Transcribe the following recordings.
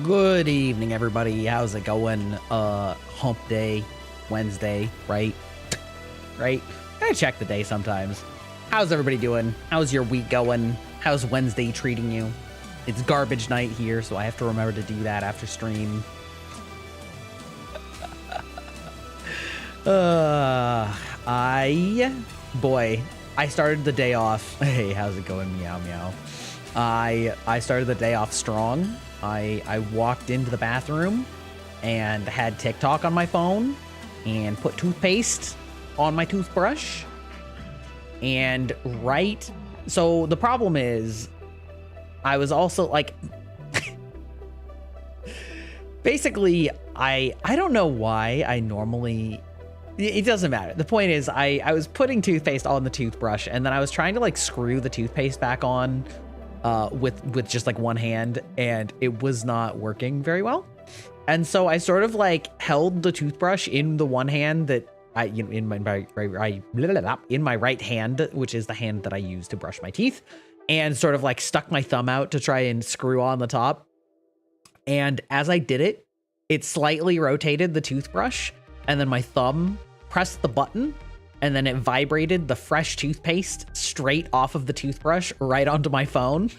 Good evening, everybody. How's it going? Hump day, Wednesday, right? Right? I check the day sometimes. How's everybody doing? How's your week going? How's Wednesday treating you? It's garbage night here, so I have to remember to do that after stream. I started the day off. Hey, how's it going? Meow, meow. I started the day off strong. I walked into the bathroom and had TikTok on my phone and put toothpaste on my toothbrush. And so the problem is I was also like, basically, I don't know why I normally, it doesn't matter. The point is I was putting toothpaste on the toothbrush and then I was trying to like screw the toothpaste back on with just like one hand, and it was not working very well. And so I sort of like held the toothbrush in the one hand that in my right hand, which is the hand that I use to brush my teeth, and sort of like stuck my thumb out to try and screw on the top. And as I did it, it slightly rotated the toothbrush, and then my thumb pressed the button, and then it vibrated the fresh toothpaste straight off of the toothbrush right onto my phone.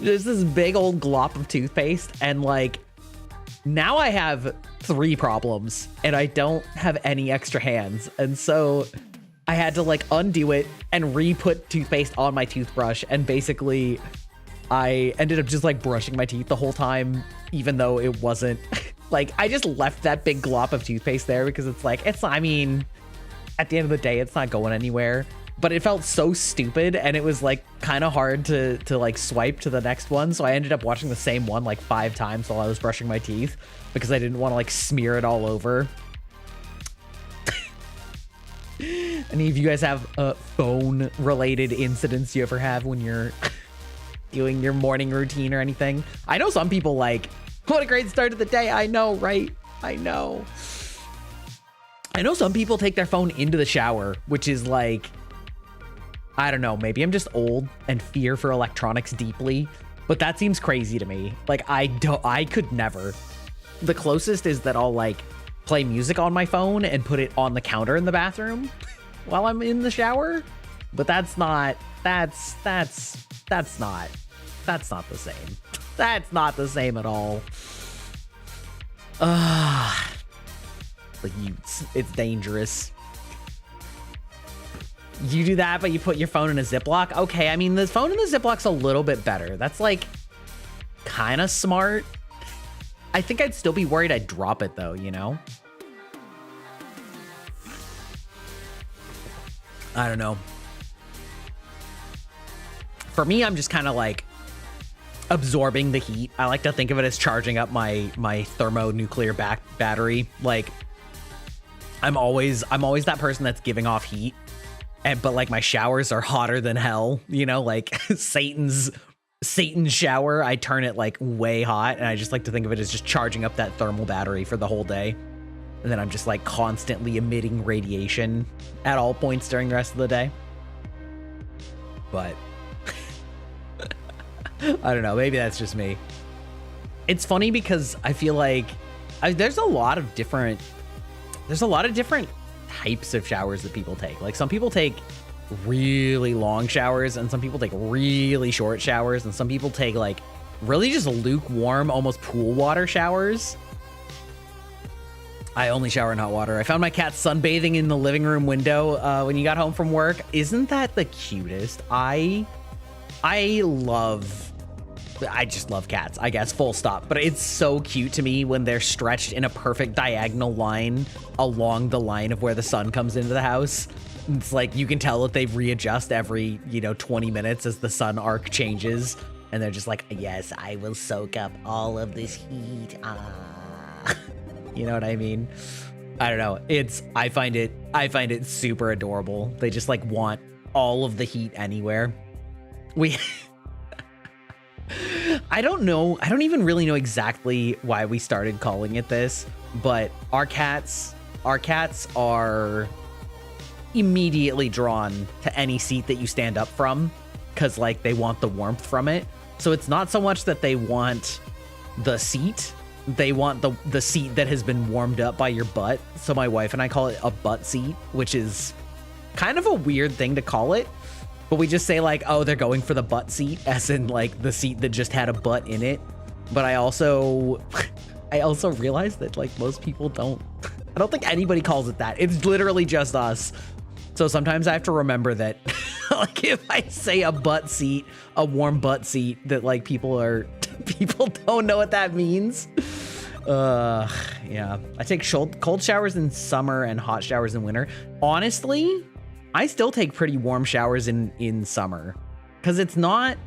Just this big old glop of toothpaste, and like now I have 3 problems and I don't have any extra hands, and so I had to like undo it and re-put toothpaste on my toothbrush, and basically I ended up just like brushing my teeth the whole time, even though it wasn't like, I just left that big glop of toothpaste there because it's like, I mean, at the end of the day, it's not going anywhere, but it felt so stupid, and it was like kind of hard to like swipe to the next one. So I ended up watching the same one like 5 times while I was brushing my teeth because I didn't want to like smear it all over. Any of you guys have phone related incidents you ever have when you're doing your morning routine or anything? I know some people like, what a great start to the day. I know, right? I know some people take their phone into the shower, which is like, I don't know, maybe I'm just old and fear for electronics deeply, but that seems crazy to me. Like, I could never. The closest is that I'll like play music on my phone and put it on the counter in the bathroom while I'm in the shower, but that's not the same. That's not the same at all. Like, it's dangerous. You do that, but you put your phone in a Ziploc? Okay, I mean, the phone in the Ziploc's a little bit better. That's like kind of smart. I think I'd still be worried I'd drop it though, you know? I don't know. For me, I'm just kind of like absorbing the heat. I like to think of it as charging up my thermonuclear battery. Like, I'm always that person that's giving off heat, but like my showers are hotter than hell, you know, like Satan's shower. I turn it like way hot, and I just like to think of it as just charging up that thermal battery for the whole day, and then I'm just like constantly emitting radiation at all points during the rest of the day. But I don't know, maybe that's just me. It's funny because I feel like there's a lot of different types of showers that people take. Like, some people take really long showers, and some people take really short showers, and some people take like really just lukewarm, almost pool water showers. I only shower in hot water. I found my cat sunbathing in the living room window when you got home from work. Isn't that the cutest? I just love cats, I guess, full stop. But it's so cute to me when they're stretched in a perfect diagonal line along the line of where the sun comes into the house. It's like you can tell that they readjust every, 20 minutes as the sun arc changes. And they're just like, yes, I will soak up all of this heat. You know what I mean? I don't know. I find it super adorable. They just like want all of the heat anywhere. I don't know. I don't even really know exactly why we started calling it this, but our cats are immediately drawn to any seat that you stand up from, because like they want the warmth from it. So it's not so much that they want the seat. They want the seat that has been warmed up by your butt. So my wife and I call it a butt seat, which is kind of a weird thing to call it. But we just say like, oh, they're going for the butt seat, as in like the seat that just had a butt in it. But I also realized that like most people don't. I don't think anybody calls it that. It's literally just us. So sometimes I have to remember that like if I say a butt seat, a warm butt seat, that like people don't know what that means. Yeah. I take cold showers in summer and hot showers in winter. Honestly, I still take pretty warm showers in summer, because it's not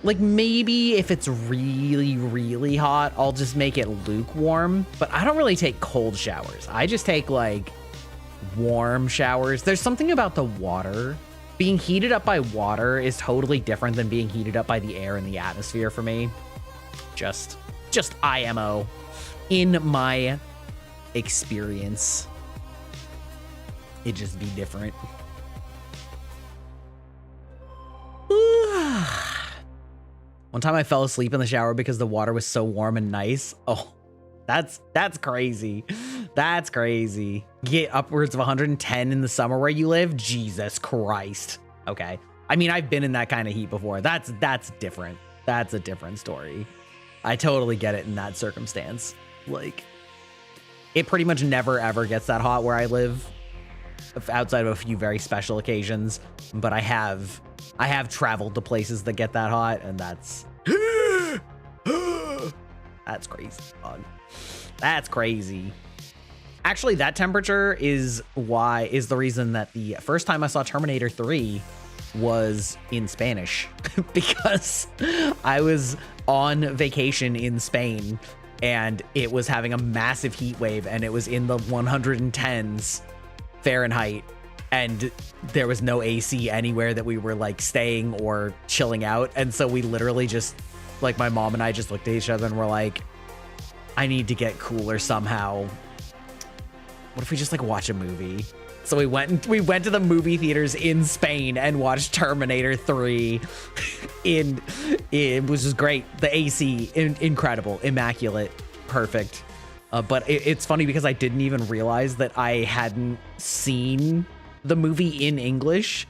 like, maybe if it's really, really hot, I'll just make it lukewarm, but I don't really take cold showers. I just take like warm showers. There's something about the water. Being heated up by water is totally different than being heated up by the air and the atmosphere for me. Just IMO in my experience. It'd just be different. One time I fell asleep in the shower because the water was so warm and nice. Oh, that's crazy. That's crazy. Get upwards of 110 in the summer where you live? Jesus Christ. Okay. I mean, I've been in that kind of heat before. That's different. That's a different story. I totally get it in that circumstance. Like, it pretty much never ever gets that hot where I live, outside of a few very special occasions. But I have traveled to places that get that hot, and that's crazy, dog. That's crazy. Actually, that temperature is the reason that the first time I saw Terminator 3 was in Spanish, because I was on vacation in Spain and it was having a massive heat wave, and it was in the 110s Fahrenheit. And there was no AC anywhere that we were like staying or chilling out. And so we literally just, like, my mom and I just looked at each other and were like, I need to get cooler somehow. What if we just like watch a movie? So we went to the movie theaters in Spain and watched Terminator 3. It was just great. The AC, incredible, immaculate, perfect. But it's funny because I didn't even realize that I hadn't seen the movie in English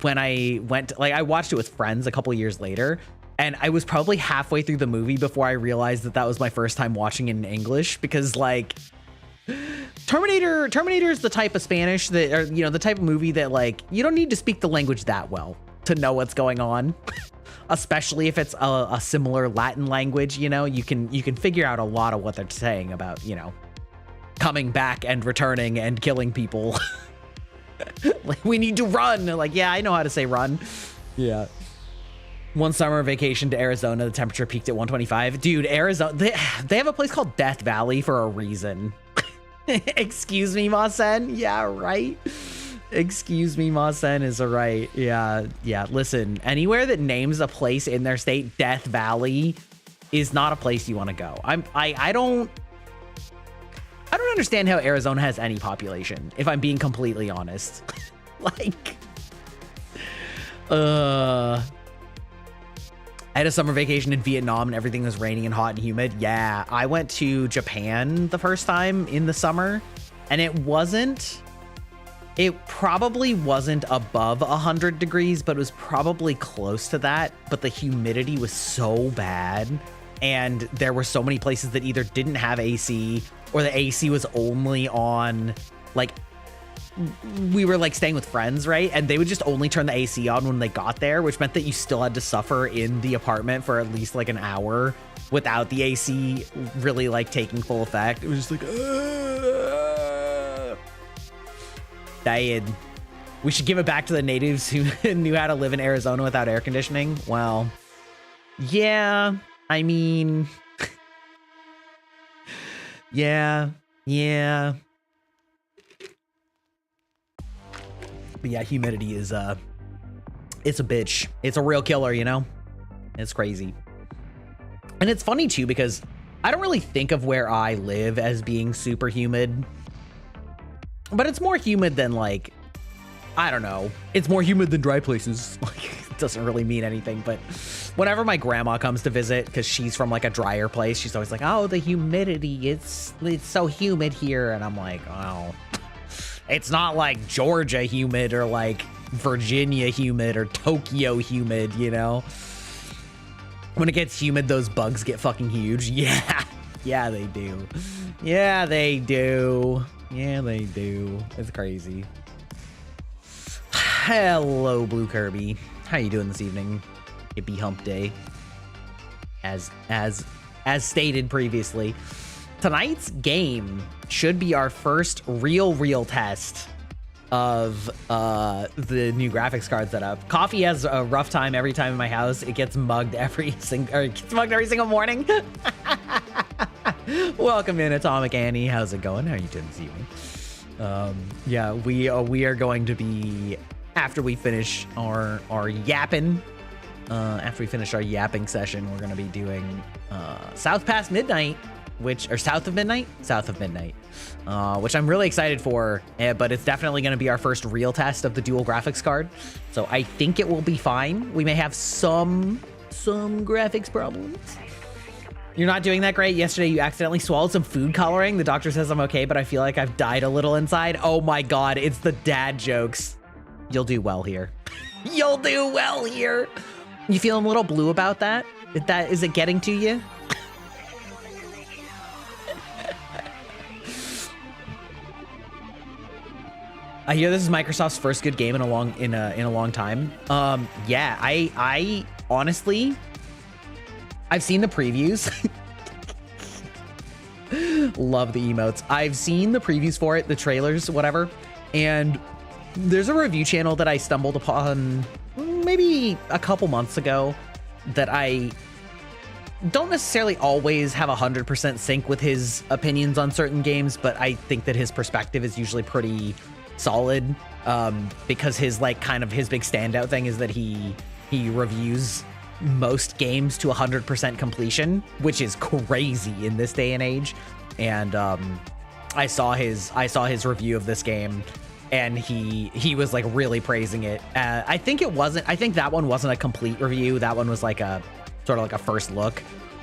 when I went, like, I watched it with friends a couple years later, and I was probably halfway through the movie before I realized that was my first time watching it in English, because like Terminator is the type of Spanish that, or, you know, the type of movie that like you don't need to speak the language that well to know what's going on. Especially if it's a similar Latin language, you know, you can figure out a lot of what they're saying about, you know, coming back and returning and killing people. Like, we need to run. Like, yeah, I know how to say run. Yeah. One summer vacation to Arizona, the temperature peaked at 125. Dude, Arizona, they have a place called Death Valley for a reason. Excuse me, Masen. Yeah, right. Excuse me, Masen is right. Yeah. Listen, anywhere that names a place in their state Death Valley is not a place you want to go. I don't understand how Arizona has any population, if I'm being completely honest. Like, I had a summer vacation in Vietnam and everything was raining and hot and humid. Yeah, I went to Japan the first time in the summer, and it probably wasn't above 100 degrees, but it was probably close to that. But the humidity was so bad, and there were so many places that either didn't have AC or the AC was only on, like, we were like staying with friends, right? And they would just only turn the AC on when they got there, which meant that you still had to suffer in the apartment for at least like an hour without the AC really like taking full effect. It was just like, Dad. We should give it back to the natives who knew how to live in Arizona without air conditioning. Well, yeah, I mean, yeah. But yeah, humidity is, it's a bitch. It's a real killer, you know? It's crazy. And it's funny too, because I don't really think of where I live as being super humid. But it's more humid than, like, I don't know. It's more humid than dry places. Like, doesn't really mean anything, but whenever my grandma comes to visit, because she's from like a drier place, she's always like, oh, the humidity, it's so humid here. And I'm like, oh, it's not like Georgia humid or like Virginia humid or Tokyo humid, you know? When it gets humid, those bugs get fucking huge. Yeah. Yeah, they do. Yeah, they do. Yeah, they do. It's crazy. Hello, Blue Kirby. How you doing this evening? Hippie hump day. As stated previously. Tonight's game should be our first real test of the new graphics card setup. Coffee has a rough time every time in my house. It gets mugged every single morning. Welcome in, Atomic Annie. How's it going? How are you doing this evening? Yeah, we are going to be, after we finish our yapping, after we finish our yapping session, we're gonna be doing South Past Midnight, South of Midnight, which I'm really excited for, but it's definitely gonna be our first real test of the dual graphics card. So I think it will be fine. We may have some graphics problems. You're not doing that great. Yesterday, you accidentally swallowed some food coloring. The doctor says I'm okay, but I feel like I've died a little inside. Oh my God, it's the dad jokes. You'll do well here. You'll do well here. You feeling a little blue about that? Is it getting to you? I hear this is Microsoft's first good game in a long time. Yeah, I honestly, I've seen the previews. Love the emotes. I've seen the previews for it, the trailers, whatever. And there's a review channel that I stumbled upon maybe a couple months ago that I don't necessarily always have 100% sync with his opinions on certain games, but I think that his perspective is usually pretty solid, because his his big standout thing is that he reviews most games to 100% completion, which is crazy in this day and age. And I saw his review of this game, and he was like really praising it. I think that one wasn't a complete review. That one was like a sort of like a first look,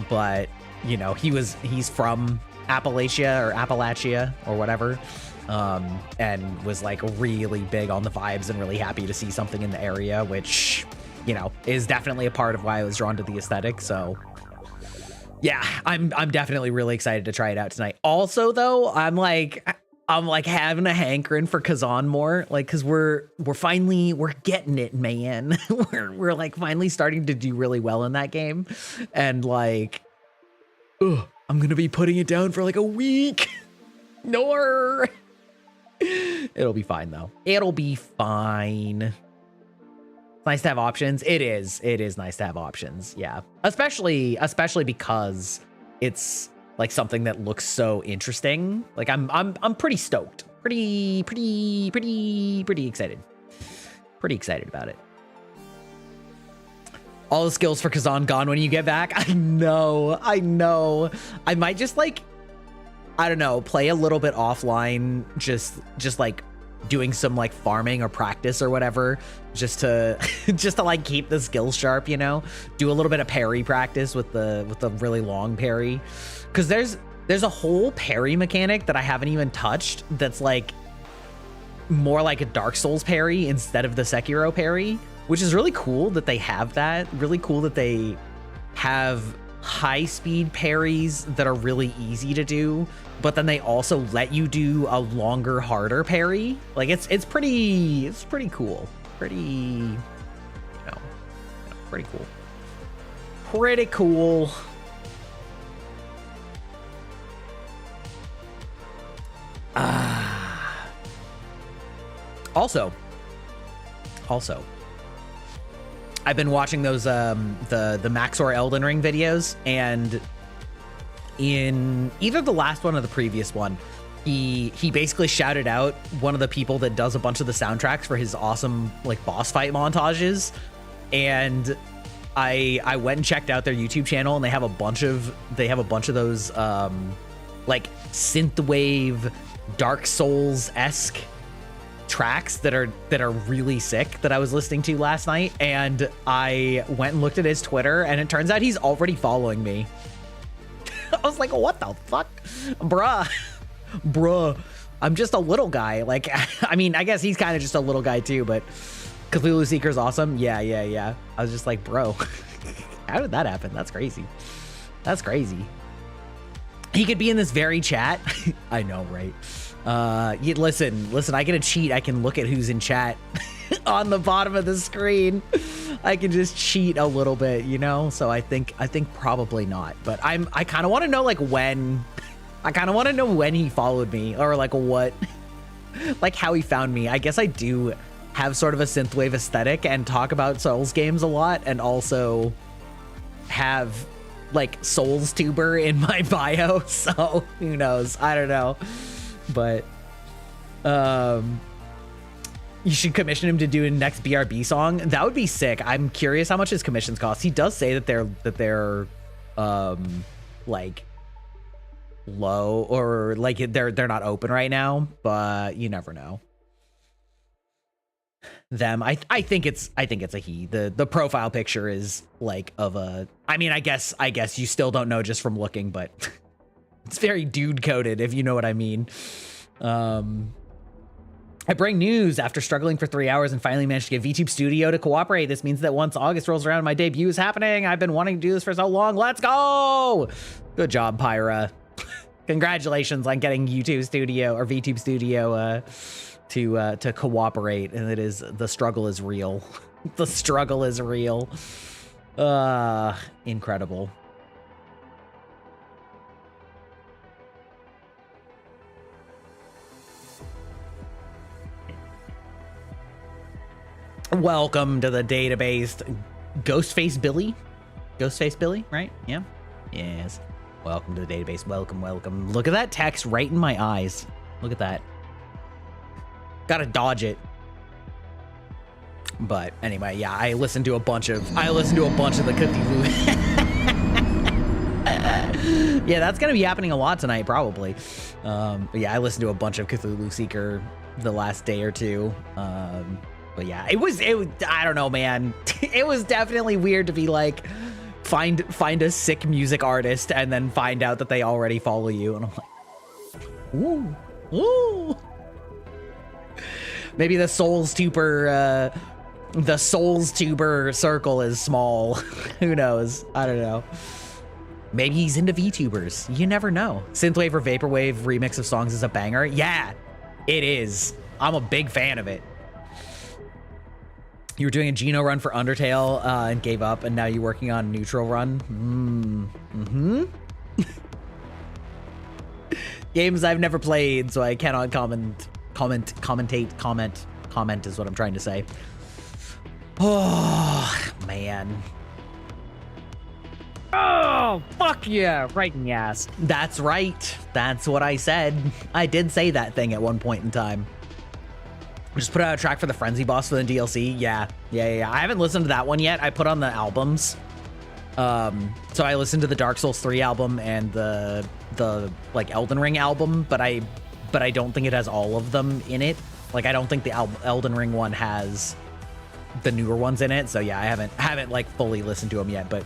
but you know, he's from Appalachia or whatever, and was like really big on the vibes and really happy to see something in the area, which, you know, is definitely a part of why I was drawn to the aesthetic. So yeah, I'm definitely really excited to try it out tonight. Also though, I'm like having a hankering for Kazan more, like, cause we're getting it, man. we're like finally starting to do really well in that game. And like, I'm gonna be putting it down for like a week. Nor. It'll be fine though. It'll be fine. It's nice to have options. It is nice to have options. Yeah. Especially because it's like something that looks so interesting. Like I'm pretty stoked. Pretty excited. Pretty excited about it. All the skills for Kazan gone when you get back. I know. I might just like, I don't know, play a little bit offline, just like doing some like farming or practice or whatever, just to like keep the skills sharp, you know? Do a little bit of parry practice with the really long parry. Cause there's a whole parry mechanic that I haven't even touched that's like more like a Dark Souls parry instead of the Sekiro parry, which is really cool that they have that. Really cool that they have high speed parries that are really easy to do, but then they also let you do a longer, harder parry. Like it's pretty cool. Pretty cool. Pretty cool. Also, I've been watching those the Maxor Elden Ring videos, and in either the last one or the previous one, he basically shouted out one of the people that does a bunch of the soundtracks for his awesome like boss fight montages, and I went and checked out their YouTube channel, and they have a bunch of those like synthwave Dark Souls-esque tracks that are really sick that I was listening to last night, and I went and looked at his Twitter, and it turns out he's already following me. I was like, what the fuck? Bruh. I'm just a little guy. Like, I mean, I guess he's kind of just a little guy too, but Cthulhu Seeker's awesome. Yeah. I was just like, bro, how did that happen? That's crazy. That's crazy. He could be in this very chat. I know, right? Listen, I get a cheat. I can look at who's in chat on the bottom of the screen. I can just cheat a little bit, you know? So I think probably not, but I kind of want to know like when, I kind of want to know when he followed me, or like what, like how he found me. I guess I do have sort of a synthwave aesthetic and talk about Souls games a lot, and also have like Souls tuber in my bio. So who knows? I don't know, but you should commission him to do a next BRB song. That would be sick. I'm curious how much his commissions cost. He does say that they're like low, or like they're not open right now, but you never know. I think it's a he. The profile picture is like of a, I mean, I guess you still don't know just from looking, but it's very dude coded, if you know what I mean. I bring news after struggling for 3 hours and finally managed to get VTube Studio to cooperate. This means that once August rolls around, my debut is happening. I've been wanting to do this for so long. Let's go. Good job, Pyra. Congratulations on getting YouTube Studio or VTube Studio to cooperate. And the struggle is real. The struggle is real. Incredible. Welcome to the database, Ghostface Billy, right? Yeah. Yes. Welcome to the database. Welcome. Look at that text right in my eyes. Look at that. Gotta dodge it. But anyway, yeah, I listened to a bunch of the Cthulhu. Yeah, that's gonna be happening a lot tonight, probably. But yeah, I listened to a bunch of Cthulhu Seeker the last day or two. But yeah, it was, I don't know, man. It was definitely weird to be like, find a sick music artist and then find out that they already follow you. And I'm like, ooh. Maybe the Souls tuber circle is small. Who knows? I don't know. Maybe he's into VTubers. You never know. Synthwave or Vaporwave remix of songs is a banger. Yeah, it is. I'm a big fan of it. You were doing a Geno run for Undertale and gave up, and now you're working on a neutral run. Games I've never played, so I cannot comment is what I'm trying to say. Oh, man. Oh, fuck yeah, right in the ass. That's right. That's what I said. I did say that thing at one point in time. Just put out a track for the Frenzy boss for the DLC. Yeah. I haven't listened to that one yet. I put on the albums. So I listened to the Dark Souls 3 album and the like Elden Ring album, but I don't think it has all of them in it. Like, I don't think the Elden Ring one has the newer ones in it. So yeah, I haven't like fully listened to them yet, but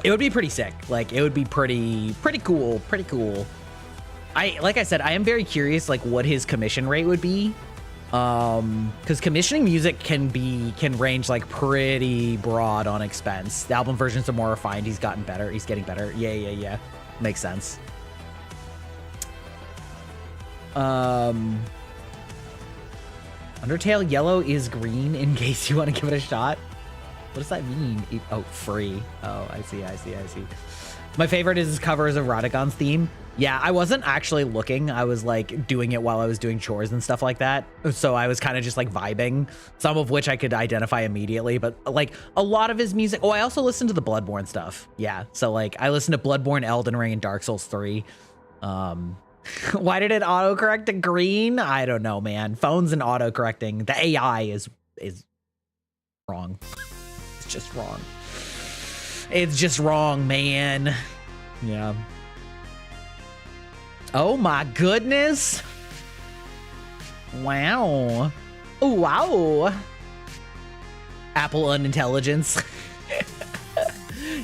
it would be pretty sick. Like, it would be pretty cool. Like I said, I am very curious like what his commission rate would be. Because commissioning music can range like pretty broad on expense. The album versions are more refined. He's getting better. Yeah. Makes sense. Undertale yellow is green in case you want to give it a shot. What does that mean? Oh, free. Oh, I see. My favorite is his covers of Radagon's theme. Yeah, I wasn't actually looking. I was like doing it while I was doing chores and stuff like that. So I was kind of just like vibing, some of which I could identify immediately, but like a lot of his music. Oh, I also listened to the Bloodborne stuff. Yeah. So like I listened to Bloodborne, Elden Ring, and Dark Souls 3. Why did it autocorrect to green? I don't know, man. Phones and autocorrecting. The AI is wrong. It's just wrong. It's just wrong, man. Yeah. Oh my goodness. Wow. Oh, wow. Apple unintelligence.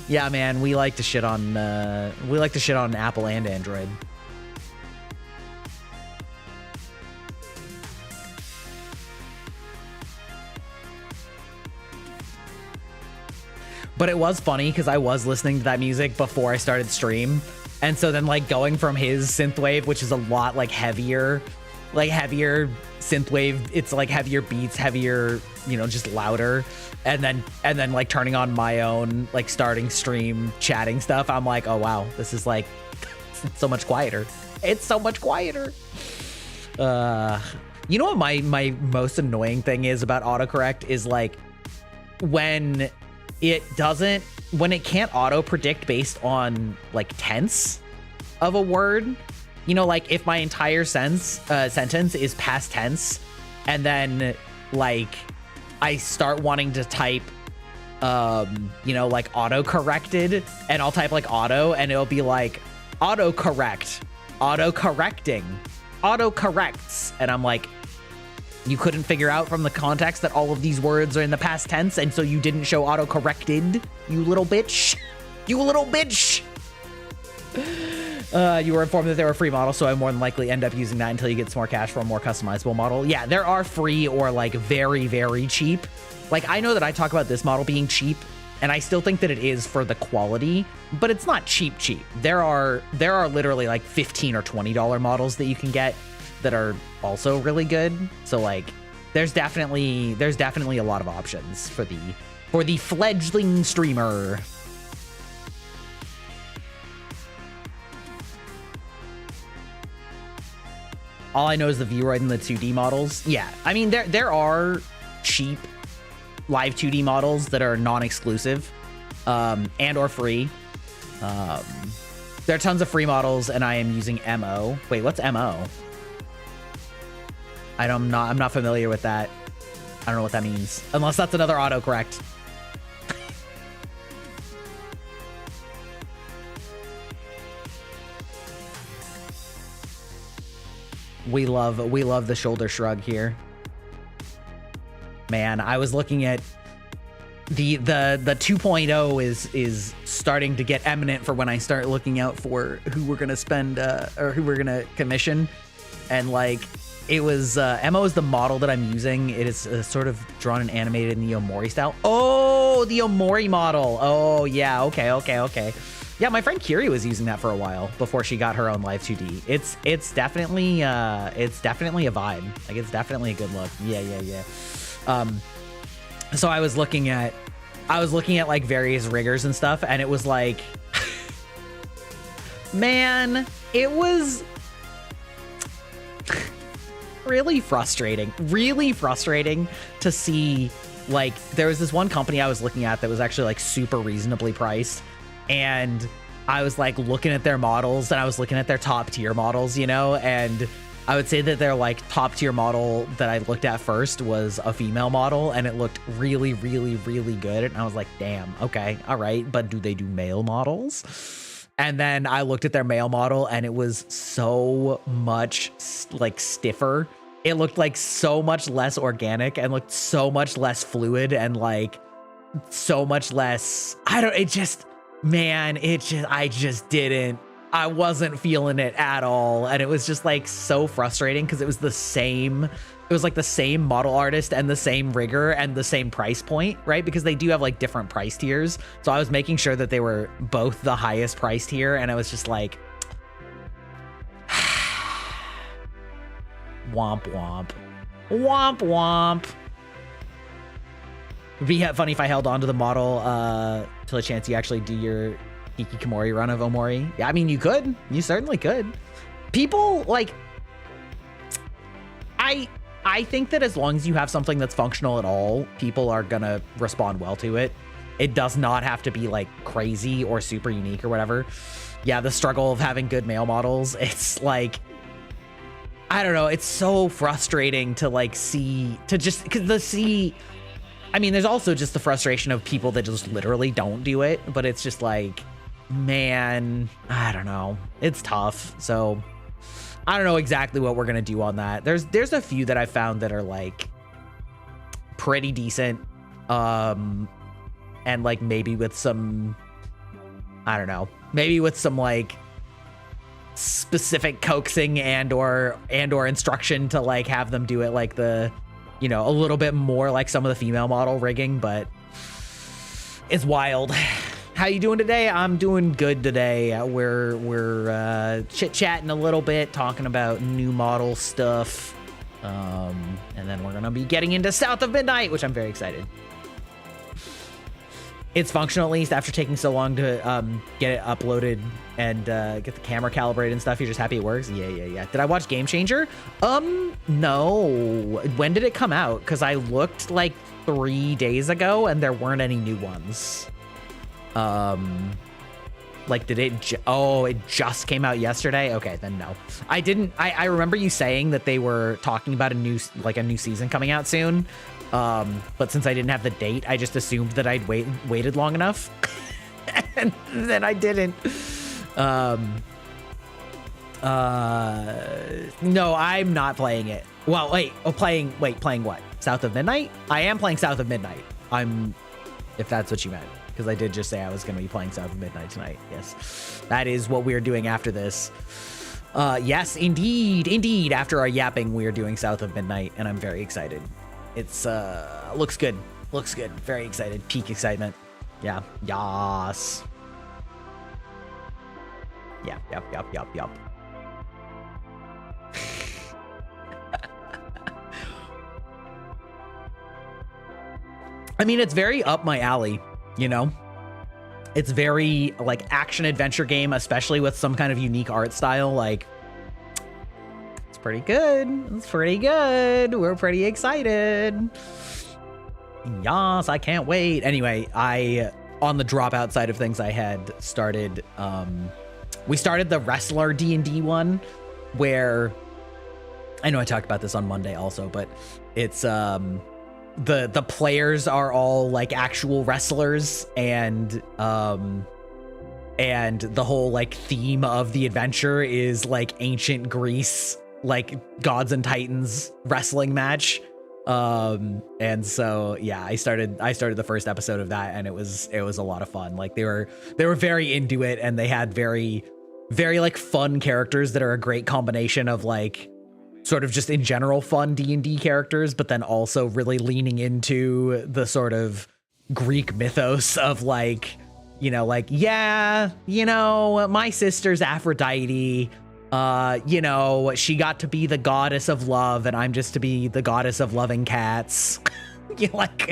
Yeah, man, we like to shit on Apple and Android. But it was funny because I was listening to that music before I started stream. And so then like going from his synthwave, which is a lot like heavier synthwave, it's like heavier beats, heavier, you know, just louder. And then like turning on my own, like starting stream chatting stuff. I'm like, oh wow, this is like it's so much quieter. It's so much quieter. You know what my most annoying thing is about autocorrect is like when it can't auto predict based on like tense of a word. You know, like if my entire sentence is past tense and then like I start wanting to type you know, like auto corrected, and I'll type like auto and it'll be like auto correct, auto correcting, auto corrects, and I'm like, you couldn't figure out from the context that all of these words are in the past tense, and so you didn't show auto-corrected, you little bitch. You little bitch! You were informed that there were free models, so I more than likely end up using that until you get some more cash for a more customizable model. Yeah, there are free or like very, very cheap. Like, I know that I talk about this model being cheap, and I still think that it is for the quality, but it's not cheap. There are literally like $15 or $20 models that you can get that are also really good. So like there's definitely a lot of options for the fledgling streamer. All I know is the Vroid and the 2D models. Yeah, I mean there are cheap live 2D models that are non-exclusive and or free. There are tons of free models, and I am using MO. Wait, what's MO? I'm not familiar with that. I don't know what that means. Unless that's another autocorrect. We love the shoulder shrug here. Man, I was looking at the 2.0 is starting to get eminent for when I start looking out for who we're gonna spend or who we're gonna commission, and like it was MO is the model that I'm using. It is sort of drawn and animated in the Omori style. Oh, the Omori model. Oh yeah, okay. Yeah, my friend Kiri was using that for a while before she got her own live 2D. It's definitely a vibe. Like it's definitely a good look. Yeah. So I was looking at like various riggers and stuff, and it was like, man, it was really frustrating to see. Like there was this one company I was looking at that was actually like super reasonably priced, and I was like looking at their models, and I was looking at their top tier models, you know, and I would say that their like top tier model that I looked at first was a female model, and it looked really good. And I was like, damn, okay, all right, but do they do male models? And then I looked at their male model, and it was so much like stiffer. It looked like so much less organic and looked so much less fluid and like so much less. I wasn't feeling it at all. And it was just like so frustrating because it was like the same model artist and the same rigger and the same price point, right? Because they do have like different price tiers. So I was making sure that they were both the highest price tier, and I was just like, womp womp. Womp womp. It'd be funny if I held on to the model till a chance you actually do your Hikikomori run of Omori. Yeah, I mean, you could. You certainly could. People, like... I think that as long as you have something that's functional at all, people are gonna respond well to it. It does not have to be, like, crazy or super unique or whatever. Yeah, the struggle of having good male models, it's like... I don't know, it's so frustrating to, like, see... I mean, there's also just the frustration of people that just literally don't do it, but it's just like, man, I don't know. It's tough. So I don't know exactly what we're gonna do on that. There's a few that I found that are like pretty decent, and like maybe with some, I don't know, maybe with some like specific coaxing and or instruction to like have them do it like the, you know, a little bit more like some of the female model rigging, but it's wild. How you doing today? I'm doing good today. We're chit-chatting a little bit, talking about new model stuff. And then we're gonna be getting into South of Midnight, which I'm very excited. It's functional, at least after taking so long to get it uploaded and get the camera calibrated and stuff. You're just happy it works? Yeah. Did I watch Game Changer? No. When did it come out? Because I looked like 3 days ago and there weren't any new ones. Like did it it just came out yesterday? Okay, then no. I didn't. I remember you saying that they were talking about a new season coming out soon. But since I didn't have the date, I just assumed that I'd waited long enough. And then I didn't. No, I'm not playing it. Well, playing what? South of Midnight? I am playing South of Midnight. If that's what you meant. Because I did just say I was going to be playing South of Midnight tonight. Yes. That is what we're doing after this. Yes, indeed. After our yapping, we are doing South of Midnight, and I'm very excited. It's, looks good. Very excited. Peak excitement. Yeah. Yas. Yup. I mean, it's very up my alley, you know? It's very, like, action-adventure game, especially with some kind of unique art style, like... It's pretty good. We're pretty excited. Yas, I can't wait. Anyway, on the dropout side of things, I had started, we started the wrestler D&D one, where, I know I talked about this on Monday also, but it's, the players are all like actual wrestlers, and the whole like theme of the adventure is like ancient Greece, like gods and titans wrestling match. And so yeah, I started the first episode of that, and it was a lot of fun. Like they were very into it, and they had very like fun characters that are a great combination of like sort of just in general fun D&D characters, but then also really leaning into the sort of Greek mythos of like, you know, like, yeah, you know, my sister's Aphrodite, you know, she got to be the goddess of love, and I'm just to be the goddess of loving cats. Like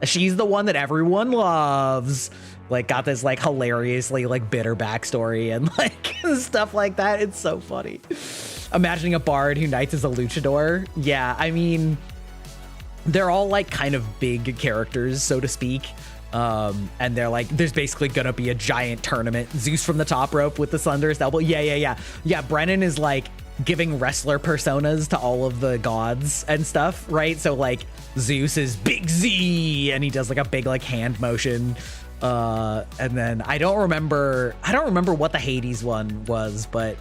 she's the one that everyone loves. Like got this like hilariously like bitter backstory and like stuff like that. It's so funny. Imagining a bard who knights as a luchador. Yeah, I mean, they're all like kind of big characters, so to speak. And they're like, there's basically gonna be a giant tournament. Zeus from the top rope with the thunderous elbow. Yeah. Brennan is like giving wrestler personas to all of the gods and stuff, right? So like Zeus is Big Z, and he does like a big like hand motion. And then I don't remember what the Hades one was, but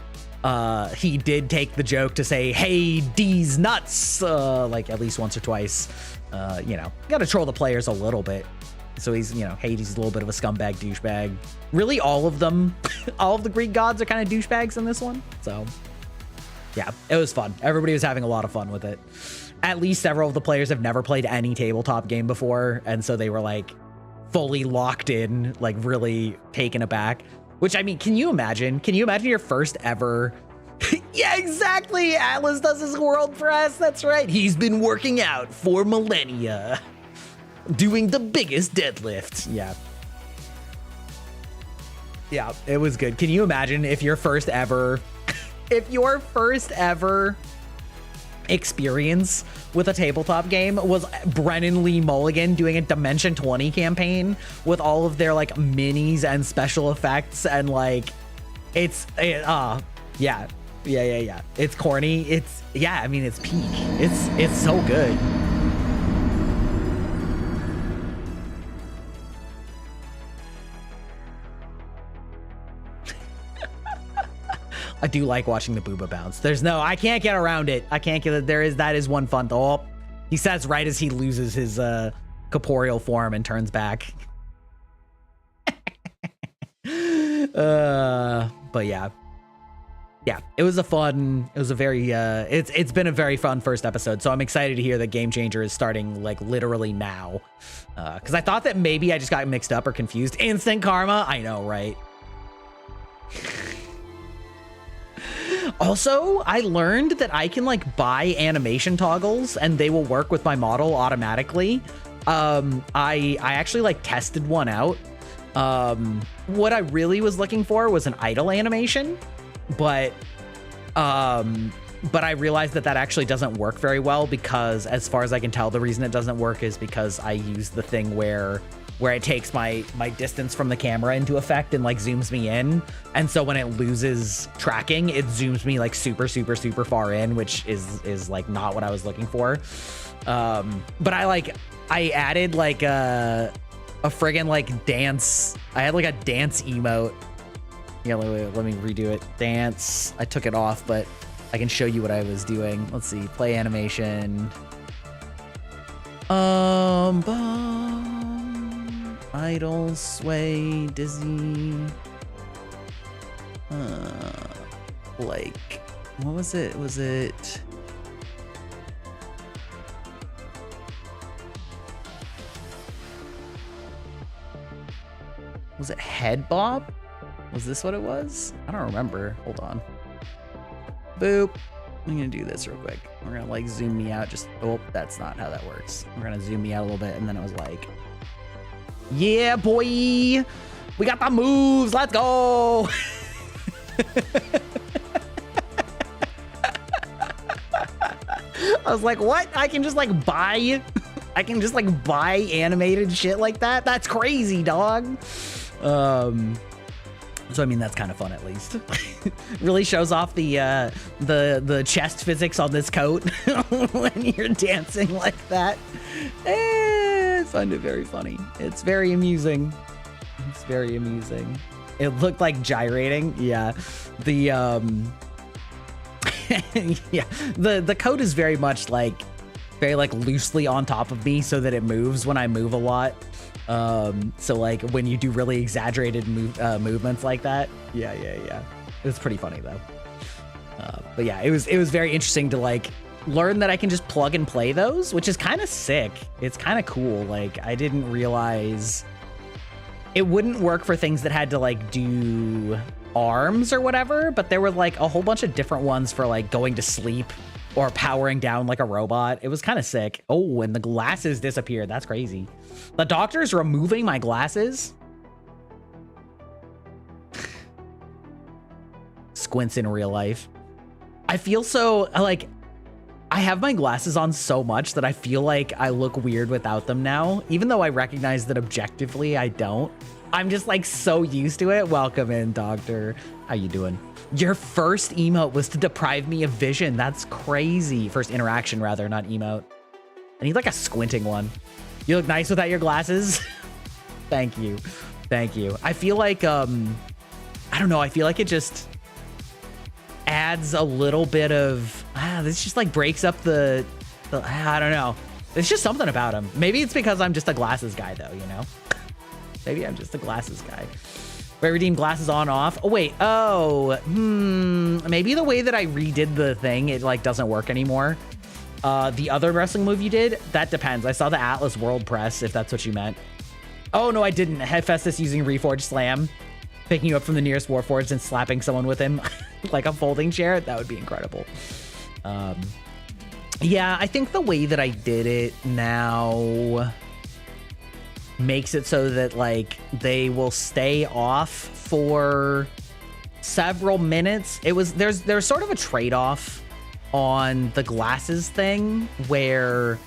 he did take the joke to say, "Hey, D's nuts," like at least once or twice. You know, gotta troll the players a little bit. So he's, you know, Hades is a little bit of a scumbag douchebag. Really, all of them, all of the Greek gods are kind of douchebags in this one. So yeah, it was fun. Everybody was having a lot of fun with it. At least several of the players have never played any tabletop game before, and so they were like fully locked in, like really taken aback. Which, I mean, can you imagine your first ever... Yeah, exactly. Atlas does his world press. That's right. He's been working out for millennia, doing the biggest deadlift. Yeah, it was good. Can you imagine if your first ever experience with a tabletop game was Brennan Lee Mulligan doing a Dimension 20 campaign with all of their like minis and special effects, and like yeah. It's corny. I mean, it's peak. It's so good. I do like watching the booba bounce. I can't get around it. I can't get it. That is one fun. Oh, he says right as he loses his corporeal form and turns back. But yeah, it was it's been a very fun first episode. So I'm excited to hear that Game Changer is starting like literally now. Cause I thought that maybe I just got mixed up or confused. Instant karma. I know, right? Also, I learned that I can like buy animation toggles and they will work with my model automatically. I actually like tested one out. What I really was looking for was an idle animation, but I realized that actually doesn't work very well because, as far as I can tell, the reason it doesn't work is because I use the thing where it takes my distance from the camera into effect and like zooms me in. And so when it loses tracking, it zooms me like super, super, super far in, which is like not what I was looking for. But I added like a friggin' like dance. I had like a dance emote. Yeah, let me redo it. Dance. I took it off, but I can show you what I was doing. Let's see. Play animation. Idle, sway, dizzy. Like, what was it? Was it? Was it head bob? Was this what it was? I don't remember. Hold on. Boop. I'm gonna do this real quick. We're gonna like zoom me out. Oh, that's not how that works. We're gonna zoom me out a little bit, and then it was like, yeah, boy, we got the moves. Let's go. I was like, what? I can just like buy animated shit like that? That's crazy, dog. So I mean, that's kind of fun, at least. Really shows off the chest physics on this coat when you're dancing like that. I find it very funny. It's very amusing. It's very amusing. It looked like gyrating. Yeah. The coat is very much like very like loosely on top of me so that it moves when I move a lot. So like when you do really exaggerated movements like that, yeah. It's pretty funny though. But yeah, it was very interesting to like learn that I can just plug and play those, which is kind of sick. It's kind of cool. Like I didn't realize it wouldn't work for things that had to like do arms or whatever, but there were like a whole bunch of different ones for like going to sleep or powering down like a robot. It was kind of sick. Oh, and the glasses disappeared. That's crazy. The doctor's removing my glasses. Squints in real life. I feel so like I have my glasses on so much that I feel like I look weird without them now, even though I recognize that objectively I don't. I'm just like so used to it. Welcome in, doctor. How you doing? Your first emote was to deprive me of vision. That's crazy. First interaction, rather, not emote. I need like a squinting one. You look nice without your glasses. Thank you. Thank you. I feel like, I don't know. I feel like it just adds a little bit of, this just like breaks up the I don't know. It's just something about him. Maybe it's because I'm just a glasses guy though, you know? Maybe I'm just a glasses guy. Wait, redeem glasses on, off. Oh, wait. Oh, maybe the way that I redid the thing, it like doesn't work anymore. The other wrestling move you did, that depends. I saw the Atlas World Press, if that's what you meant. Oh, no, I didn't. Hephaestus using Reforged Slam, picking you up from the nearest Warforged and slapping someone with him like a folding chair. That would be incredible. Yeah, I think the way that I did it now makes it so that like they will stay off for several minutes. There's sort of a trade-off on the glasses thing where,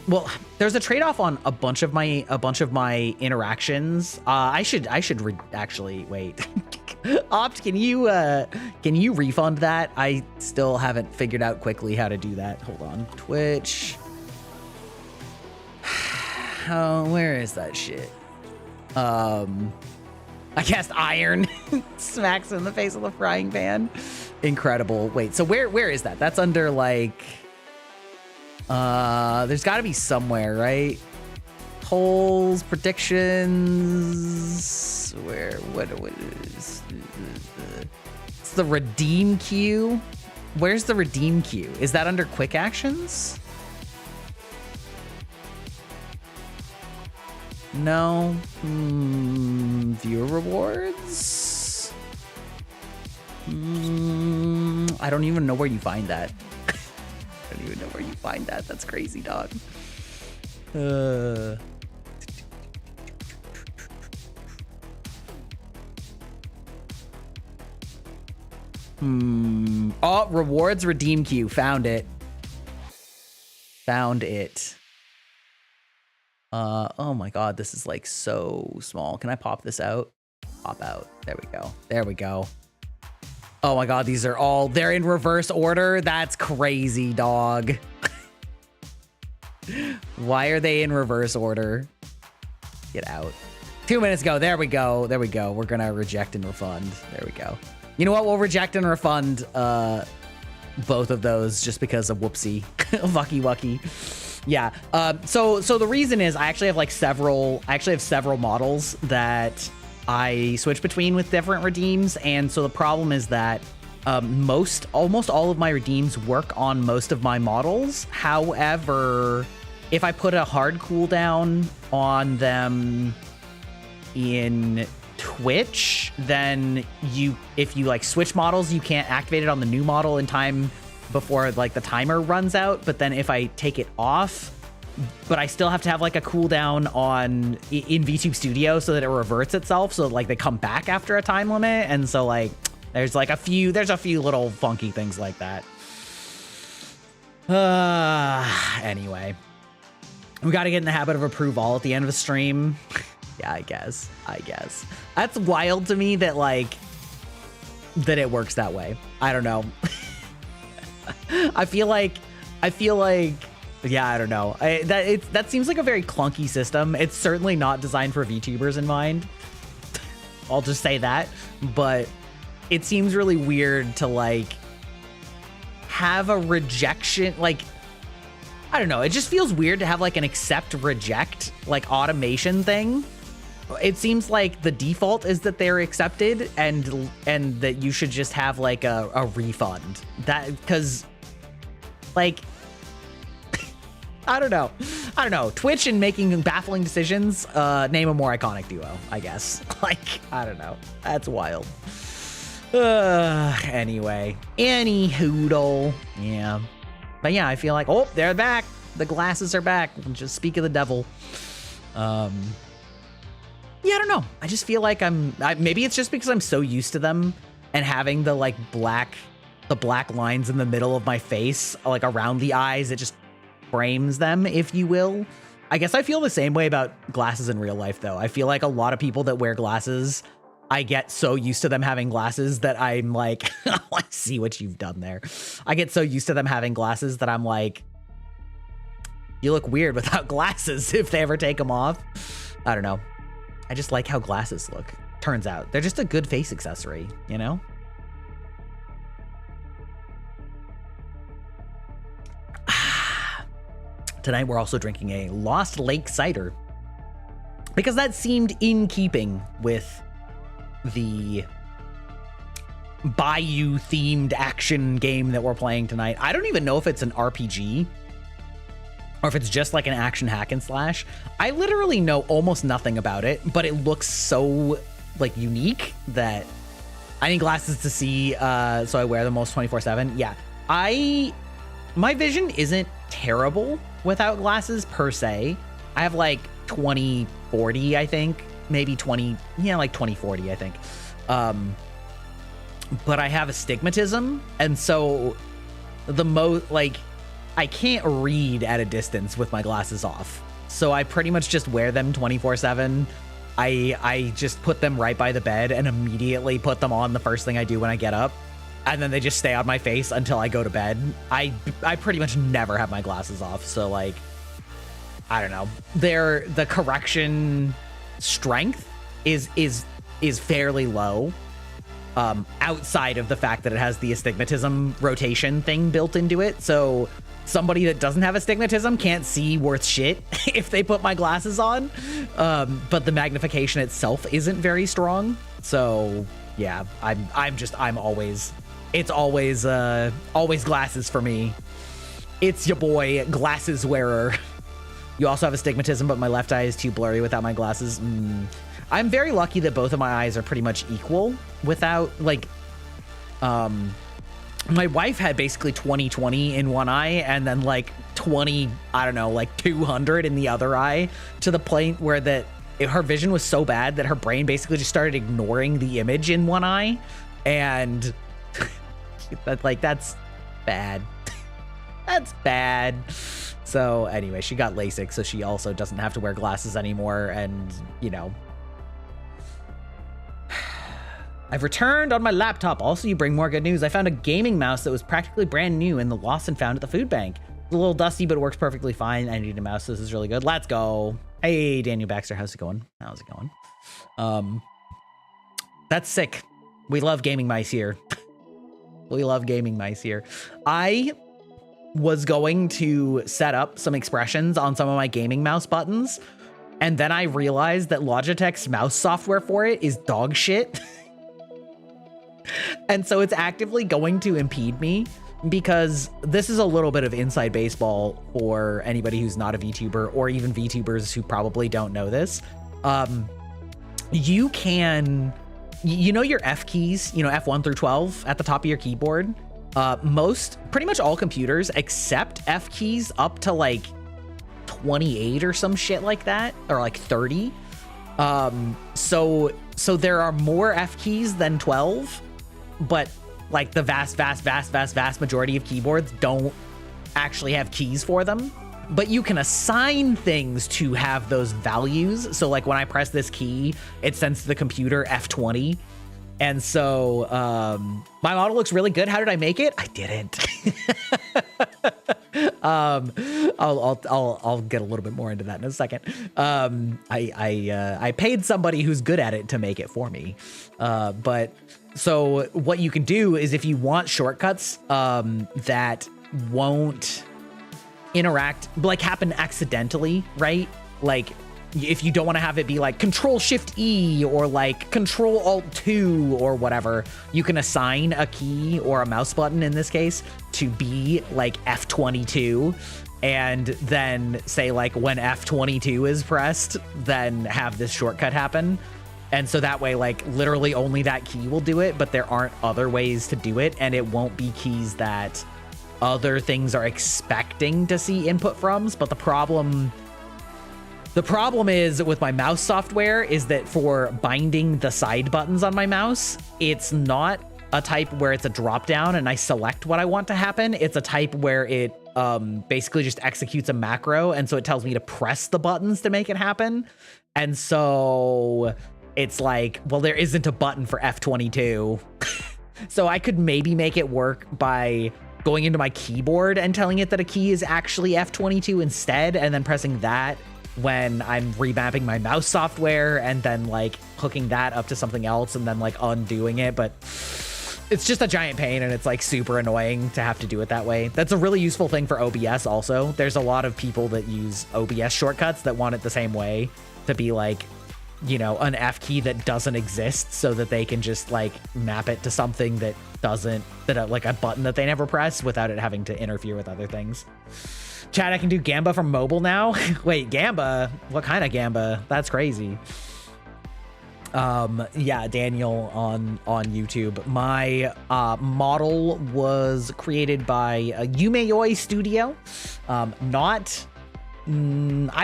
well, there's a trade-off on a bunch of my interactions. I should actually wait. Opt, can you refund that? I still haven't figured out quickly how to do that. Hold on. Twitch. Oh, where is that shit? I cast iron. Smacks in the face with a frying pan. Incredible. Wait, so where is that? That's under like there's got to be somewhere, right? Polls, predictions. What is it's the redeem queue? Where's the redeem queue? Is that under quick actions? No. Viewer rewards? I don't even know where you find that. I don't even know where you find that. That's crazy, dog. Oh, rewards redeem queue. Found it. Found it. Oh my god, this is like so small. Can I pop this out? Pop out. There we go. There we go. Oh my god, these are all, they're in reverse order. That's crazy, dog. Why are they in reverse order? Get out. 2 minutes ago. There we go. There we go. We're gonna reject and refund. There we go. You know what? We'll reject and refund both of those just because of whoopsie. Wucky wucky. Yeah. So the reason is I actually have several models that I switch between with different redeems, and so the problem is that almost all of my redeems work on most of my models. However, if I put a hard cooldown on them in Twitch, then if you switch models, you can't activate it on the new model in time before the timer runs out. But then if I take it off, but I still have to have a cooldown on in VTube Studio so that it reverts itself, so they come back after a time limit. And so there's a few little funky things like that. Anyway, we got to get in the habit of approve all at the end of a stream. Yeah, I guess that's wild to me that that it works that way. I don't know. I feel like yeah, I don't know. That seems like a very clunky system. It's certainly not designed for VTubers in mind. I'll just say that. But it seems really weird to have a rejection. I don't know. It just feels weird to have an accept reject automation thing. It seems like the default is that they're accepted and that you should just have a refund. That because I don't know. Twitch and making baffling decisions. Name a more iconic duo, I guess. I don't know. That's wild. Anyway, any hoodle. Yeah. But yeah, I feel oh, they're back. The glasses are back. Just speak of the devil. Yeah, I don't know. I just feel maybe it's just because I'm so used to them and having the black lines in the middle of my face, around the eyes. It just frames them, if you will. I guess I feel the same way about glasses in real life, though. I feel a lot of people that wear glasses, I get so used to them having glasses that I'm I see what you've done there. I get so used to them having glasses that I'm you look weird without glasses if they ever take them off. I don't know. I just like how glasses look. Turns out they're just a good face accessory, you know? Tonight we're also drinking a Lost Lake cider because that seemed in keeping with the Bayou themed action game that we're playing tonight. I don't even know if it's an RPG or if it's just an action hack and slash. I literally know almost nothing about it, but it looks so unique that I need glasses to see, so I wear them most 24/7. Yeah, my vision isn't terrible without glasses per se. I have 20/40, I think, maybe 20, yeah, 20/40, I think. But I have astigmatism, and so I can't read at a distance with my glasses off. So I pretty much just wear them 24/7. I just put them right by the bed and immediately put them on the first thing I do when I get up. And then they just stay on my face until I go to bed. I pretty much never have my glasses off. So I don't know. The correction strength is is fairly low. Outside of the fact that it has the astigmatism rotation thing built into it. So somebody that doesn't have astigmatism can't see worth shit if they put my glasses on. But the magnification itself isn't very strong. So yeah, I'm always, it's always glasses for me. It's your boy, glasses wearer. You also have astigmatism, but my left eye is too blurry without my glasses. I'm very lucky that both of my eyes are pretty much equal without, like, my wife had basically 20/20 in one eye and then like 20, I don't know, like 200 in the other eye, to the point where her vision was so bad that her brain basically just started ignoring the image in one eye. And that's bad. That's bad. So anyway, she got LASIK, so she also doesn't have to wear glasses anymore. And, you know, I've returned on my laptop. Also, you bring more good news. I found a gaming mouse that was practically brand new in the lost and found at the food bank. It's a little dusty, but it works perfectly fine. I need a mouse. This is really good. Let's go. Hey, Daniel Baxter. How's it going? How's it going? That's sick. We love gaming mice here. We love gaming mice here. I was going to set up some expressions on some of my gaming mouse buttons, and then I realized that Logitech's mouse software for it is dog shit. And so it's actively going to impede me, because this is a little bit of inside baseball for anybody who's not a VTuber, or even VTubers who probably don't know this. You can, you know, your F keys, you know, F1 through 12 at the top of your keyboard. Pretty much all computers accept F keys up to like 28 or some shit like that, or like 30. So there are more F keys than 12, but like the vast majority of keyboards don't actually have keys for them. But you can assign things to have those values. So like when I press this key, it sends to the computer F20. And so my model looks really good. How did I make it? I didn't. I'll get a little bit more into that in a second. I paid somebody who's good at it to make it for me. But so what you can do is, if you want shortcuts that won't interact, like happen accidentally, right? Like if you don't want to have it be like Control-Shift-E or like Control-Alt-2 or whatever, you can assign a key, or a mouse button in this case, to be like F22, and then say like when F22 is pressed, then have this shortcut happen. And so that way, like literally only that key will do it, but there aren't other ways to do it, and it won't be keys that other things are expecting to see input from. But the problem is with my mouse software is that for binding the side buttons on my mouse, it's not a type where it's a drop down and I select what I want to happen. It's a type where it basically just executes a macro, and so it tells me to press the buttons to make it happen. And so it's like, well, there isn't a button for F22. So I could maybe make it work by going into my keyboard and telling it that a key is actually F22 instead, and then pressing that when I'm remapping my mouse software, and then like hooking that up to something else and then like undoing it. But it's just a giant pain, and it's like super annoying to have to do it that way. That's a really useful thing for OBS also. There's a lot of people that use OBS shortcuts that want it the same way, to be like, you know, an F key that doesn't exist, so that they can just like map it to something that doesn't, like a button that they never press, without it having to interfere with other things. Chat, I can do Gamba from mobile now. Wait, Gamba? What kind of Gamba? That's crazy. Yeah, Daniel on YouTube. My model was created by Yumeoi Studio. I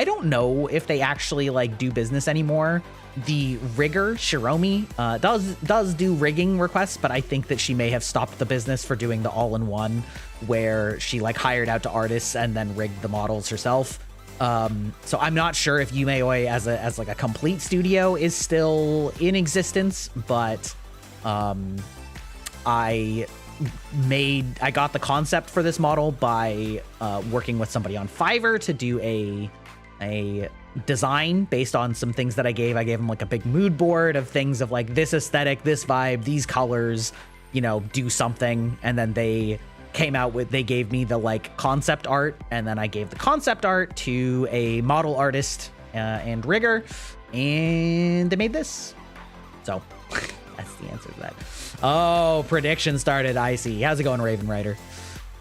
don't know if they actually like do business anymore. The rigger Shiromi does do rigging requests, but I think that she may have stopped the business for doing the all-in-one, where she like hired out to artists and then rigged the models herself. So I'm not sure if Yumeoi as like a complete studio is still in existence, but I got the concept for this model by working with somebody on Fiverr to do a design based on some things that I gave them like a big mood board of things of like this aesthetic, this vibe, these colors, you know, do something. And then they gave me the like concept art, and then I gave the concept art to a model artist and rigger, and they made this. So that's the answer to that. Oh, prediction started. I see. How's it going, Raven Rider?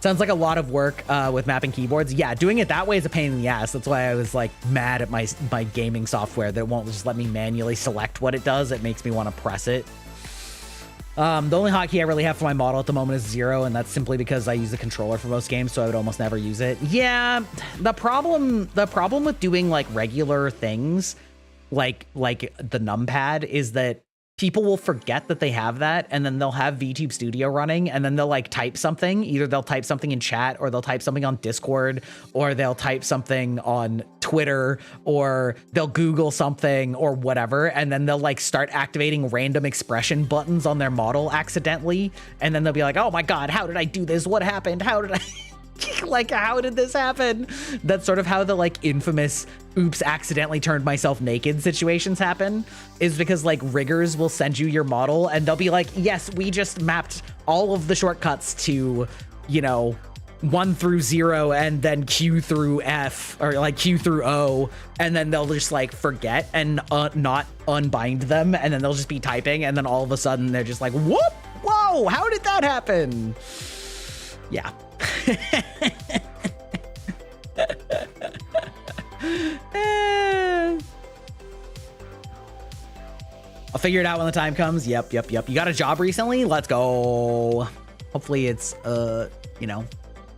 Sounds like a lot of work with mapping keyboards. Yeah, doing it that way is a pain in the ass. That's why I was like mad at my gaming software that won't just let me manually select what it does. It makes me want to press it. The only hotkey I really have for my model at the moment is 0, and that's simply because I use the controller for most games, so I would almost never use it. Yeah, the problem with doing like regular things, like the numpad, is that people will forget that they have that, and then they'll have VTube Studio running, and then they'll like type something. Either they'll type something in chat, or they'll type something on Discord, or they'll type something on Twitter, or they'll Google something or whatever, and then they'll like start activating random expression buttons on their model accidentally, and then they'll be like, oh my god, how did I do this? What happened? How did I... like, how did this happen? That's sort of how the like infamous oops, accidentally turned myself naked situations happen, is because like riggers will send you your model and they'll be like, yes, we just mapped all of the shortcuts to, you know, 1 through 0 and then Q through F, or like Q through O, and then they'll just like forget and not unbind them, and then they'll just be typing, and then all of a sudden they're just like, whoop, whoa, how did that happen? Yeah. I'll figure it out when the time comes. Yep. You got a job recently? Let's go. Hopefully it's, you know,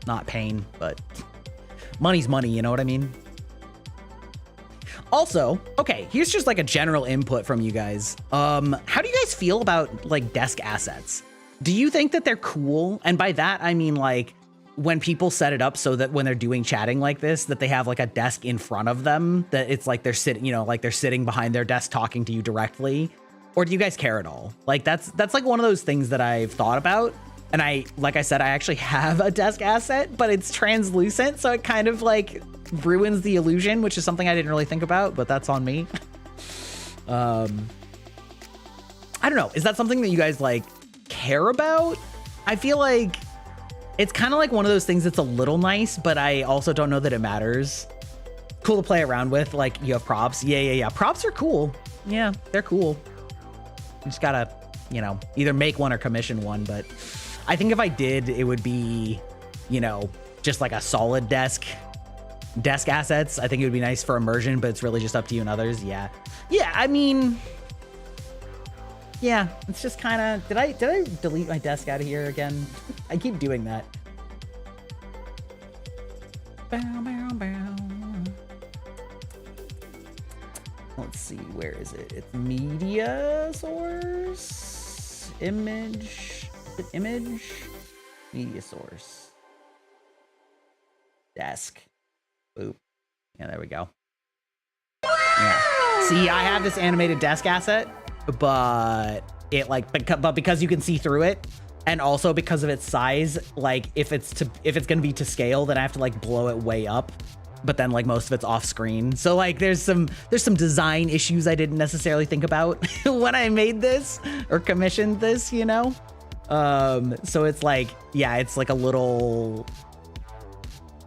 not pain, but money's money, you know what I mean? Also, okay, here's just like a general input from you guys. How do you guys feel about like desk assets? Do you think that they're cool? And by that, I mean like when people set it up so that when they're doing chatting like this, that they have like a desk in front of them, that it's like they're sitting, you know, like they're sitting behind their desk talking to you directly. Or do you guys care at all? Like that's like one of those things that I've thought about. And like I said, I actually have a desk asset, but it's translucent. So it kind of like ruins the illusion, which is something I didn't really think about, but that's on me. I don't know. Is that something that you guys like care about? I feel like it's kind of like one of those things that's a little nice, but I also don't know that it matters. Cool to play around with. Like you have props. Yeah. Props are cool. Yeah, they're cool. You just gotta, you know, either make one or commission one. But I think if I did, it would be, you know, just like a solid desk assets. I think it would be nice for immersion, but it's really just up to you and others. Yeah. I mean, yeah, it's just kind of, did I delete my desk out of here again? I keep doing that. Bow. Let's see, where is it? It's media source, image, is it image? Media source. Desk. Boop. Yeah, there we go. Yeah. See, I have this animated desk asset, but it like, but because you can see through it, and also because of its size, like if it's gonna be to scale, then I have to like blow it way up, but then like most of it's off screen. So like there's some design issues I didn't necessarily think about when I made this or commissioned this, you know? So it's like, yeah, it's like a little,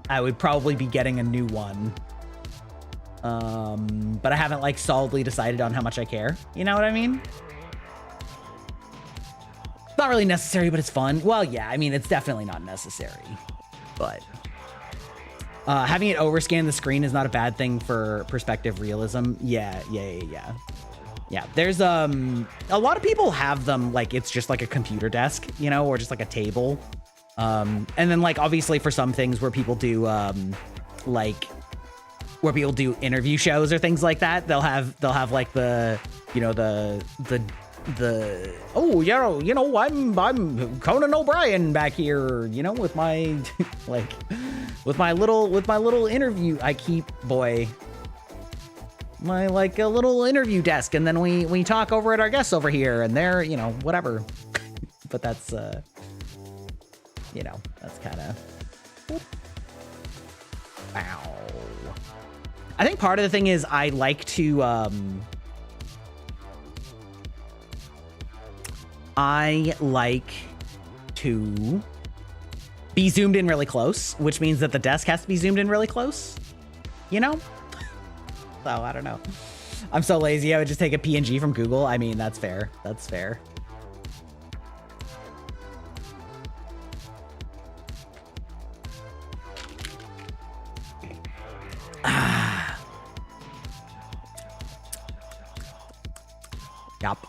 I would probably be getting a new one. But I haven't like solidly decided on how much I care. You know what I mean? It's not really necessary, but it's fun. Well, yeah, I mean, it's definitely not necessary, but having it overscan the screen is not a bad thing for perspective realism. Yeah. There's a lot of people have them like it's just like a computer desk, you know, or just like a table. And then like obviously for some things where people do like where people do interview shows or things like that, they'll have like the, you know, the oh, you know, I'm Conan O'Brien back here, you know, with my like with my little interview I keep, boy, my like a little interview desk, and then we talk over at our guests over here, and they're, you know, whatever. But that's you know, that's kind of, wow. I think part of the thing is I like to be zoomed in really close, which means that the desk has to be zoomed in really close, you know? So I don't know. I'm so lazy. I would just take a PNG from Google. I mean, that's fair. That's fair. Yup.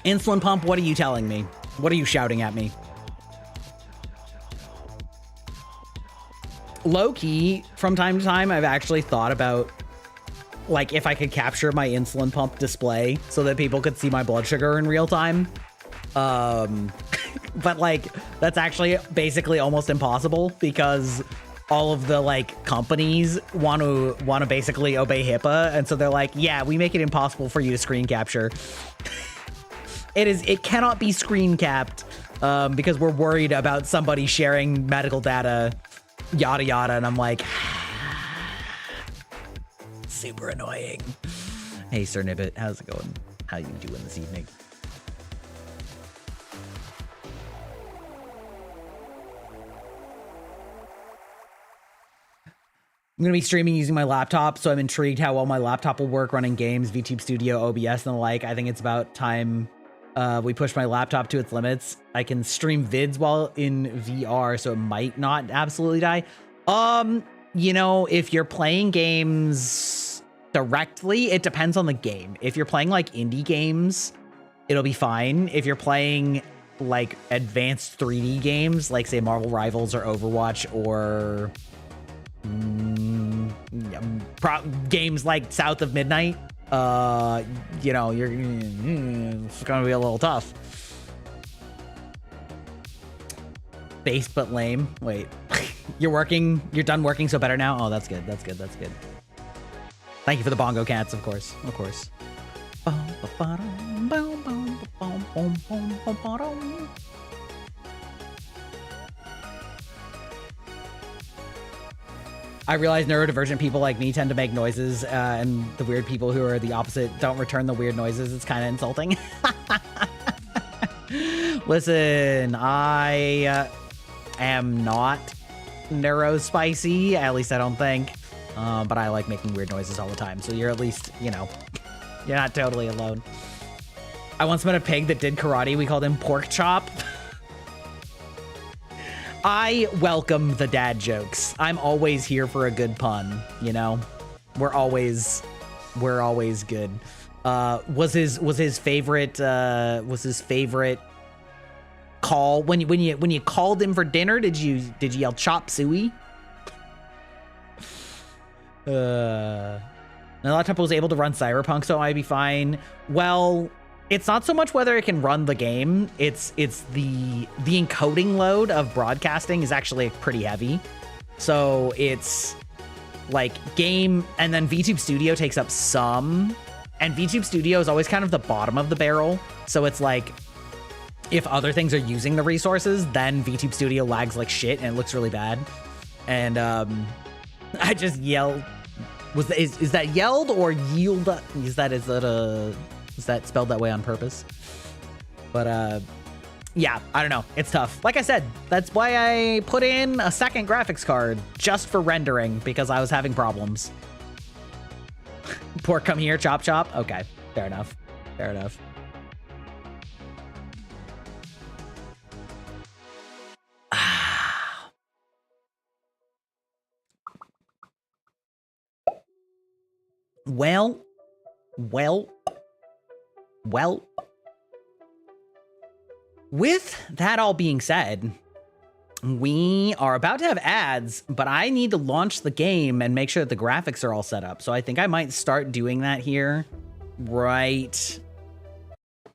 Insulin pump, what are you telling me? What are you shouting at me? Low-key, from time to time, I've actually thought about, like, if I could capture my insulin pump display so that people could see my blood sugar in real time. But, like, that's actually basically almost impossible because all of the, like, companies want to basically obey HIPAA, and so they're like, yeah, we make it impossible for you to screen capture. It cannot be screen capped because we're worried about somebody sharing medical data, yada yada, and I'm like, super annoying. Hey, Sir Nibbit, how's it going? How you doing this evening? I'm going to be streaming using my laptop, so I'm intrigued how well my laptop will work running games, VTube Studio, OBS, and the like. I think it's about time we push my laptop to its limits. I can stream vids while in VR, so it might not absolutely die. You know, if you're playing games directly, it depends on the game. If you're playing like indie games, it'll be fine. If you're playing like advanced 3D games, like say Marvel Rivals or Overwatch or games like South of Midnight, you know, it's gonna be a little tough. Base but lame. Wait, you're done working, so better now? Oh, that's good. That's good. That's good. Thank you for the bongo cats, of course. Of course. I realize neurodivergent people like me tend to make noises, and the weird people who are the opposite don't return the weird noises. It's kind of insulting. Listen, I am not neurospicy, at least I don't think, but I like making weird noises all the time, so you're at least, you know, you're not totally alone. I once met a pig that did karate. We called him Pork Chop. I welcome the dad jokes. I'm always here for a good pun, you know? We're always good. Was his favorite call when you called him for dinner, did you yell chop suey? The laptop was able to run Cyberpunk, so I'd be fine. Well, it's not so much whether it can run the game, it's the encoding load of broadcasting is actually pretty heavy. So it's like game, and then VTube Studio takes up some, and VTube Studio is always kind of the bottom of the barrel. So it's like, if other things are using the resources, then VTube Studio lags like shit and it looks really bad. And I just yelled. Is that yelled or yield? Is that spelled that way on purpose? But yeah, I don't know. It's tough. Like I said, that's why I put in a second graphics card just for rendering, because I was having problems. Pork, come here, chop chop. Okay, fair enough. Fair enough. Well. With that all being said, we are about to have ads, but I need to launch the game and make sure that the graphics are all set up. So I think I might start doing that here right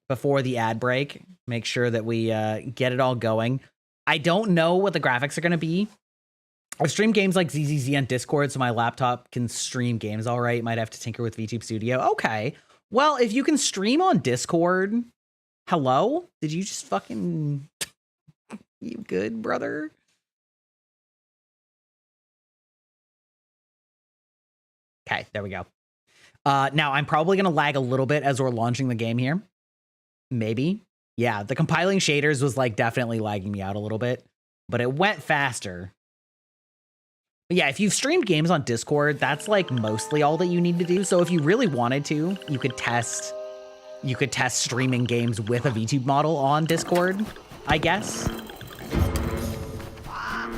before the ad break. Make sure that we get it all going. I don't know what the graphics are going to be. I've streamed games like ZZZ on Discord, so my laptop can stream games all right. Might have to tinker with VTube Studio. Okay. Well, if you can stream on Discord, hello? Did you just fucking... You good, brother? Okay, there we go. Now I'm probably gonna lag a little bit as we're launching the game here. Maybe. Yeah, the compiling shaders was like definitely lagging me out a little bit, but it went faster. But yeah, if you've streamed games on Discord, that's like mostly all that you need to do. So if you really wanted to, you could test streaming games with a VTube model on Discord, I guess.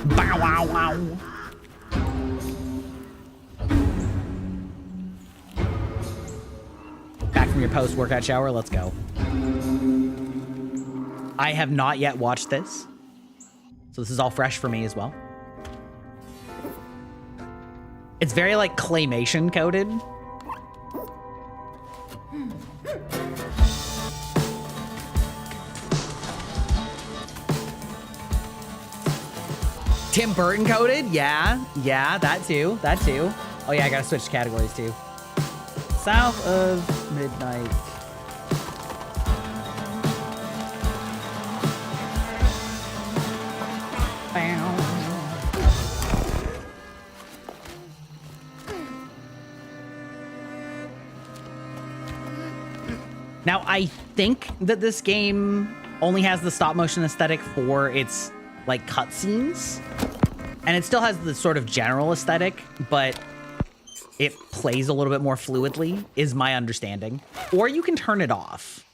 Bow wow wow. Back from your post-workout shower, let's go. I have not yet watched this, so this is all fresh for me as well. It's very like claymation coded. Tim Burton coded? Yeah, that too. Oh yeah, I gotta switch categories too. South of midnight. Now, I think that this game only has the stop motion aesthetic for its like cutscenes, and it still has the sort of general aesthetic, but it plays a little bit more fluidly, is my understanding. Or you can turn it off.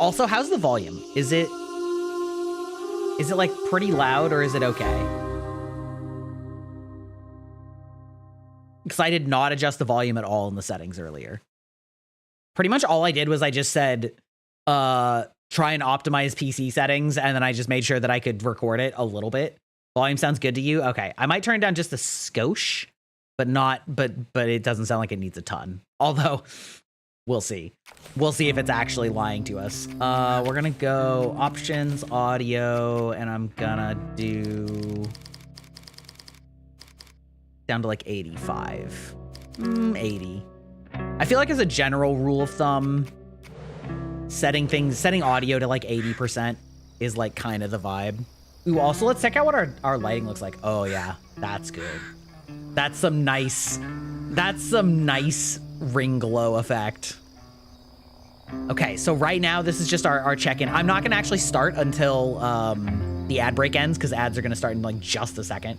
Also, how's the volume? Is it like pretty loud, or is it okay? Because I did not adjust the volume at all in the settings earlier. Pretty much all I did was I just said, try and optimize PC settings, and then I just made sure that I could record it a little bit. Volume sounds good to you? Okay. I might turn it down just a skosh, but it doesn't sound like it needs a ton. Although, we'll see. We'll see if it's actually lying to us. We're gonna go options, audio, and I'm gonna do down to like 85. 80. I feel like as a general rule of thumb, setting audio to like 80% is like kind of the vibe. Ooh, also let's check out what our lighting looks like. Oh yeah, that's good. That's some nice ring glow effect. Okay, so right now this is just our check-in. I'm not gonna actually start until the ad break ends, because ads are gonna start in like just a second.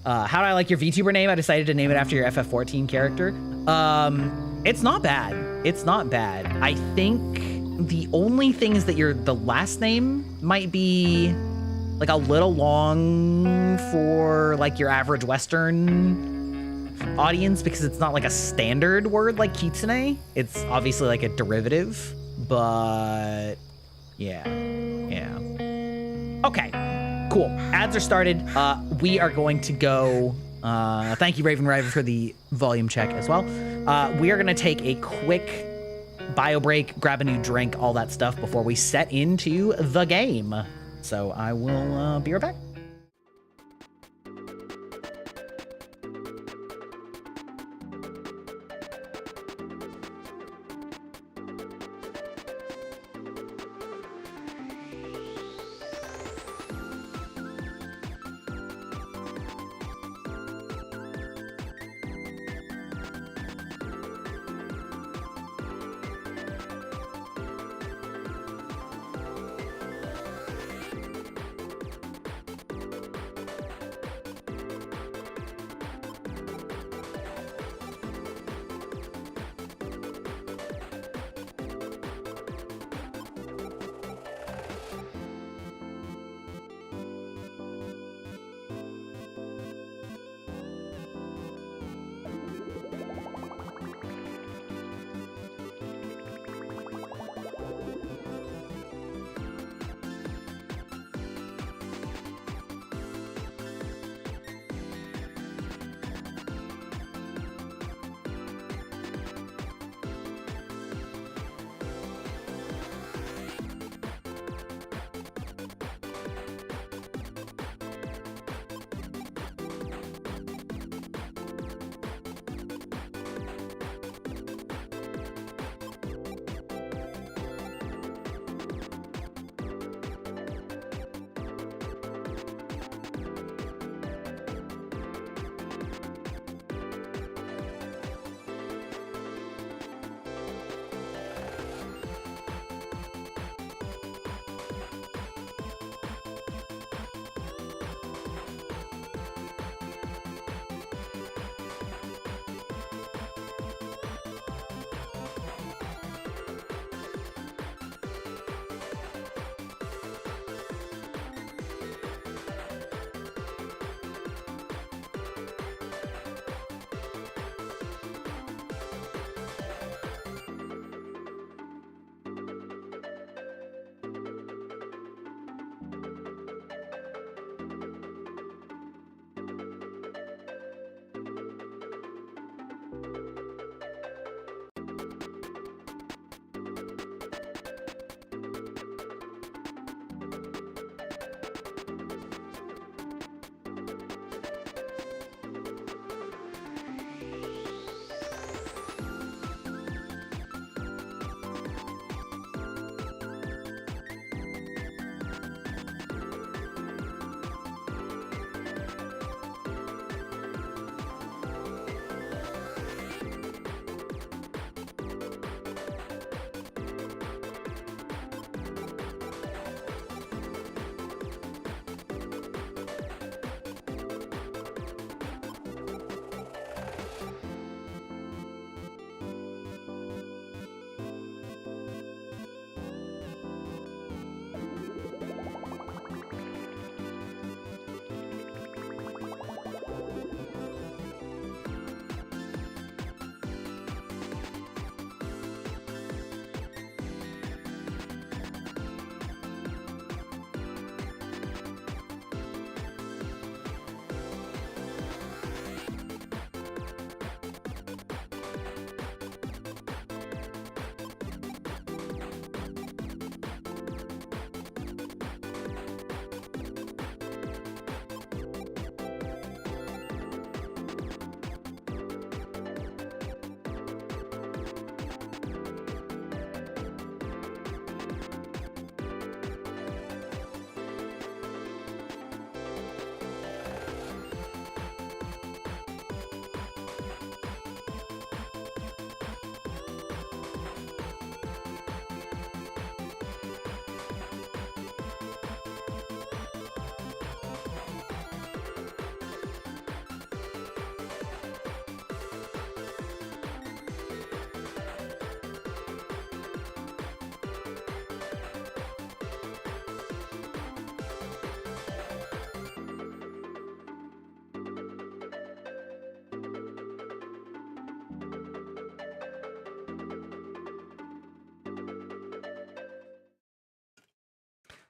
How do I like your VTuber name? I decided to name it after your FF14 character. It's not bad. It's not bad. I think the only thing is that the last name might be like a little long for like your average Western audience, because it's not like a standard word like kitsune. It's obviously like a derivative, but yeah. Okay. Cool. Ads are started. We are going to go. Thank you, Raven River, for the volume check as well. We are going to take a quick bio break, grab a new drink, all that stuff before we set into the game. So I will be right back.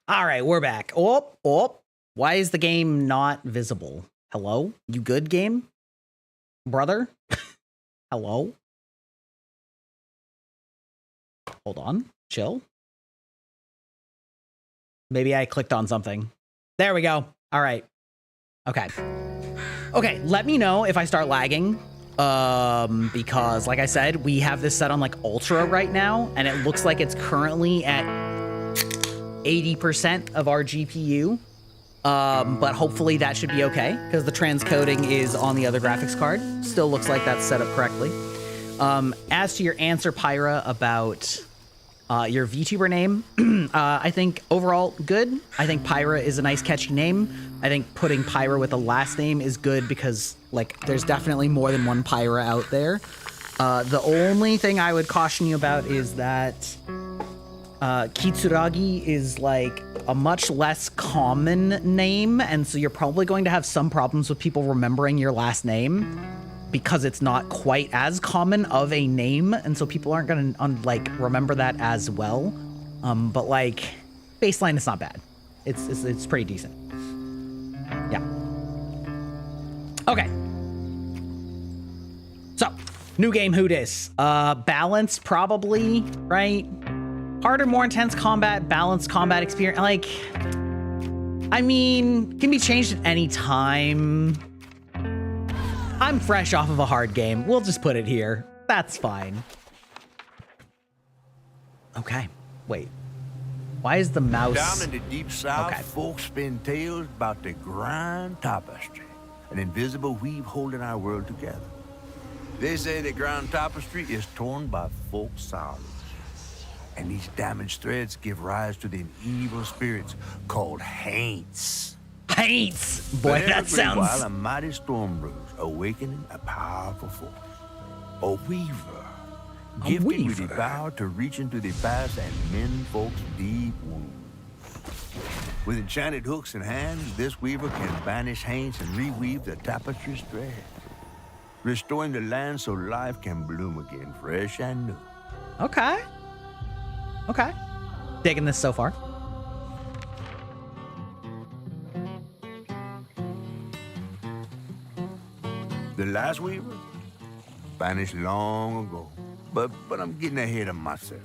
All right, we're back. Oh. Why is the game not visible? Hello? You good, game? Brother? Hello? Hold on. Chill. Maybe I clicked on something. There we go. All right. Okay. Okay, let me know if I start lagging. Because like I said, we have this set on like ultra right now, and it looks like it's currently at 80% of our GPU. But hopefully that should be okay because the transcoding is on the other graphics card. Still looks like that's set up correctly. As to your answer, Pyra, about your VTuber name, I think overall good. I think Pyra is a nice catchy name. I think putting Pyra with a last name is good because like there's definitely more than one Pyra out there. The only thing I would caution you about is that Kitsuragi is like a much less common name, and so you're probably going to have some problems with people remembering your last name because it's not quite as common of a name, and so people aren't going to like remember that as well. But like baseline, it's not bad. It's pretty decent. Yeah. Okay. So new game, who dis? Balance probably, right? Harder, more intense combat, balanced combat experience. Like, I mean, can be changed at any time. I'm fresh off of a hard game. We'll just put it here. That's fine. Okay, wait. Why is the mouse... Down in the deep south, okay. Folks spin tales about the grand tapestry, an invisible weave holding our world together. They say the grand tapestry is torn by folk sorrows. And these damaged threads give rise to the evil spirits called haints. Haints! Boy, that sounds... While a mighty storm brews, awakening a powerful force. A weaver. Gifted with the power to reach into the past and mend folks' deep wounds. With enchanted hooks in hand, this weaver can banish haints and reweave the tapestry's thread. Restoring the land so life can bloom again, fresh and new. Okay. Okay. Digging this so far. The last weaver vanished long ago, but I'm getting ahead of myself.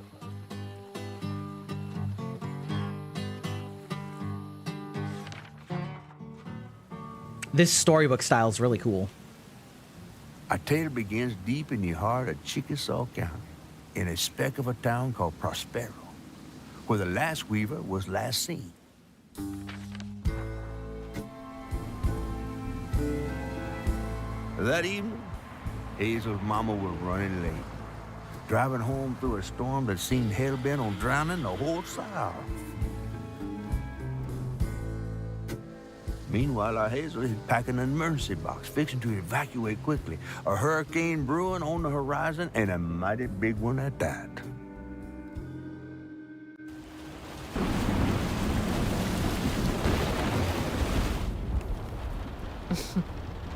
This storybook style is really cool. Our tale begins deep in the heart of Chickasaw County, in a speck of a town called Prospero, where the last weaver was last seen. That evening, Hazel's mama was running late, driving home through a storm that seemed hell-bent on drowning the whole South. Meanwhile, our Hazel is packing an emergency box, fixing to evacuate quickly. A hurricane brewing on the horizon, and a mighty big one at that.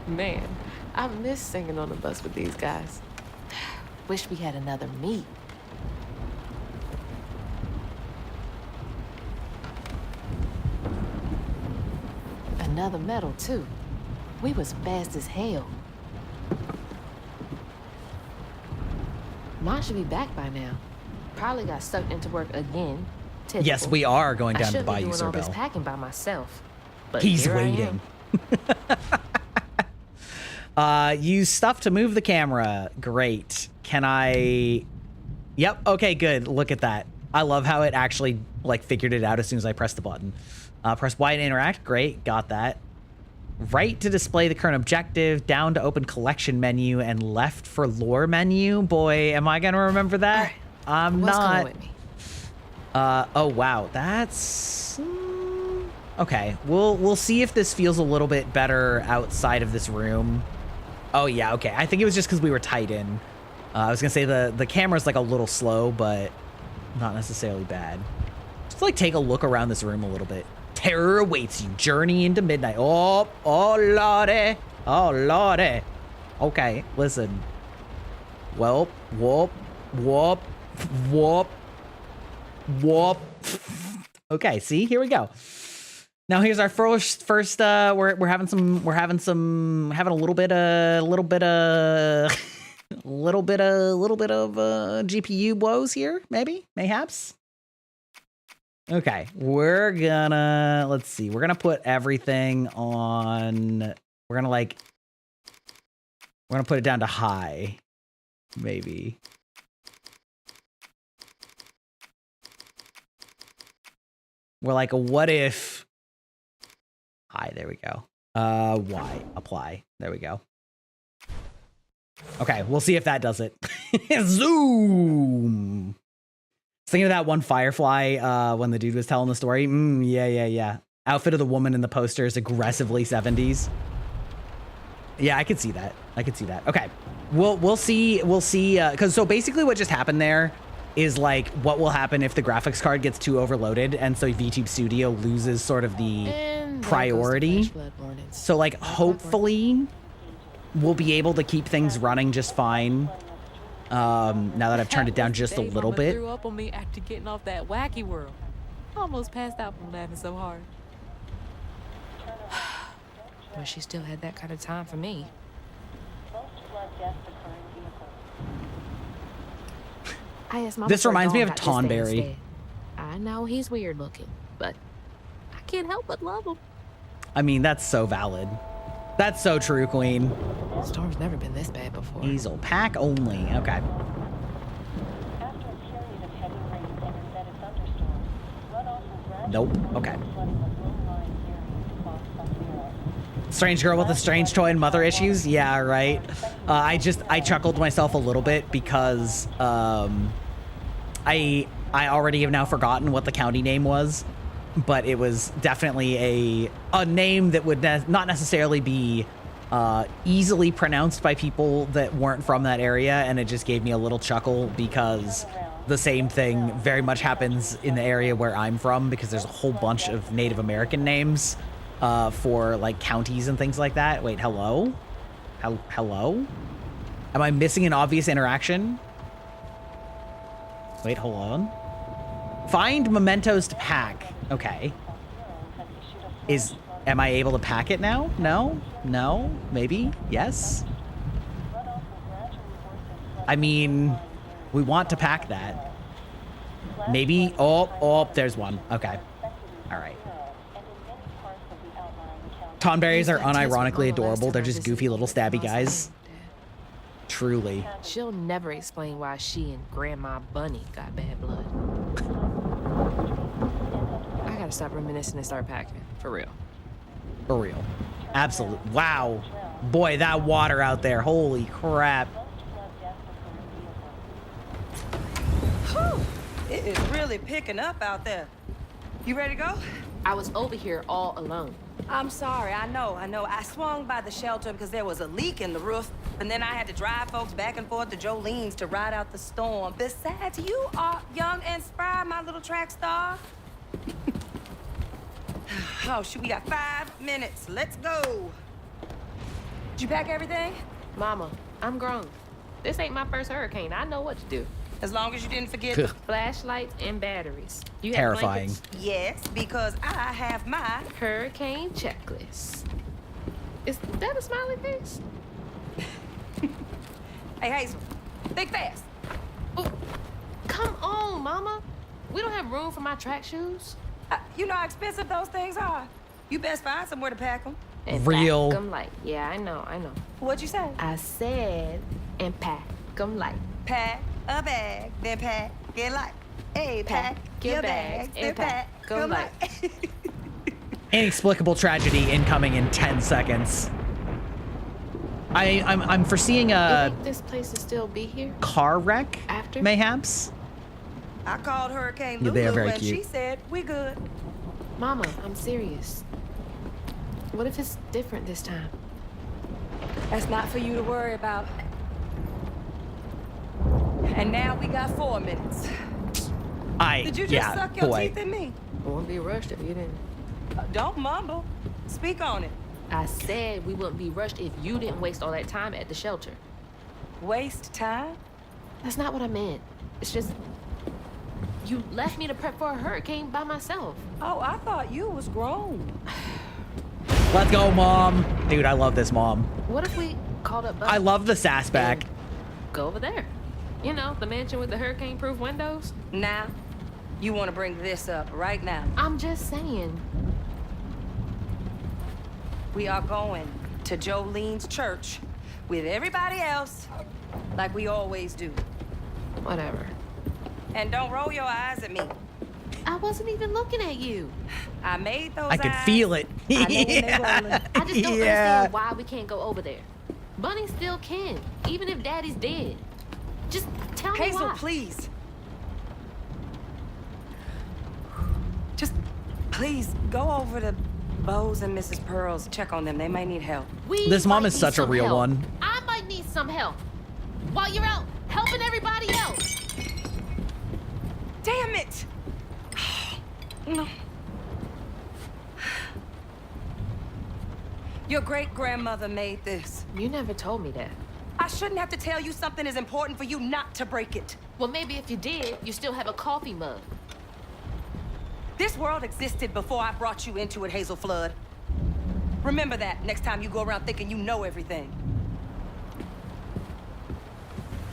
Man, I miss singing on the bus with these guys. Wish we had another meet. Another medal, too. We was fast as hell. Mom should be back by now. Probably got sucked into work again. Typical. Yes, we are going down to the Bayou I should be doing all this Cerbel. packing by myself. But He's here I waiting. am. Use stuff to move the camera. Great. Can I... Yep. Okay, good. Look at that. I love how it actually like figured it out as soon as I pressed the button. Press Y to interact. Great. Got that. Right to display the current objective, down to open collection menu, and left for lore menu. Boy, am I going to remember that? Right. I'm What's not. going with me? Oh, wow. That's... Okay. We'll see if this feels a little bit better outside of this room. Oh, yeah. Okay. I think it was just because we were tight in. I was going to say the camera's like a little slow, but not necessarily bad. Just like take a look around this room a little bit. Terror awaits you. Journey into midnight. Oh lordy. Oh lordy. Okay, listen. Well, whoop, whoop, whoop, whoop. Okay, see, here we go. Now here's our first we're having a little bit of GPU woes here, mayhaps. Okay, we're gonna put everything on, we're gonna put it down to high, maybe. We're like, what if high, there we go. Y, apply, there we go. Okay, we'll see if that does it. Zoom. Thinking of that one Firefly when the dude was telling the story. Yeah. Outfit of the woman in the poster is aggressively 70s. Yeah, I could see that. Okay, we'll see. Because so basically what just happened there is like what will happen if the graphics card gets too overloaded, and so VTube Studio loses sort of the priority. So like hopefully we'll be able to keep things running just fine. Now that I've turned it down just a little bit. Threw up on me after getting off that wacky world. Almost passed out from laughing so hard. Well, she still had that kind of time for me. This reminds me of Tonberry. I know he's weird looking, but I can't help but love him. I mean, that's so valid. That's so true, Queen. Storm's never been this bad before. Easel pack only. Okay. Nope. Okay. Strange girl with a strange toy and mother issues. Yeah, right. I chuckled to myself a little bit because I already have now forgotten what the county name was, but it was definitely a name that would not necessarily be easily pronounced by people that weren't from that area, and it just gave me a little chuckle because the same thing very much happens in the area where I'm from, because there's a whole bunch of Native American names for like counties and things like that. Wait, hello? Hello? Am I missing an obvious interaction? Wait, hold on. Find mementos to pack. Okay. Am I able to pack it now? No? Maybe? Yes? I mean, we want to pack that. Maybe? Oh, there's one. Okay. All right. Tonberries are unironically adorable. They're just goofy little stabby guys. Truly. She'll never explain why she and Grandma Bunny got bad blood. I gotta stop reminiscing and start packing. For real. For real. Absolute. Wow. Boy, that water out there. Holy crap. Whew. It is really picking up out there. You ready to go? I was over here all alone. I'm sorry, I know. I swung by the shelter because there was a leak in the roof, and then I had to drive folks back and forth to Jolene's to ride out the storm. Besides, you are young and spry, my little track star. Oh, shoot, we got 5 minutes. Let's go. Did you pack everything? Mama, I'm grown. This ain't my first hurricane. I know what to do. As long as you didn't forget. Flashlights and batteries. You have terrifying. blankets? Yes, because I have my hurricane checklist. Is that a smiley face? Hey, Hazel, think fast. Oh, come on, Mama. We don't have room for my track shoes. You know how expensive those things are. You best find somewhere to pack them. And real. Pack them light. Yeah, I know. What'd you say? I said, and pack them light. Pack a bag, then pack it light. Hey, pack your bags, then pack them light. Inexplicable tragedy incoming in 10 seconds. I'm foreseeing a You think this place will still be here? car wreck, After? mayhaps. I called Hurricane Yeah, they are Lulu very and cute. she said, we good. Mama, I'm serious. What if it's different this time? That's not for you to worry about. And now we got 4 minutes. Did you just suck your teeth in me? I wouldn't be rushed if you didn't. Don't mumble. Speak on it. I said we wouldn't be rushed if you didn't waste all that time at the shelter. Waste time? That's not what I meant. It's just... You left me to prep for a hurricane by myself. Oh, I thought you was grown. Let's go, Mom. Dude, I love this mom. What if we called up Buzz? I love the sass back. and go over there. You know, the mansion with the hurricane-proof windows. Now, you want to bring this up right now. I'm just saying. We are going to Jolene's church with everybody else, like we always do. Whatever. And don't roll your eyes at me. I wasn't even looking at you. I made those I could eyes. feel it. I know when they're rolling. I just don't Yeah. understand why we can't go over there. Bunny still can, even if Daddy's dead. Just tell me Hazel, why. please. Just, please, go over to Bo's and Mrs. Pearl's. Check on them. They may need help. This mom might is need such a some real help. one. I might need some help. While you're out helping everybody else. Damn it! No. Your great-grandmother made this. You never told me that. I shouldn't have to tell you something is important for you not to break it. Well, maybe if you did, you still have a coffee mug. This world existed before I brought you into it, Hazel Flood. Remember that next time you go around thinking you know everything.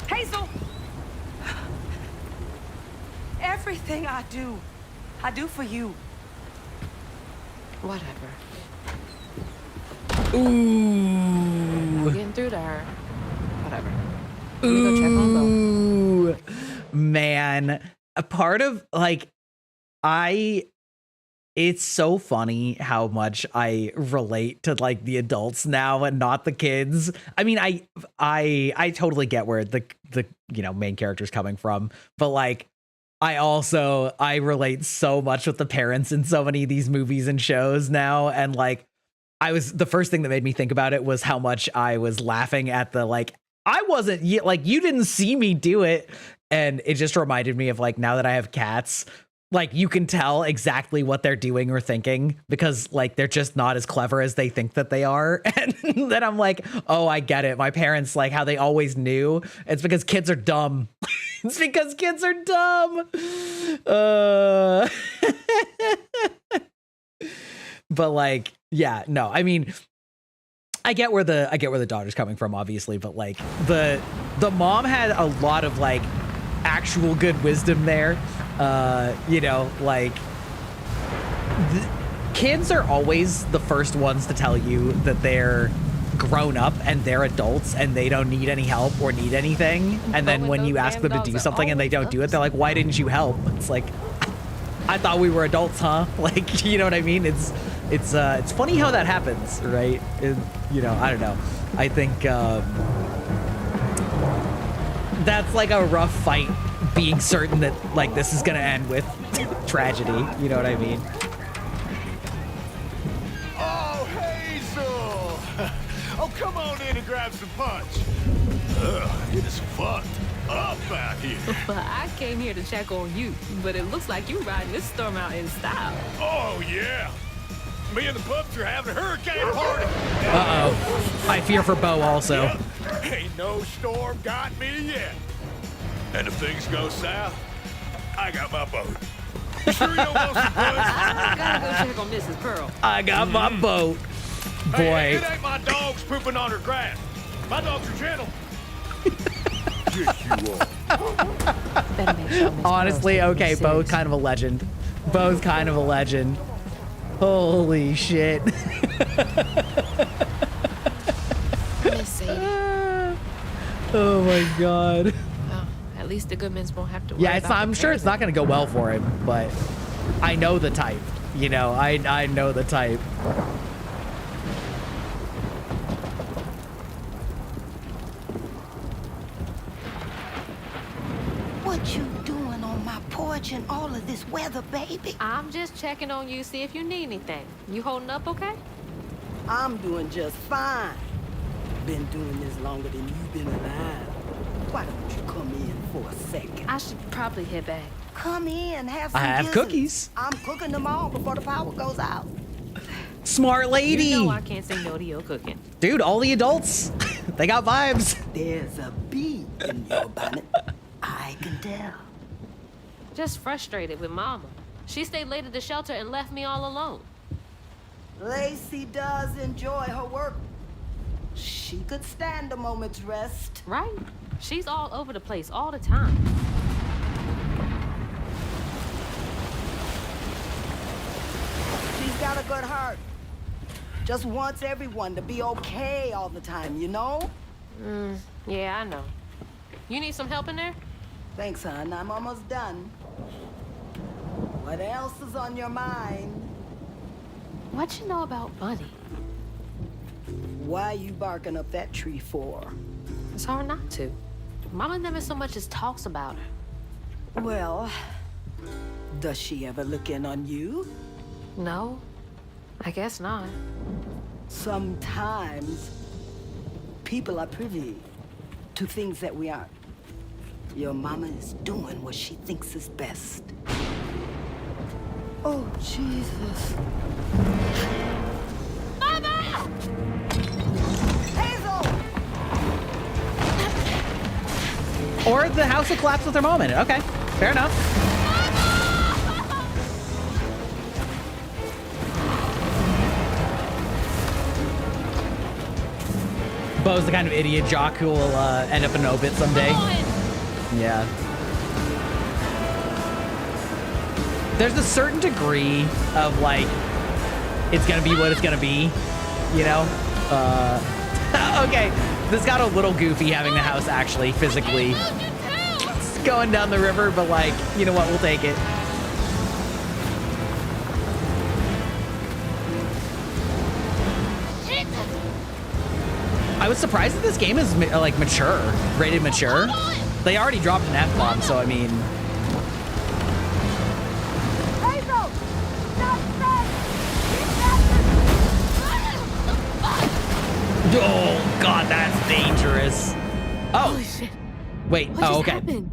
Hazel! Everything I do for you. Whatever. Ooh. I'm getting through to her. Whatever. Let me go check on Bo. Ooh. Man, a part of like it's so funny how much I relate to like the adults now and not the kids. I mean, I totally get where the main character's coming from, but like I relate so much with the parents in so many of these movies and shows now. And like, the first thing that made me think about it was how much I was laughing at the, like, I wasn't like, you didn't see me do it. And it just reminded me of like, now that I have cats, like you can tell exactly what they're doing or thinking because like, they're just not as clever as they think that they are. And then I'm like, oh, I get it. My parents, like how they always knew. It's because kids are dumb. It's because kids are dumb. But like, yeah, no, I mean, I get where the daughter's coming from, obviously, but like the mom had a lot of like actual good wisdom there. Like kids are always the first ones to tell you that they're grown up and they're adults and they don't need any help or need anything. And then when you ask them to do something and they don't do it, they're like, why didn't you help? It's like, I thought we were adults, huh? Like, you know what I mean? It's funny how that happens, right? I don't know. I think that's like a rough fight, being certain that like this is gonna end with tragedy. You know what I mean? Oh, Hazel! Oh, come on in and grab some punch. It is fucked up out here. But I came here to check on you, but it looks like you riding this storm out in style. Oh, yeah. Me and the pups are having a hurricane party. Uh-oh. I fear for Bo also. Yep. Ain't no storm got me yet. And if things go south, I got my boat. You sure you don't want some punch? I gotta go check on Mrs. Pearl. I got my boat. Boy. Hey, it ain't my dogs pooping on her grass. My dogs are gentle. Yes, you are. Better make sure Miss Honestly, Pearl's taking okay, this Bo's serious. kind of a legend. Bo's kind of a legend. Holy shit. Miss Sadie. Oh my god. Well, at least the Goodmans won't have to worry Yeah, about I'm the sure it's not going to go well for him, but I know the type. You know, I know the type. What you doing on my porch in all of this weather, baby? I'm just checking on you, see if you need anything. You holding up okay? I'm doing just fine. Been doing this longer than you've been alive. Why don't you come in for a second? I should probably head back. Come in, have some I have gizzards. cookies. I'm cooking them all before the power goes out. Smart lady. You know I can't say no to your cooking. Dude, all the adults, they got vibes. There's a bee in your bonnet. I can tell. Just frustrated with Mama. She stayed late at the shelter and left me all alone. Lacey does enjoy her work. She could stand a moment's rest. Right? She's all over the place all the time. She's got a good heart. Just wants everyone to be okay all the time, you know? Yeah, I know. You need some help in there? Thanks, hon. I'm almost done. What else is on your mind? What you know about Bunny? Why you barking up that tree for? It's hard not to. Mama never so much as talks about her. Well, does she ever look in on you? No, I guess not. Sometimes people are privy to things that we aren't. Your mama is doing what she thinks is best. Oh, Jesus. Mama! Hazel! Or the house will collapse with her mom in it. Okay, fair enough. Bo's the kind of idiot jock who will end up in an obit someday. Yeah. There's a certain degree of like, it's gonna be what it's gonna be, you know? Okay, this got a little goofy having the house actually physically going down the river, but like, you know what, we'll take it. I was surprised that this game is like mature, rated mature. They already dropped an F-bomb, so I mean. Hazel! Stop! Oh God, that's dangerous. Oh, Holy shit. wait. What Oh, just okay. happened?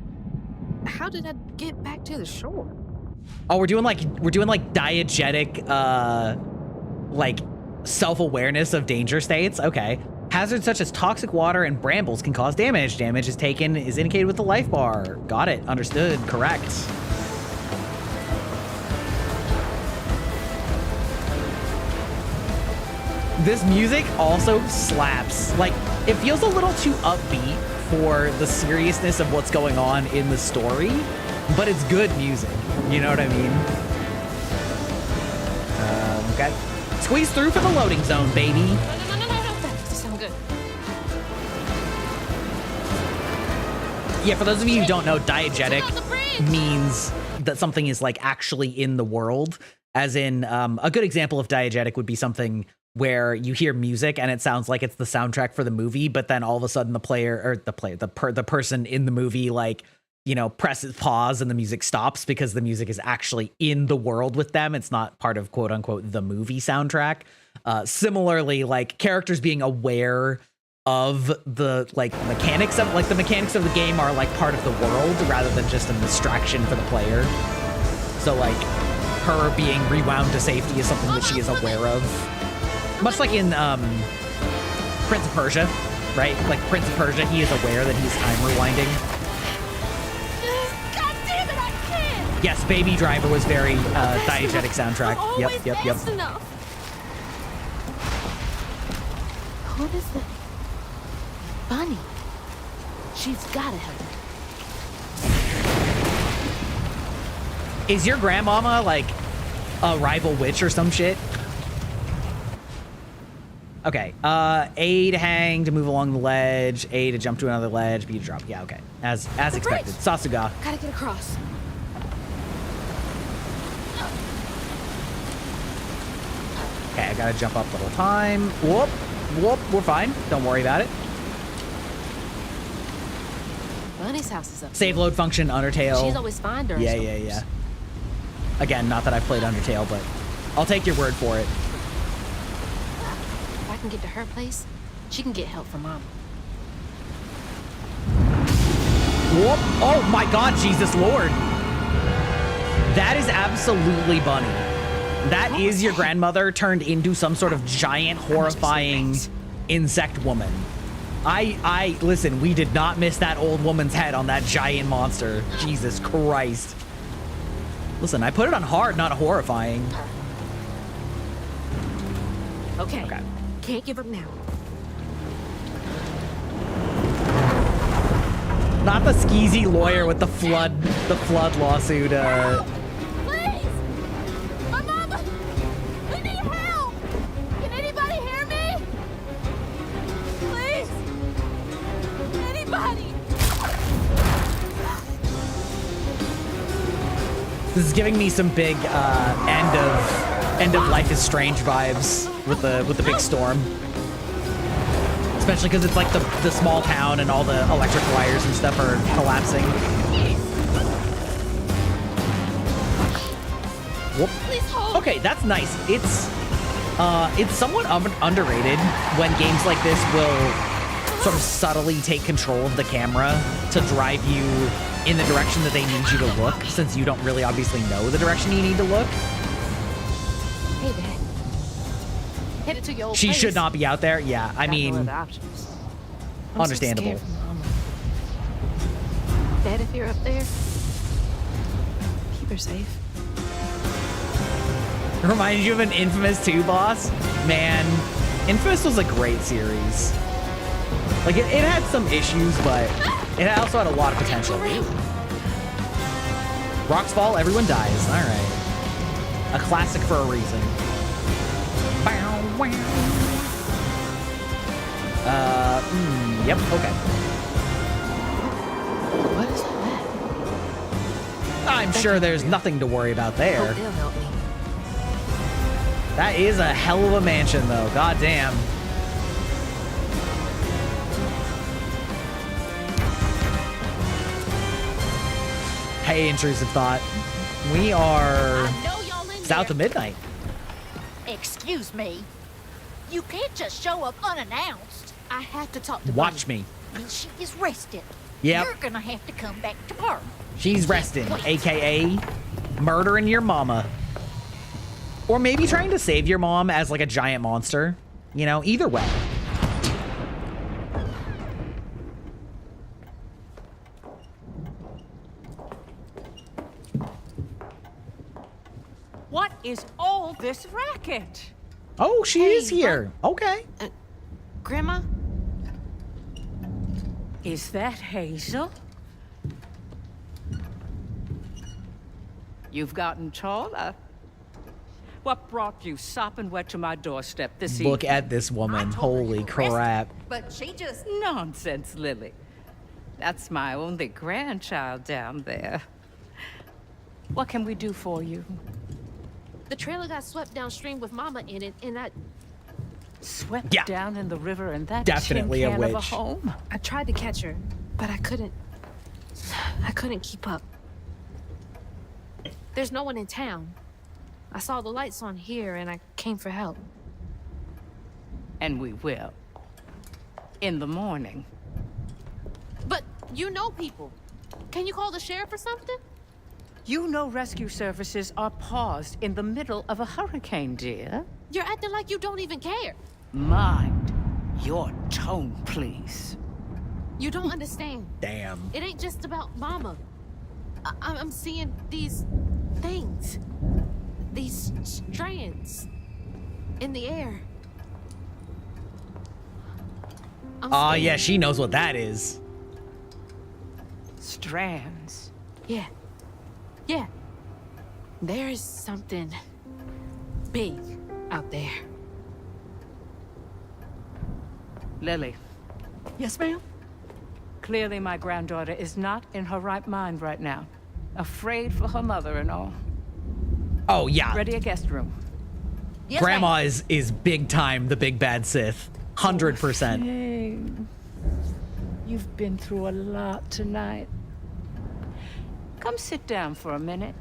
How did I get back to the shore? Oh, we're doing like diegetic, like self-awareness of danger states. Okay. Hazards such as toxic water and brambles can cause damage. Damage is indicated with the life bar. Got it. Understood. Correct. This music also slaps. Like, it feels a little too upbeat for the seriousness of what's going on in the story, but it's good music. You know what I mean? Okay. Squeeze through for the loading zone, baby. No. That doesn't sound good. Yeah, for those of you who don't know, diegetic means that something is like actually in the world. As in, a good example of diegetic would be something where you hear music and it sounds like it's the soundtrack for the movie, but then all of a sudden the person in the movie, like, you know, presses pause and the music stops because the music is actually in the world with them. It's not part of quote unquote the movie soundtrack. Similarly, like characters being aware of the like mechanics of the game are like part of the world rather than just a distraction for the player. So like her being rewound to safety is something that she is aware of. Much like in Prince of Persia, right? Like Prince of Persia, he is aware that he's time rewinding. God damn it, I can't! Yes, Baby Driver was very diegetic soundtrack. Yep. Fast enough. What is it? Bunny. She's gotta help me. Is your grandmama like a rival witch or some shit? Okay, A to hang, to move along the ledge, A to jump to another ledge, B to drop. Yeah, okay. As expected. Sasuga. Gotta get across. Okay, I gotta jump up the whole time. Whoop, we're fine. Don't worry about it. Bunny's house is up. Save load function, Undertale. She's always fine during storms. Yeah. Again, not that I've played Undertale, but I'll take your word for it. If I can get to her place, she can get help from Mama. Whoop. Oh my God, Jesus Lord. That is absolutely Bunny. That is your grandmother turned into some sort of giant, horrifying insect woman. Listen, we did not miss that old woman's head on that giant monster. Jesus Christ. Listen, I put it on hard, not horrifying. Okay. Okay. Can't give up now. Not the skeezy lawyer with the flood lawsuit. Please! My mama! We need help! Can anybody hear me? Please! Anybody! This is giving me some big end of Life is Strange vibes with the big storm. Especially because it's like the small town and all the electric wires and stuff are collapsing. Whoop. Okay, that's nice. It's somewhat underrated when games like this will sort of subtly take control of the camera to drive you in the direction that they need you to look, since you don't really obviously know the direction you need to look. Hey, Dad. Headed to your old She place. should not be out there. Yeah, I Got no mean, other options. I'm understandable. So scared for Mama. Dad, if you're up there, keep her safe. Reminds you of an Infamous 2 boss? Man, Infamous was a great series. Like, it had some issues, but it also had a lot of potential. Rocks fall, everyone dies. All right. A classic for a reason. Yep, okay. What is that? I'm sure there's nothing to worry about there. Hope they'll help me. That is a hell of a mansion, though. God damn. Hey, intrusive thought. We are I know y'all in south there. of midnight. Excuse me. You can't just show up unannounced. I have to talk to Watch Bunny. me. And she is rested. Yep. You're gonna have to come back tomorrow. She's resting, aka murdering your mama. Or maybe trying to save your mom as like a giant monster. You know, either way. What is all this racket? Oh, she is here. Okay. Grandma? Is that Hazel? You've gotten taller. What brought you sopping wet to my doorstep this evening? Look at this woman. Holy crap. But she just... Nonsense, Lily. That's my only grandchild down there. What can we do for you? The trailer got swept downstream with Mama in it, and I Swept Yeah. down in the river in that Definitely tin a can of a witch. home? tried to catch her, but I couldn't keep up. There's no one in town. I saw the lights on here, and I came for help. And we will. In the morning. But you know people. Can you call the sheriff or something? You know rescue services are paused in the middle of a hurricane, dear. You're acting like you don't even care. Mind your tone, please. You don't understand. Damn. It ain't just about Mama. I'm seeing these things. These strands in the air. Oh, yeah, she knows what that is. Strands. Yeah. Yeah. There is something big out there. Lily, Yes, ma'am? clearly my granddaughter is not in her right mind right now. Afraid for her mother and all. Oh, yeah. Ready a guest room. Yes, Grandma ma'am. is big time the big bad Sith. 100%. Hey, you've been through a lot tonight. Come sit down for a minute.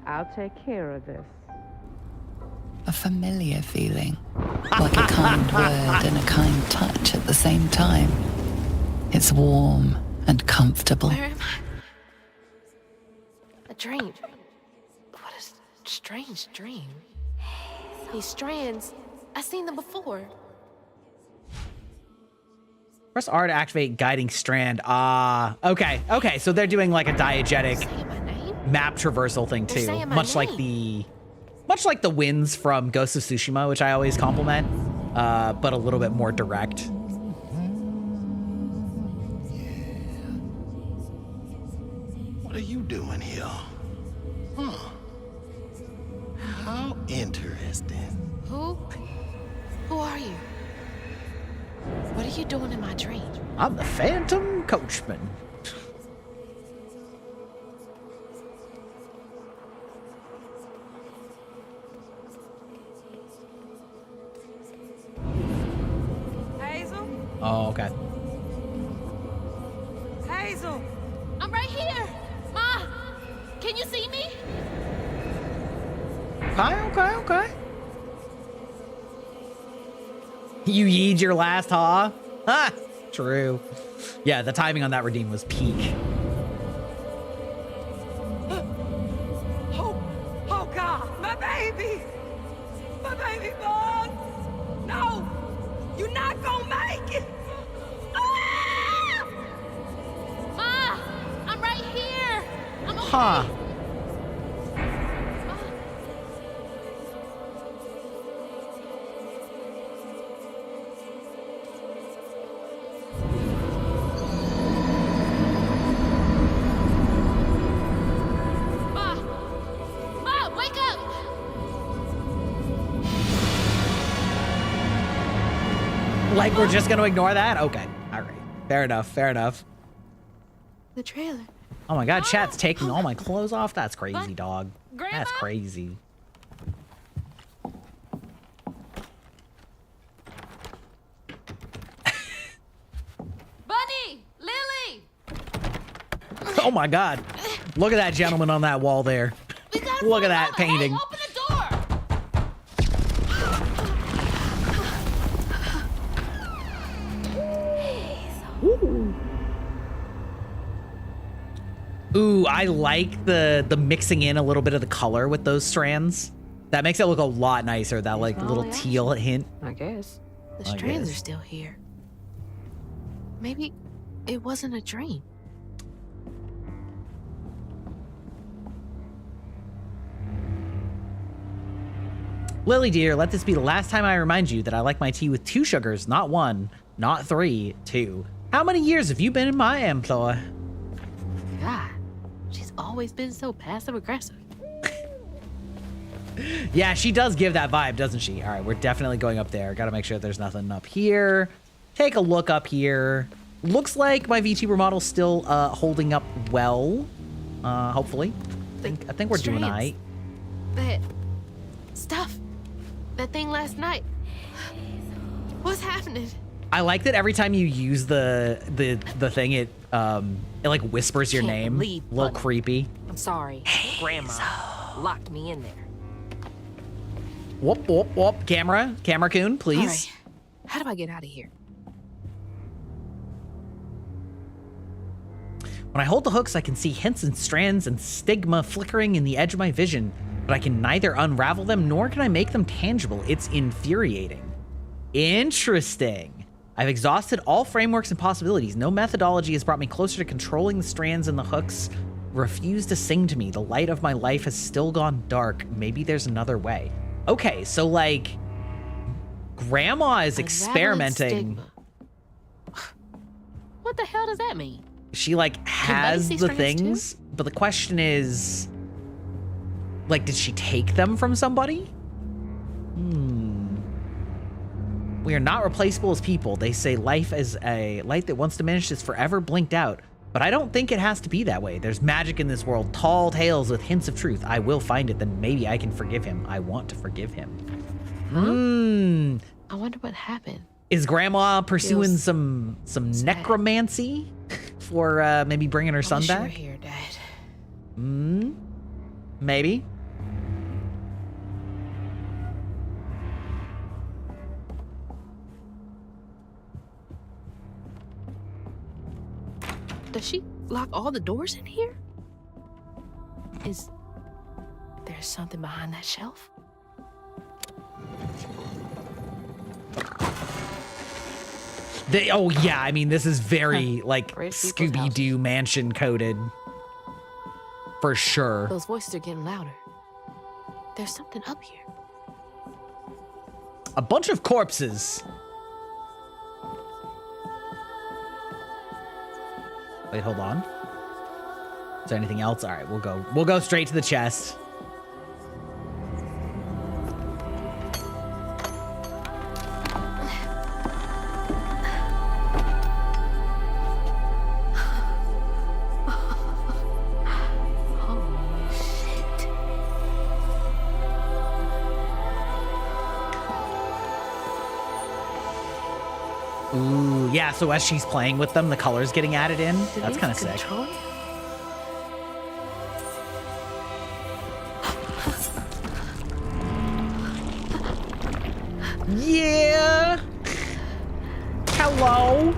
I'll take care of this. A familiar feeling, like a kind word and a kind touch at the same time. It's warm and comfortable. Where am I? A dream. What a strange dream. These strands, I've seen them before. Press R to activate guiding strand. Ah, okay. Okay, so they're doing like a diegetic Saying my name? map traversal thing They're too. saying my Much like the winds from Ghost of Tsushima, which I always compliment, but a little bit more direct. What are you doing here? Huh. How interesting. Who are you? What are you doing in my dream? I'm the Phantom Coachman. Hazel? Oh, okay. Hazel! I'm right here. Ma, can you see me? Okay. You yeed your last haw? Ha! True. Yeah, the timing on that redeem was peak. Oh God, my baby! My baby boy! No! You're not gonna make it! Ah! Ma, I'm right here. I'm okay. Huh. Ma, wake up. Like we're just gonna ignore that? Okay. Alright. Fair enough. The trailer. Oh my god, chat's taking all my clothes off? That's crazy, What? dog. Grandma? That's crazy. Bunny, Lily. Oh my god. Look at that gentleman on that wall there. We gotta Look at find that Mama. painting. Hey, open the door. Ooh, I like the mixing in a little bit of the color with those strands. That makes it look a lot nicer, that like little teal hint. I guess. The I strands guess. are still here. Maybe it wasn't a dream. Lily dear, let this be the last time I remind you that I like my tea with 2 sugars, not 1, not 3, 2. How many years have you been in my employ? God, she's always been so passive aggressive. Yeah, she does give that vibe, doesn't she? All right, we're definitely going up there. Got to make sure there's nothing up here. Take a look up here. Looks like my VTuber model's still holding up well. Hopefully. I think we're doing all right. That stuff. That thing last night. What's happening? I like that every time you use the thing, it like whispers your Can't name. believe A little Bunny. creepy. I'm sorry. Grandma locked me in there. Whoop, whoop, whoop. Camera coon, please. All right. How do I get out of here? When I hold the hooks, I can see hints and strands and stigma flickering in the edge of my vision, but I can neither unravel them nor can I make them tangible. It's infuriating. Interesting. I've exhausted all frameworks and possibilities. No methodology has brought me closer to controlling the strands and the hooks refuse to sing to me. The light of my life has still gone dark. Maybe there's another way. Okay, so like, Grandma is Unraveling experimenting. stigma. What the hell does that mean? She like has see the strands too? things, but the question is, like, did she take them from somebody? We are not replaceable as people. They say life as a light that once diminished is forever blinked out. But I don't think it has to be that way. There's magic in this world, tall tales with hints of truth. I will find it, then maybe I can forgive him. I want to forgive him. I wonder what happened. Is Grandma pursuing Feels some sad. necromancy for maybe bringing her son Wish you were back? here, Dad. Maybe. Does she lock all the doors in here? Is there something behind that shelf? Oh yeah, I mean this is very like Rich people's Scooby-Doo mansion coded. For sure. Those voices are getting louder. There's something up here. A bunch of corpses. Wait, hold on. Is there anything else? All right, we'll go straight to the chest. Ooh, yeah, so as she's playing with them, the color's getting added in. That's kind of sick. Yeah. Hello.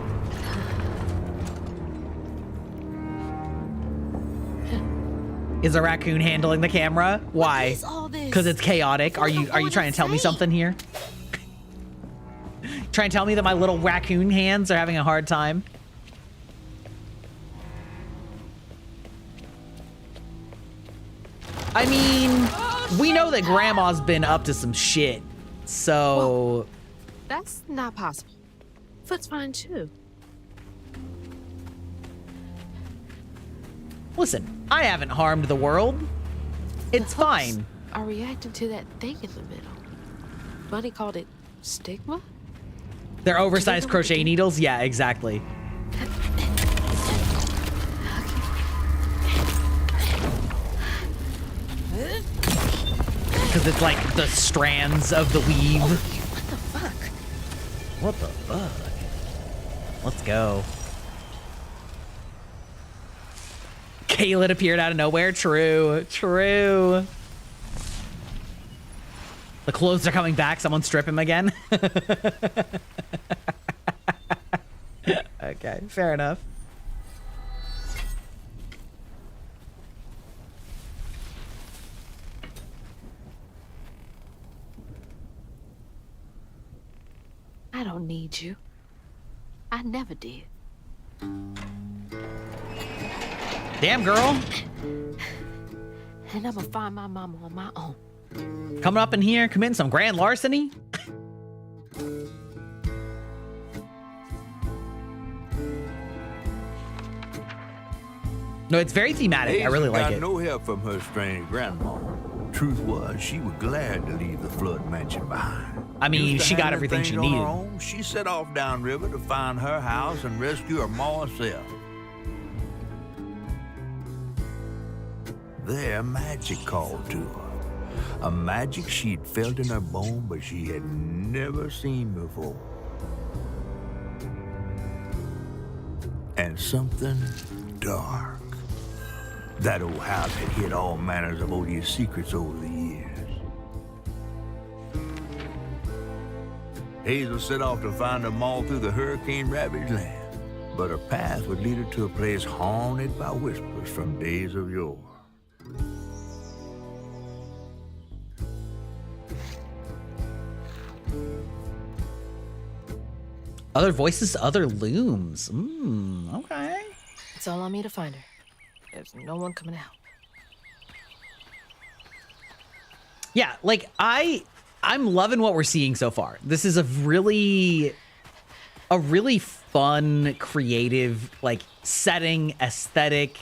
Is a raccoon handling the camera? Why? Because it's chaotic. Are you trying to tell me something here? Trying to tell me that my little raccoon hands are having a hard time? I mean, we know that Grandma's been up to some shit, so... Whoa. That's not possible. Foot's fine, too. Listen, I haven't harmed the world. It's fine. Are reacting to that thing in the middle. Bunny called it stigma? They're oversized crochet needles? Yeah, exactly. Because it's like the strands of the weave. What the fuck? What the fuck? Let's go. Kayla appeared out of nowhere. True. True. The clothes are coming back. Someone strip him again. Okay, fair enough. I don't need you. I never did. Damn, girl. And I'm gonna find my mama on my own. Coming up in here, committing some grand larceny? No, it's very thematic. I really like it. No help from her strange grandma. Truth was, she was glad to leave the flood mansion behind. I mean, Used to she got handling everything she things on her needed. own, she set off downriver to find her house and rescue her ma herself. There, magic called to her. A magic she'd felt in her bone, but she had never seen before. And something dark. That old house had hid all manners of odious secrets over the years. Hazel set off to find them all through the hurricane-ravaged land, but her path would lead her to a place haunted by whispers from days of yore. Other voices, other looms. Okay. It's all on me to find her. There's no one coming out. Yeah, like I'm loving what we're seeing so far. This is a really fun, creative, like setting, aesthetic,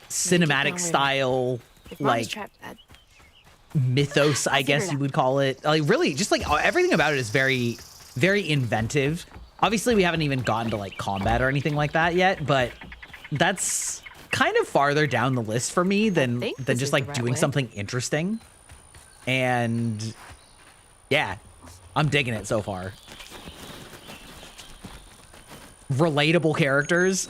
cinematic style, like mythos, I guess you would call it. Like really, just like everything about it is very, very inventive. Obviously, we haven't even gotten to like combat or anything like that yet, but that's kind of farther down the list for me than just like doing something interesting. And yeah, I'm digging it so far. Relatable characters,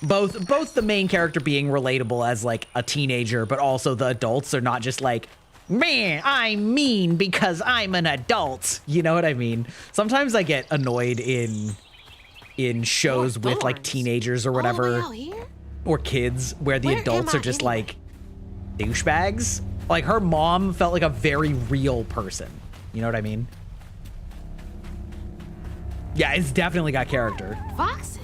both the main character being relatable as like a teenager, but also the adults are not just like, man, I'm mean because I'm an adult. You know what I mean? Sometimes I get annoyed in shows with like teenagers or whatever, or kids where the adults are just like douchebags. Like her mom felt like a very real person. You know what I mean? Yeah, it's definitely got character. Foxes.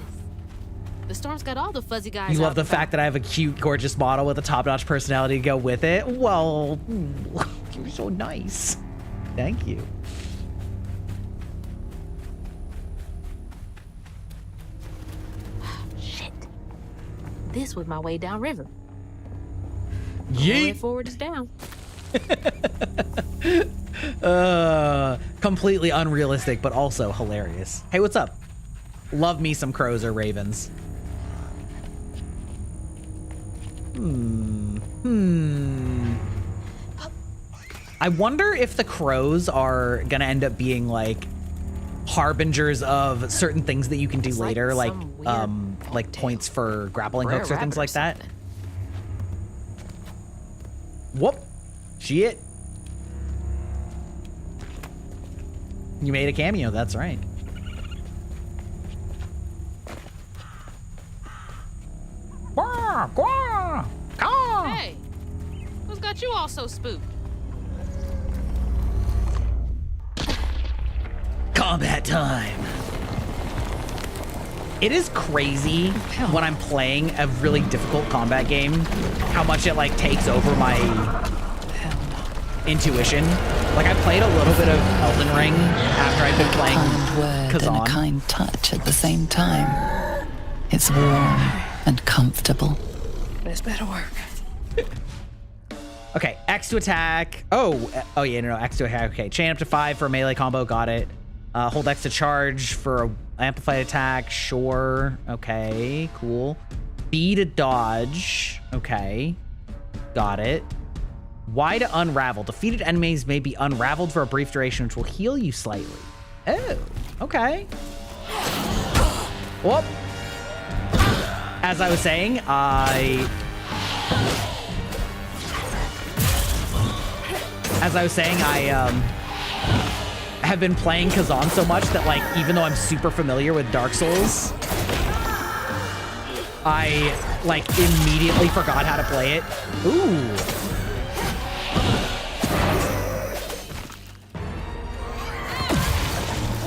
The storm's got all the fuzzy guys. You love the fact that I have a cute, gorgeous model with a top-notch personality to go with it? Well, you're so nice. Thank you. Shit. This was my way downriver. Yeet. Way forward is down. Completely unrealistic, but also hilarious. Hey, what's up? Love me some crows or ravens. I wonder if the crows are gonna end up being like harbingers of certain things that you can do It's later, like like some weird points for grappling Brer hooks or things rabbit or like that. something. Whoop. Shit. You made a cameo, that's right. Hey, what's got you all so spooked? Combat time. It is crazy when I'm playing a really difficult combat game, how much it like takes over my intuition. Like I played a little bit of Elden Ring after I'd been playing Kind word and a Kazan. kind touch at the same time. It's warm and comfortable. This better work. Okay, X to attack. Oh yeah, no, X to attack. Okay, chain up to 5 for a melee combo. Got it. Hold X to charge for a amplified attack. Sure. Okay, cool. B to dodge. Okay, got it. Y to unravel. Defeated enemies may be unraveled for a brief duration, which will heal you slightly. Oh, okay. Whoop. As I was saying, I have been playing Kazan so much that, like, even though I'm super familiar with Dark Souls, I, like, immediately forgot how to play it. Ooh.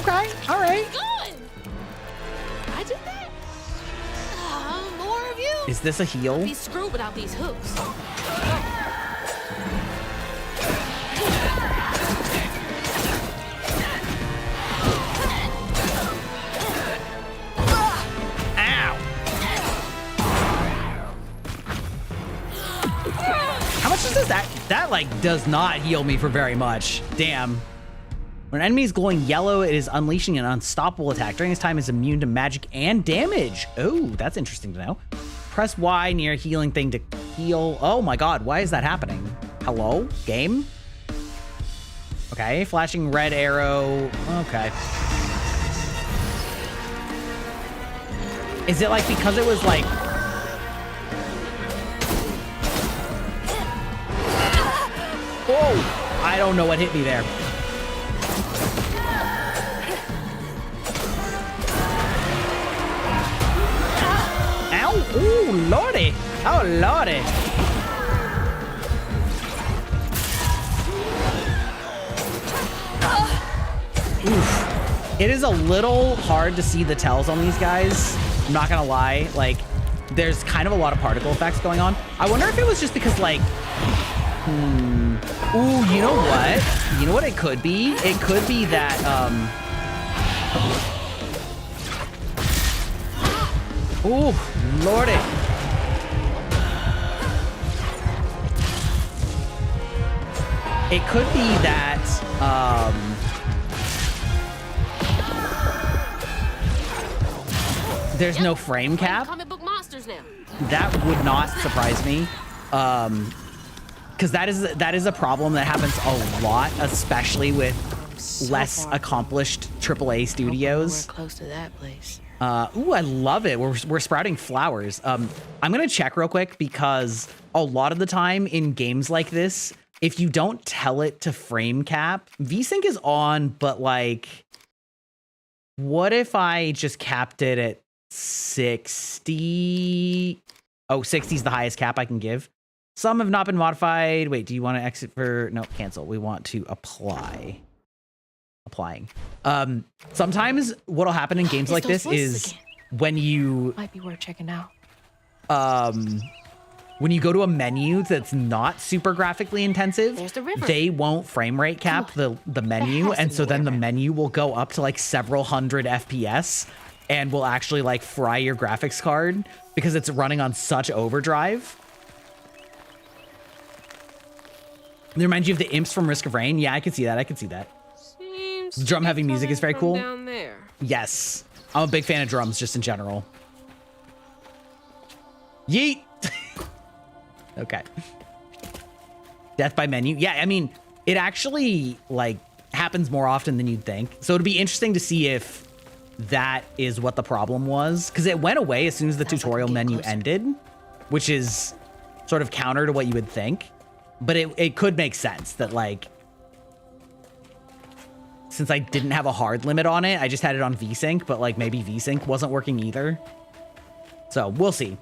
Okay, all right. Good. I did that. More of you. Is this a heal? Be screwed without these hooks. How much does that like does not heal me for very much. Damn. When an enemy is glowing yellow, it is unleashing an unstoppable attack. During this time, it's immune to magic and damage. Oh, that's interesting to know. Press Y near healing thing to heal. Oh my god, why is that happening? Hello? Game? Okay, flashing red arrow. Okay. Is it like because it was like... Whoa! I don't know what hit me there. Ow! Ooh, lordy! Oh, lordy! Oof. It is a little hard to see the tells on these guys. I'm not gonna lie. Like, there's kind of a lot of particle effects going on. I wonder if it was just because, like... Ooh, you know what? You know what it could be? It could be that, Ooh, lordy. It could be that, there's no frame cap. Comic book monsters now. That would not surprise me. Because that is a problem that happens a lot, especially with less accomplished AAA studios. We're close to that place. Ooh, I love it. We're sprouting flowers. I'm gonna check real quick because a lot of the time in games like this, if you don't tell it to frame cap, VSync is on, but like, what if I just capped it at 60? Oh, 60 is the highest cap I can give. Some have not been modified. Wait, do you want to exit for... No, cancel. We want to apply. applying. Sometimes what'll happen in games like this is when you Might be worth checking out. when you go to a menu that's not super graphically intensive, There's the river. they won't frame rate cap the menu, and so then the menu will go up to like several hundred FPS and will actually like fry your graphics card because it's running on such overdrive. It reminds you of the imps from Risk of Rain. Yeah, I can see that. I can see that. Seems The drum heavy music is very from cool. down there. Yes. I'm a big fan of drums just in general. Yeet. Okay. Death by menu. Yeah, I mean, it actually like happens more often than you'd think. So it'd be interesting to see if that is what the problem was, because it went away as soon as the tutorial menu ended, which is sort of counter to what you would think. But it could make sense that like, since I didn't have a hard limit on it, I just had it on VSync, but like maybe VSync wasn't working either. So we'll see.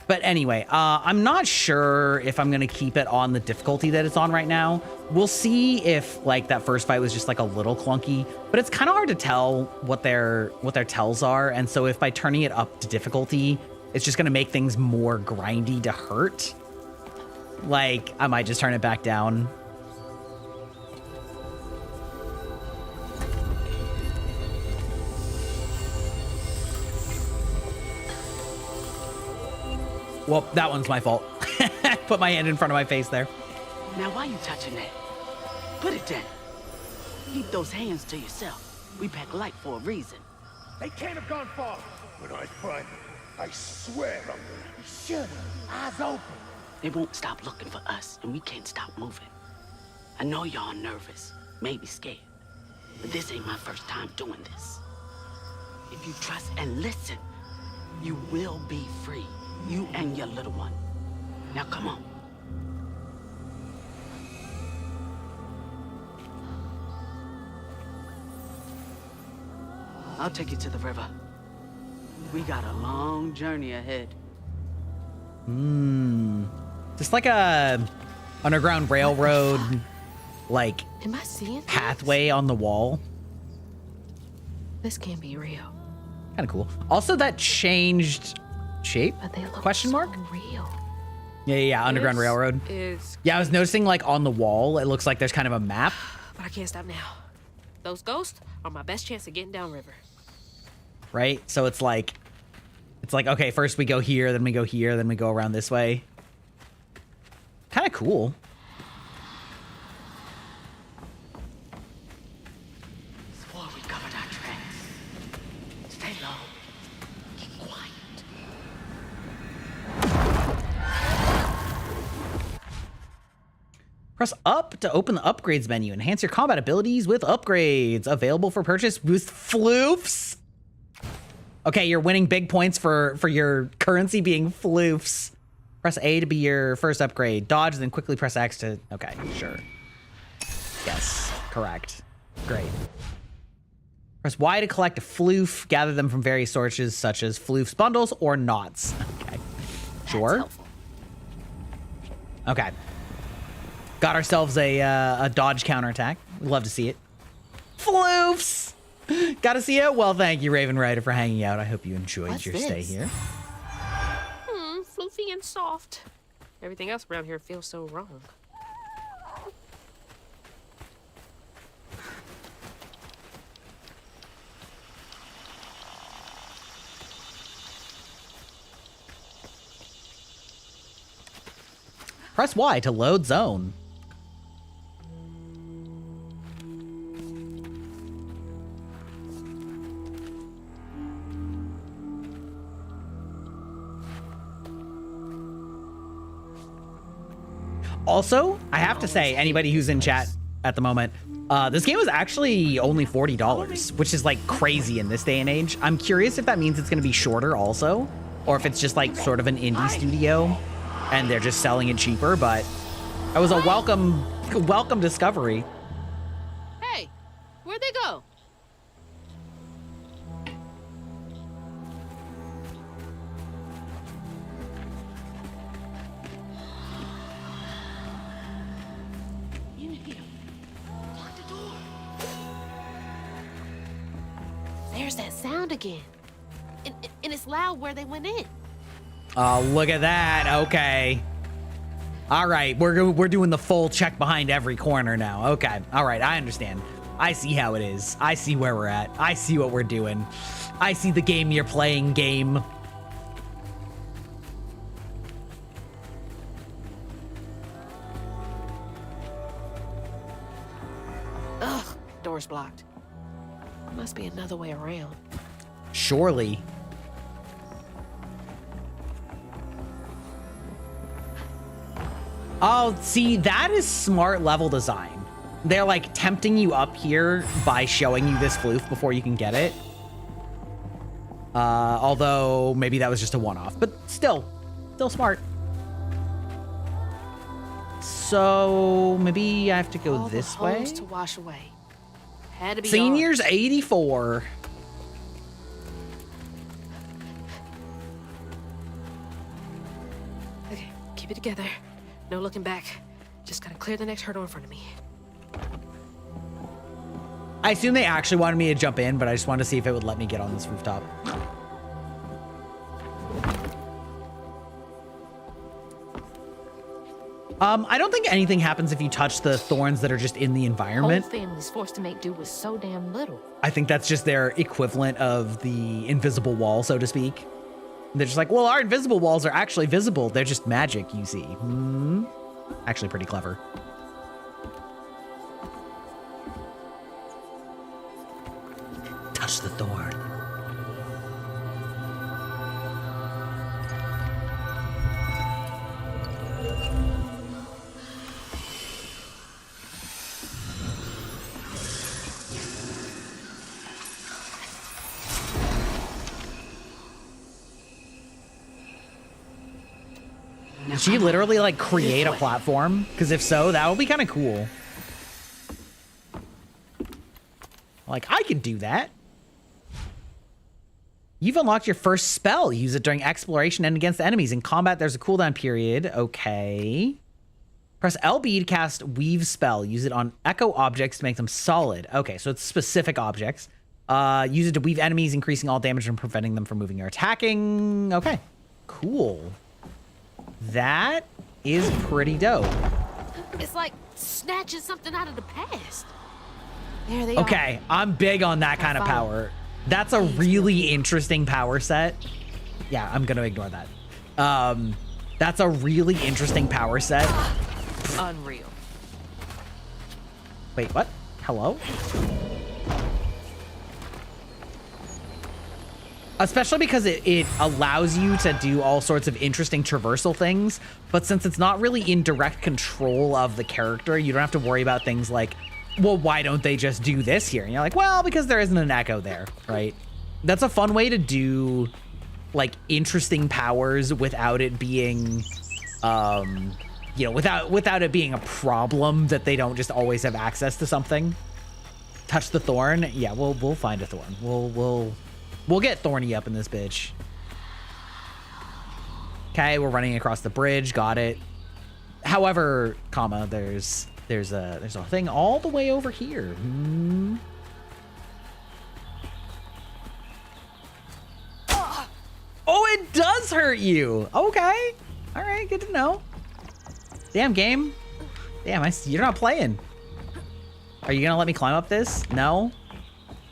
But anyway, I'm not sure if I'm gonna keep it on the difficulty that it's on right now. We'll see if like that first fight was just like a little clunky, but it's kind of hard to tell what their tells are. And so if by turning it up to difficulty, it's just gonna make things more grindy to hurt, like I might just turn it back down. Well, that one's my fault. Put my hand in front of my face there. Now, why you touching that? Put it down. Keep those hands to yourself. We pack light for a reason. They can't have gone far. When I find them, I swear I'm gonna. Should eyes open. They won't stop looking for us, and we can't stop moving. I know y'all nervous, maybe scared, but this ain't my first time doing this. If you trust and listen, you will be free. You and your little one. Now come on. I'll take you to the river. We got a long journey ahead. Just like a Underground Railroad, like Am I seeing pathway on the wall. This can't be real. Kind of cool. Also, that changed shape? But they look Question mark? so real. Yeah, Underground This Railroad. is Yeah, I was noticing like on the wall, it looks like there's kind of a map. But I can't stop now. Those ghosts are my best chance of getting downriver. Right? So it's like, okay, first we go here, then we go here, then we go around this way. Kind of cool. Swore we covered our tracks. Stay low. Keep quiet. Press up to open the upgrades menu. Enhance your combat abilities with upgrades. Available for purchase with floofs. Okay, you're winning big points for your currency being floofs. Press A to be your first upgrade. Dodge, then quickly press X to... Okay, sure. Yes, correct. Great. Press Y to collect a floof. Gather them from various sources such as floofs bundles or knots. Okay, sure. Okay. Got ourselves a dodge counterattack. We'd love to see it. Floofs! Gotta see it? Well, thank you, Raven Rider, for hanging out. I hope you enjoyed your stay here. Floofy and soft. Everything else around here feels so wrong. Press Y to load zone. Also, I have to say, anybody who's in chat at the moment, this game is actually only $40, which is like crazy in this day and age. I'm curious if that means it's going to be shorter also, or if it's just like sort of an indie studio and they're just selling it cheaper, but it was a welcome discovery. Hey, where'd they go? There's that sound again. And it's loud where they went in. Oh, look at that. Okay. All right, we're doing the full check behind every corner now. Okay. All right, I understand. I see how it is. I see where we're at. I see what we're doing. I see the game you're playing, game. Ugh, door's blocked. Must be another way around. Surely. Oh, see, that is smart level design. They're like tempting you up here by showing you this floof before you can get it. Although maybe that was just a one-off, but still smart. So maybe I have to go All this the way. holes to wash away. Had to be Seniors ours. 84. Okay, keep it together. No looking back. Just gotta clear the next hurdle in front of me. I assume they actually wanted me to jump in, but I just wanted to see if it would let me get on this rooftop. I don't think anything happens if you touch the thorns that are just in the environment. Whole family's forced to make do with so damn little. I think that's just their equivalent of the invisible wall, so to speak. They're just like, well, our invisible walls are actually visible. They're just magic, you see. Actually pretty clever. Touch the thorn. Did she literally like create a platform? Because if so, that would be kind of cool. Like, I could do that. You've unlocked your first spell. Use it during exploration and against enemies. In combat, there's a cooldown period. Okay. Press LB to cast Weave spell. Use it on echo objects to make them solid. Okay, so it's specific objects. Use it to weave enemies, increasing all damage and preventing them from moving or attacking. Okay, cool. That is pretty dope. It's like snatching something out of the past. There they are. Okay, I'm big on that kind of power. That's a really interesting power set. Yeah, I'm gonna ignore that. That's a really interesting power set. Unreal. Wait, what? Hello? Especially because it allows you to do all sorts of interesting traversal things, but since it's not really in direct control of the character, you don't have to worry about things like, well, why don't they just do this here? And you're like, well, because there isn't an echo there, right? That's a fun way to do like interesting powers without it being, you know, without it being a problem that they don't just always have access to something. Touch the thorn. Yeah, we'll find a thorn. We'll get thorny up in this bitch. Okay, we're running across the bridge. Got it. However, comma, there's a thing all the way over here. Oh, it does hurt you. Okay. All right, good to know. Damn, game. Damn, you're not playing. Are you gonna let me climb up this? No?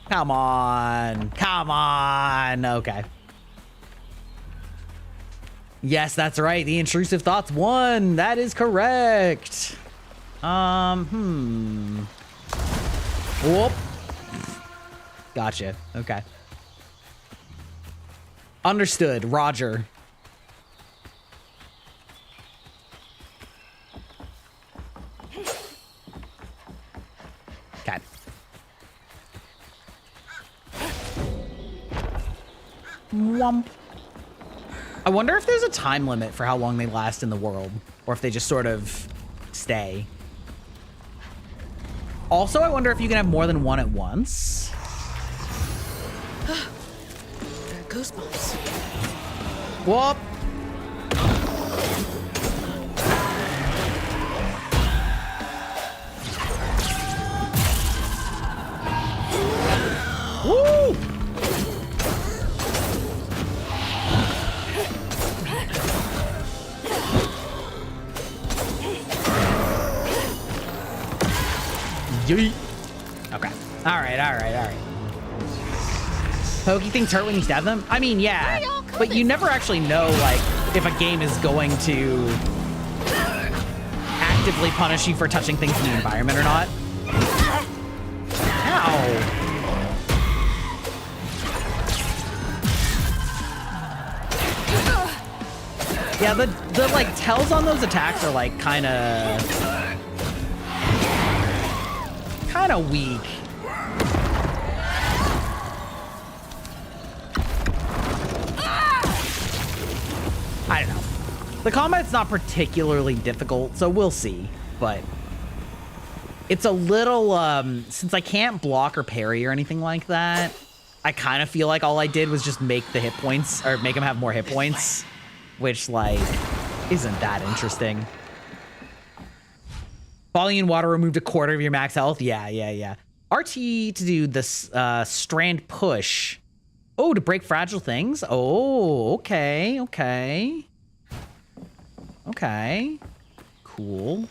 Come on. Come on. Okay. Yes, that's right. The intrusive thoughts won. That is correct. Whoop. Gotcha. Okay. Understood. Roger. Okay. Whomp. I wonder if there's a time limit for how long they last in the world, or if they just sort of stay. Also, I wonder if you can have more than one at once. Goosebumps. Whoop. Woo! Yeet. Okay. All right. Pokey things hurt when you stab them? I mean, yeah, but you never actually know, like, if a game is going to actively punish you for touching things in the environment or not. Ow. Yeah, the like tells on those attacks are like kind of weak. I don't know. The combat's not particularly difficult, so we'll see. But it's a little since I can't block or parry or anything like that, I kind of feel like all I did was just make the hit points or make him have more hit points. Which, like, isn't that interesting. Falling in water removed 1/4 of your max health. Yeah. RT to do this strand push. Oh, to break fragile things? Oh, okay. Cool.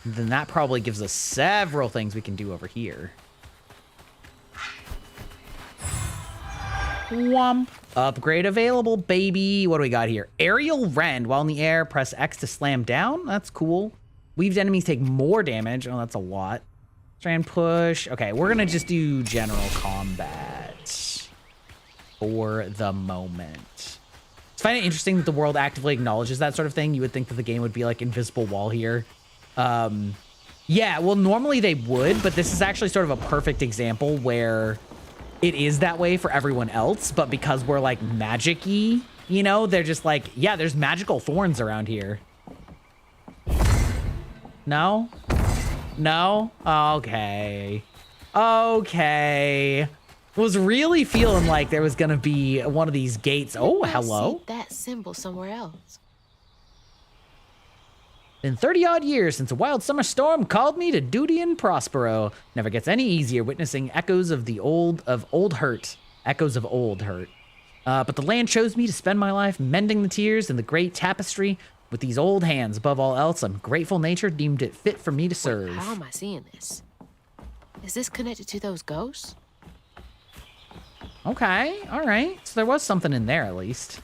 Then that probably gives us several things we can do over here. Whomp. Upgrade available, baby. What do we got here? Aerial Rend. While in the air, press X to slam down. That's cool. Weaved enemies take more damage. Oh, that's a lot. Strand push. Okay, we're gonna just do general combat for the moment. I find it interesting that the world actively acknowledges that sort of thing. You would think that the game would be like invisible wall here. Yeah, well, normally they would, but this is actually sort of a perfect example where it is that way for everyone else, but because we're like magic-y, you know, they're just like, yeah, there's magical thorns around here. No? Okay. Was really feeling like there was gonna be one of these gates. Oh, hello. See that symbol somewhere else. Been 30-odd years since a wild summer storm called me to duty in Prospero. Never gets any easier witnessing echoes of old hurt. Echoes of old hurt. But the land chose me to spend my life mending the tears in the great tapestry with these old hands. Above all else, I'm grateful nature deemed it fit for me to serve. Wait, how am I seeing this? Is this connected to those ghosts? Okay, all right. So there was something in there at least.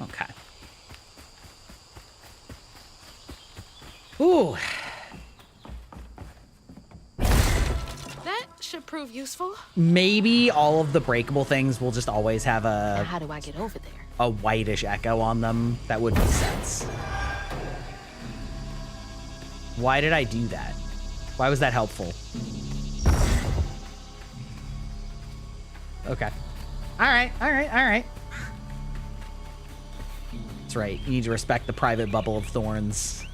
Okay. Ooh. That should prove useful. Maybe all of the breakable things will just always have Now how do I get over there? a whitish echo on them. That would make sense. Why did I do that? Why was that helpful? Okay. All right. That's right. You need to respect the private bubble of thorns.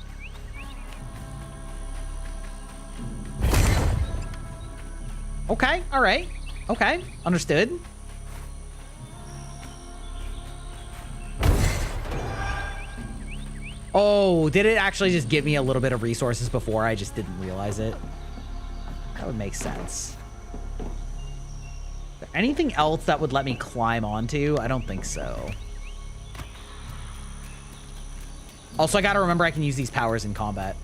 Okay. All right. Okay. Understood. Oh, did it actually just give me a little bit of resources before? I just didn't realize it. That would make sense. Is there anything else that would let me climb onto? I don't think so. Also, I gotta remember I can use these powers in combat.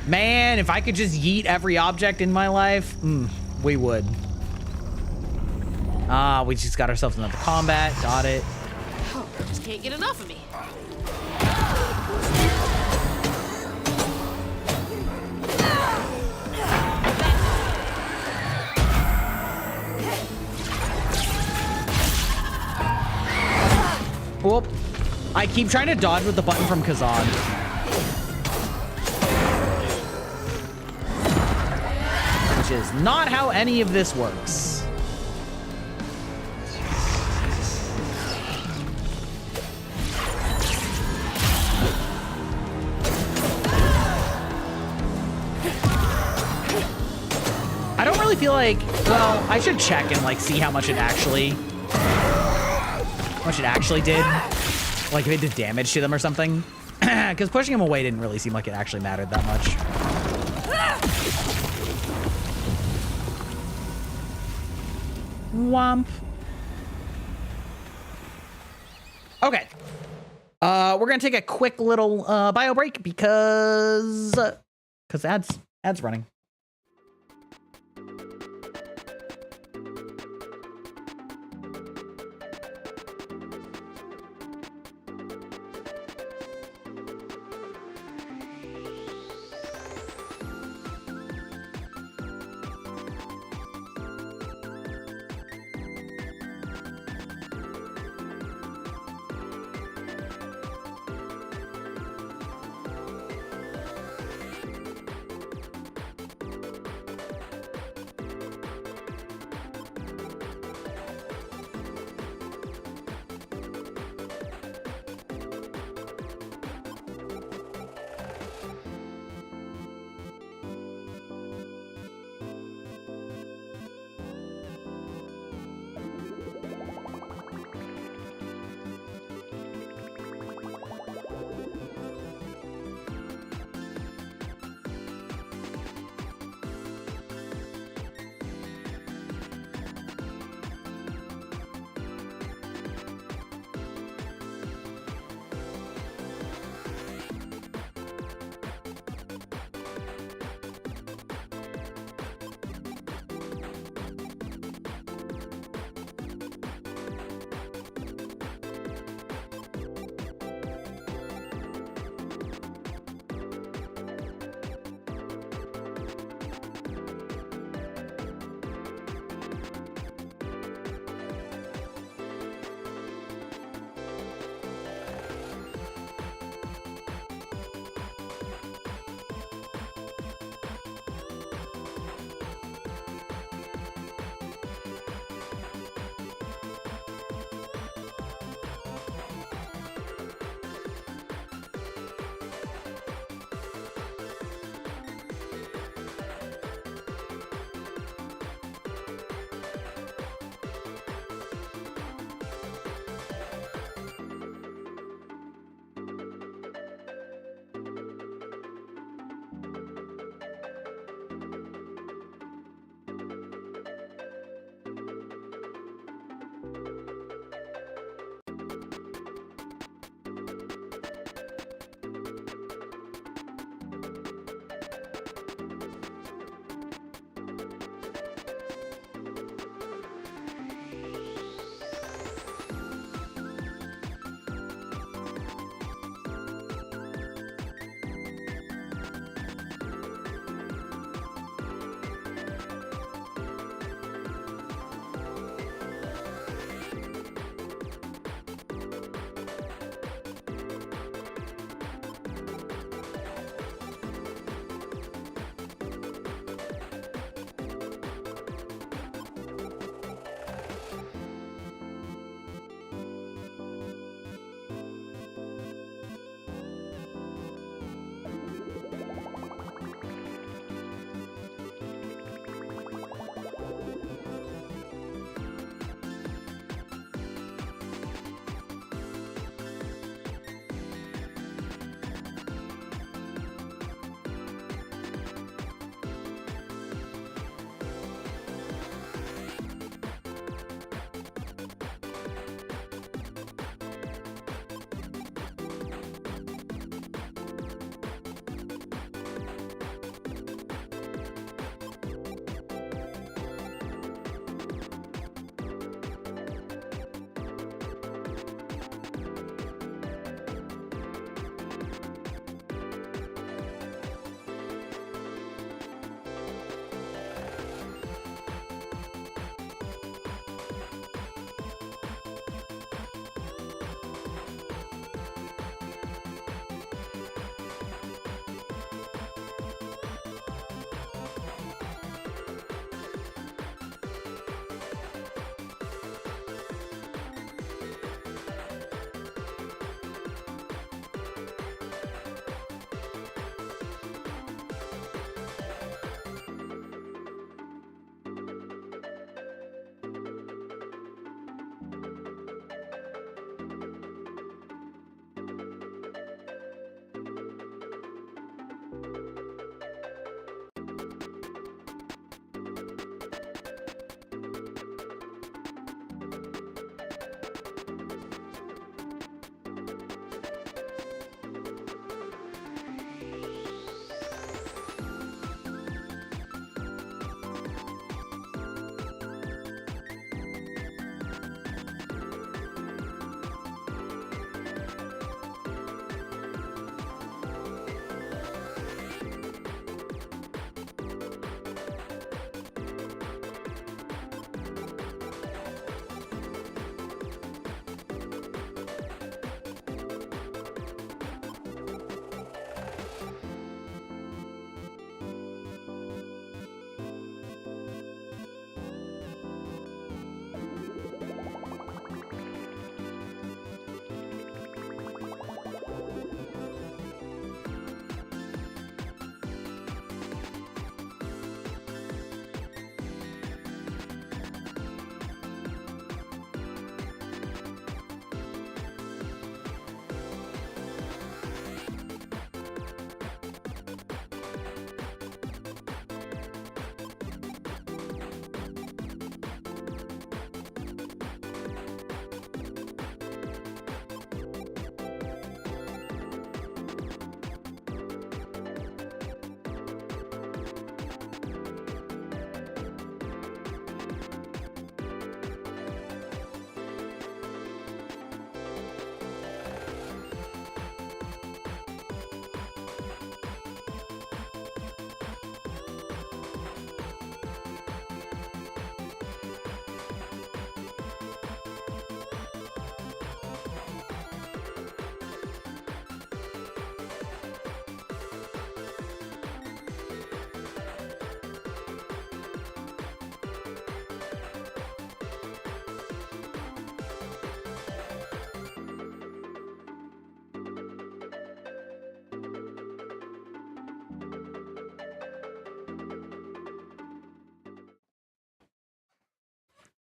Man, if I could just yeet every object in my life, we would. We just got ourselves another combat. Got it. Oh, just can't get enough of me. Whoop. I keep trying to dodge with the button from Kazan. Which is not how any of this works. I don't really feel like, well, I should check and like see how much it actually How much it actually did. Like if it did damage to them or something. Because pushing them away didn't really seem like it actually mattered that much. Womp. Okay. We're gonna take a quick little bio break because ads running.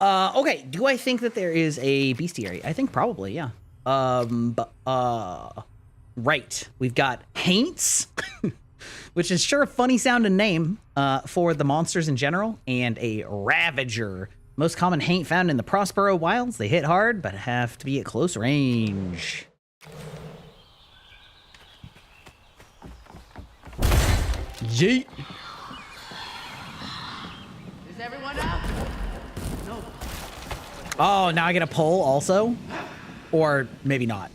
Okay, do I think that there is a bestiary? I think probably, yeah. Right. We've got Haints, which is sure a funny sounding name for the monsters in general, and a Ravager. Most common haint found in the Prospero wilds. They hit hard, but have to be at close range. Yeet. Is everyone out? No. Oh, now I get a pull also? Or maybe not.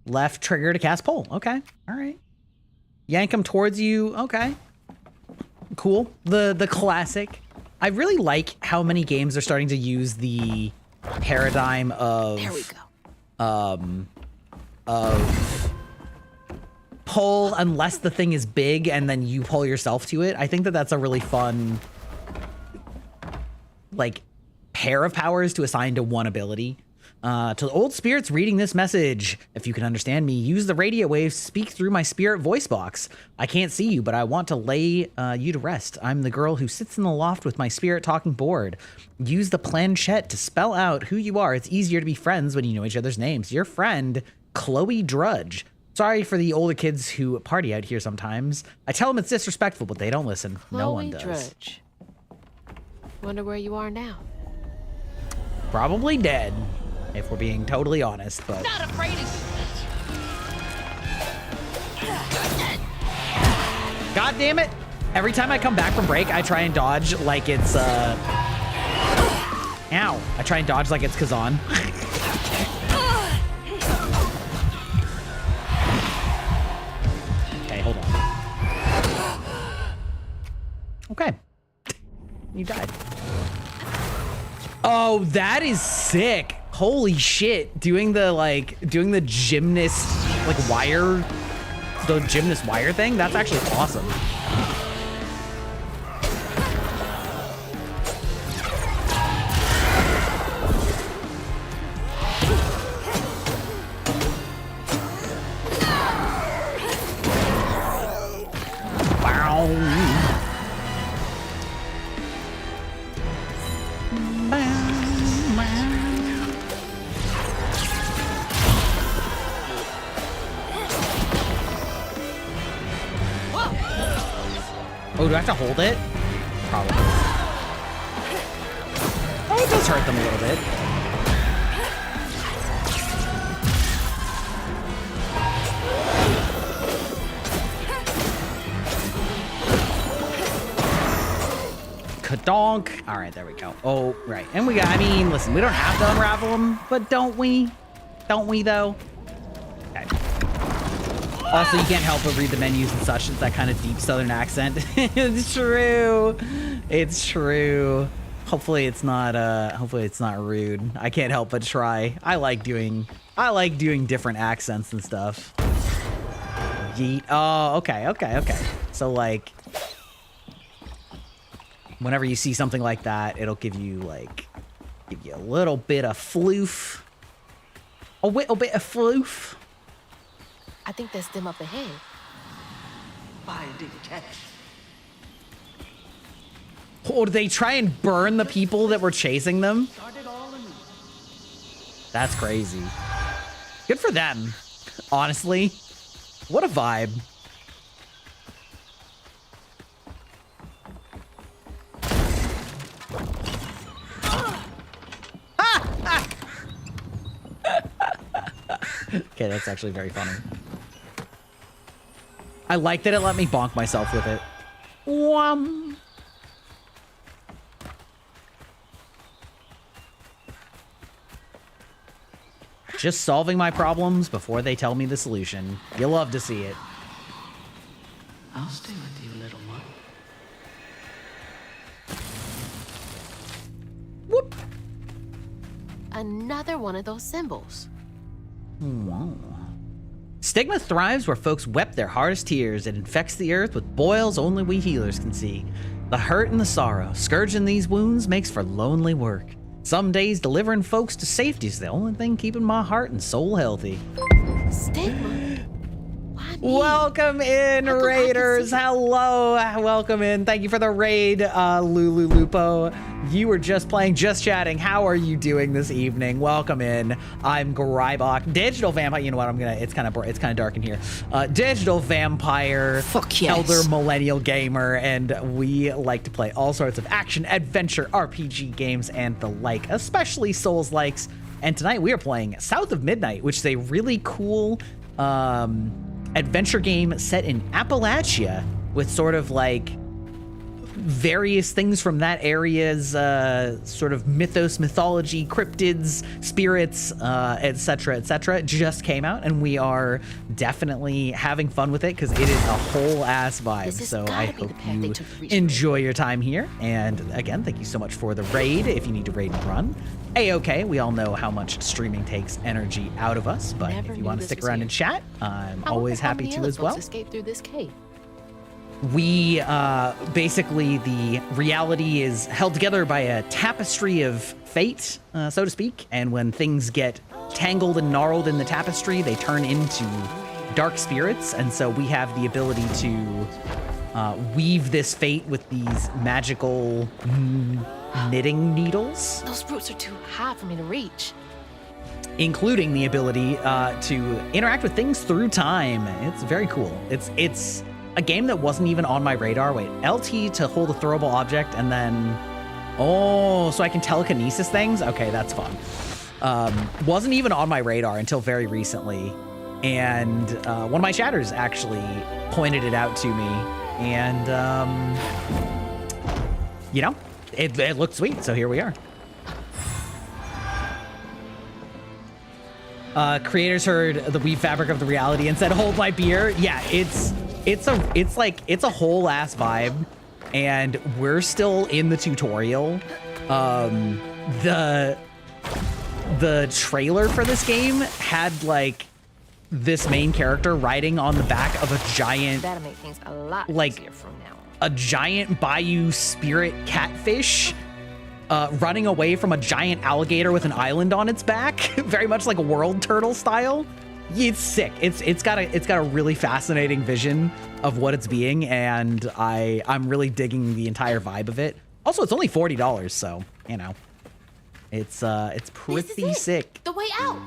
Left trigger to cast pull. Okay. All right. Yank them towards you. Okay. Cool. The classic. I really like how many games are starting to use the paradigm of There we go. Of pull unless the thing is big and then you pull yourself to it. I think that that's a really fun like pair of powers to assign to one ability. To the old spirits reading this message, if you can understand me, use the radio waves, speak through my spirit voice box. I can't see you, but I want to lay you to rest. I'm the girl who sits in the loft with my spirit talking board. Use the planchette to spell out who you are. It's easier to be friends when you know each other's names. Your friend, Chloe Drudge. Sorry for the older kids who party out here sometimes. I tell them it's disrespectful, but they don't listen. No one does. Drudge. Wonder where you are now. Probably dead. If we're being totally honest, but Not afraid of you. God damn it! Every time I come back from break, I try and dodge like it's ow! I try and dodge like it's Kazan. Okay, hold on. Okay, you died. Oh, that is sick. Holy shit, doing the gymnast wire thing, that's actually awesome. Oh, do I have to hold it? Probably. Oh, it does hurt them a little bit. Kadonk. All right, there we go. Oh, right. And we got, I mean, listen, we don't have to unravel them, but don't we? Don't we, though? Okay. Also, you can't help but read the menus and such. It's that kind of deep southern accent. It's true. It's true. Hopefully it's not rude. I can't help but try. I like doing different accents and stuff. Yeet. Oh, okay. So like whenever you see something like that, it'll give you a little bit of floof. A little bit of floof. I think that's them up ahead. Or do they try and burn the people that were chasing them? That's crazy. Good for them. Honestly. What a vibe. Okay, that's actually very funny. I like that it let me bonk myself with it. Just solving my problems before they tell me the solution. You love to see it. I'll stay with you, little one. Whoop. Another one of those symbols. Wow. Stigma thrives where folks wept their hardest tears. It infects the earth with boils only we healers can see. The hurt and the sorrow, scourging these wounds makes for lonely work. Some days delivering folks to safety is the only thing keeping my heart and soul healthy. Stigma? Why Welcome in, Raiders. Hello. Welcome in. Thank you for the raid, Lulu Lupo. You were just playing, just chatting. How are you doing this evening? Welcome in. I'm Grybach, digital vampire. You know what? It's kind of dark in here. Digital vampire. Fuck yes. Elder millennial gamer, and we like to play all sorts of action, adventure, RPG games, and the like, especially Souls-likes. And tonight we are playing South of Midnight, which is a really cool adventure game set in Appalachia with sort of like various things from that area's sort of mythos, mythology, cryptids, spirits, etc., etc. Just came out, and we are definitely having fun with it because it is a whole ass vibe. So I hope you enjoy your time here. And again, thank you so much for the raid. If you need to raid and run, A-okay. We all know how much streaming takes energy out of us, but if you want to stick around and chat, I'm always happy to as well. Escape through this cave. We basically, the reality is held together by a tapestry of fate, so to speak. And when things get tangled and gnarled in the tapestry, they turn into dark spirits. And so we have the ability to weave this fate with these magical knitting needles. Those roots are too high for me to reach. Including the ability to interact with things through time. It's very cool. It's a game that wasn't even on my radar. Wait, LT to hold a throwable object, and then, oh, so I can telekinesis things? Okay, that's fun. Wasn't even on my radar until very recently. And one of my chatters actually pointed it out to me. And, you know, it looked sweet, so here we are. Creators heard the weave fabric of the reality and said, hold my beer. Yeah, it's a whole ass vibe, and we're still in the tutorial. The trailer for this game had like this main character riding on the back of a giant, That'll make things a lot like easier from now on. a giant bayou spirit catfish running away from a giant alligator with an island on its back, very much like a world turtle style. It's sick. It's got a really fascinating vision of what it's being, and I'm really digging the entire vibe of it. Also, it's only $40, so you know, it's pretty sick. The way out.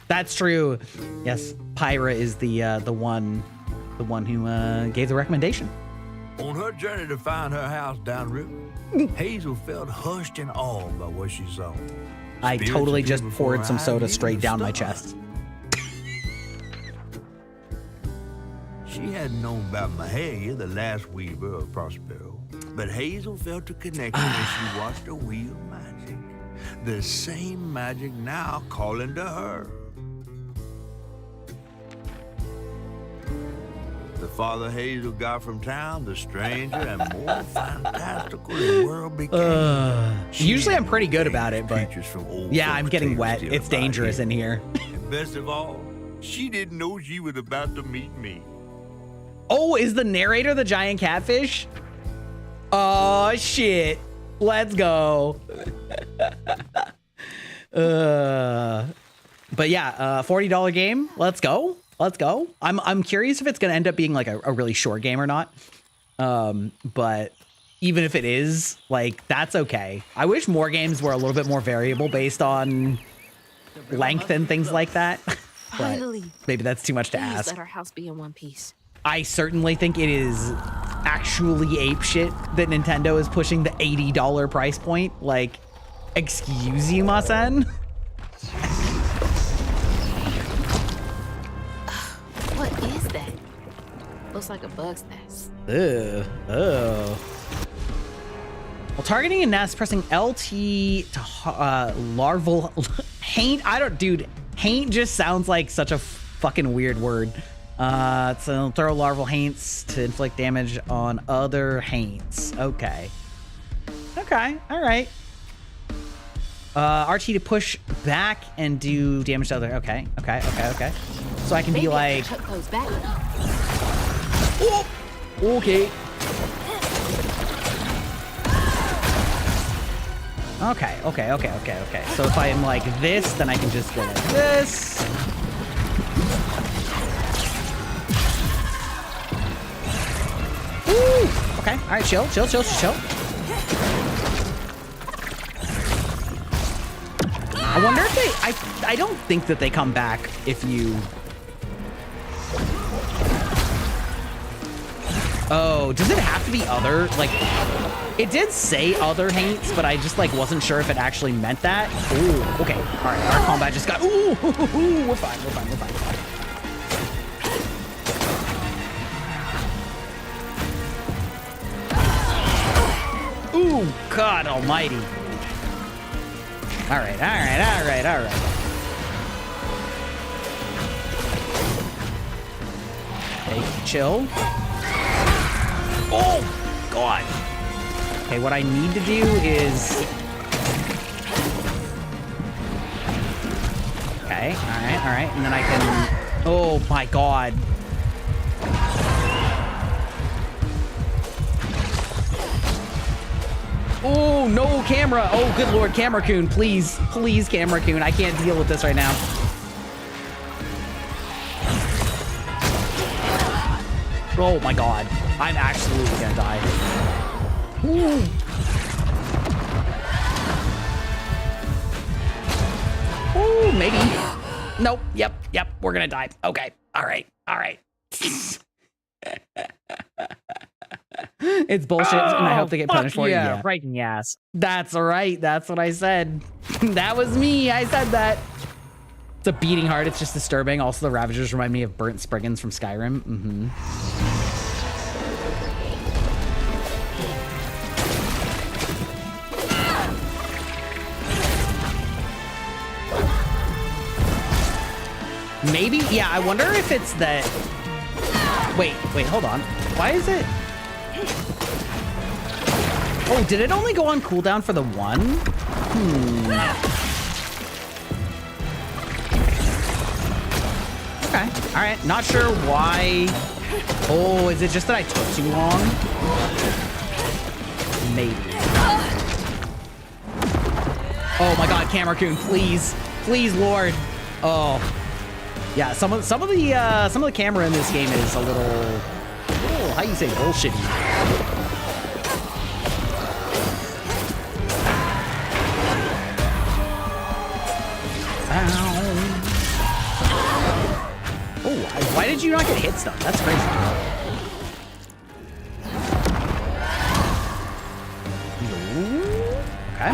That's true. Yes, Pyra is the one who gave the recommendation. On her journey to find her house downriver, Hazel felt hushed and awed by what she saw. I totally just poured some soda straight down my chest. She hadn't known about Mahalia, the last weaver of Prospero, but Hazel felt a connection as she watched her wheel magic. The same magic now calling to her. The farther Hazel got from town, the stranger and more fantastical the world became. Usually I'm pretty good about it, but yeah, I'm getting wet. It's dangerous in here. And best of all, she didn't know she was about to meet me. Oh, is the narrator the giant catfish? Oh, shit. Let's go. But yeah, $40 game. Let's go. Let's go. I'm curious if it's going to end up being like a really short game or not. But even if it is, like, that's okay. I wish more games were a little bit more variable based on length and things like that. But maybe that's too much to ask. Let our house be in one piece. I certainly think it is actually apeshit that Nintendo is pushing the $80 price point. Like, excuse you, ma-san? What is that? Looks like a bug's nest. Ugh. Oh. While targeting a nest, pressing LT to larval haint. Dude, haint just sounds like such a fucking weird word. So throw larval haints to inflict damage on other haints. Okay. Okay. All right. RT to push back and do damage to other. Okay. Okay. Okay. Okay. So I can be like. Chuck those back. Oh, okay. Okay. So if I'm like this, then I can just go like this. Woo! Okay, all right, chill. I wonder if I don't think that they come back if you... Oh, does it have to be other? Like, it did say other haints, but I just, like, wasn't sure if it actually meant that. Ooh, okay. All right, our combat just got... Ooh, we're fine. Ooh, God almighty. All right. Okay, chill. Oh, God. Okay, what I need to do is... Okay, all right. And then I can... Oh, my God. Oh, no, camera. Oh, good Lord, Camera Coon, please. Please, Camera Coon. I can't deal with this right now. Oh, my God. I'm absolutely gonna die. Ooh. Ooh, maybe. Nope. Yep. We're gonna die. Okay. All right. It's bullshit, and I hope they get punished for it. Yeah, right in the ass. That's right. That's what I said. That was me. I said that. It's a beating heart. It's just disturbing. Also, the Ravagers remind me of burnt Spriggans from Skyrim. Maybe, yeah, I wonder if it's that... Wait, hold on. Why is it... Oh, did it only go on cooldown for the one? Okay, all right, not sure why. Oh, is it just that I took too long? Maybe. Oh my God, Camera Coon, please, Lord. Oh. Yeah, some of the camera in this game is a little how you say bullshitty. Oh, why did you not get hit stuff? That's crazy. Okay.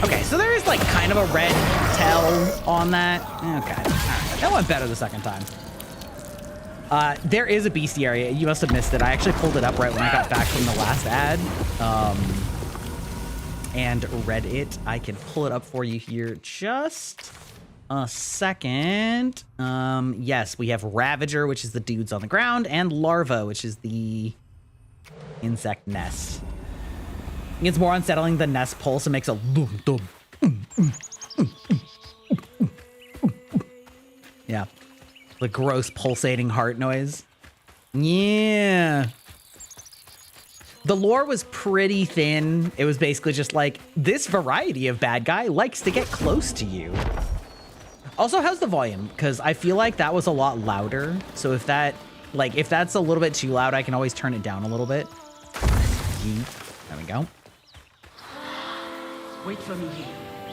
Okay, so there is like kind of a red tell on that. Okay, all right. That went better the second time. There is a bestiary. You must have missed it. I actually pulled it up right when I got back from the last ad and read it. I can pull it up for you here just a second. Yes, we have Ravager, which is the dudes on the ground, and Larva, which is the insect nest. It's more unsettling. The nest pulse and makes a boom. Yeah. The gross pulsating heart noise. Yeah. The lore was pretty thin. It was basically just like, this variety of bad guy likes to get close to you. Also, how's the volume? Because I feel like that was a lot louder. So if that's a little bit too loud, I can always turn it down a little bit. There we go. Wait for me here.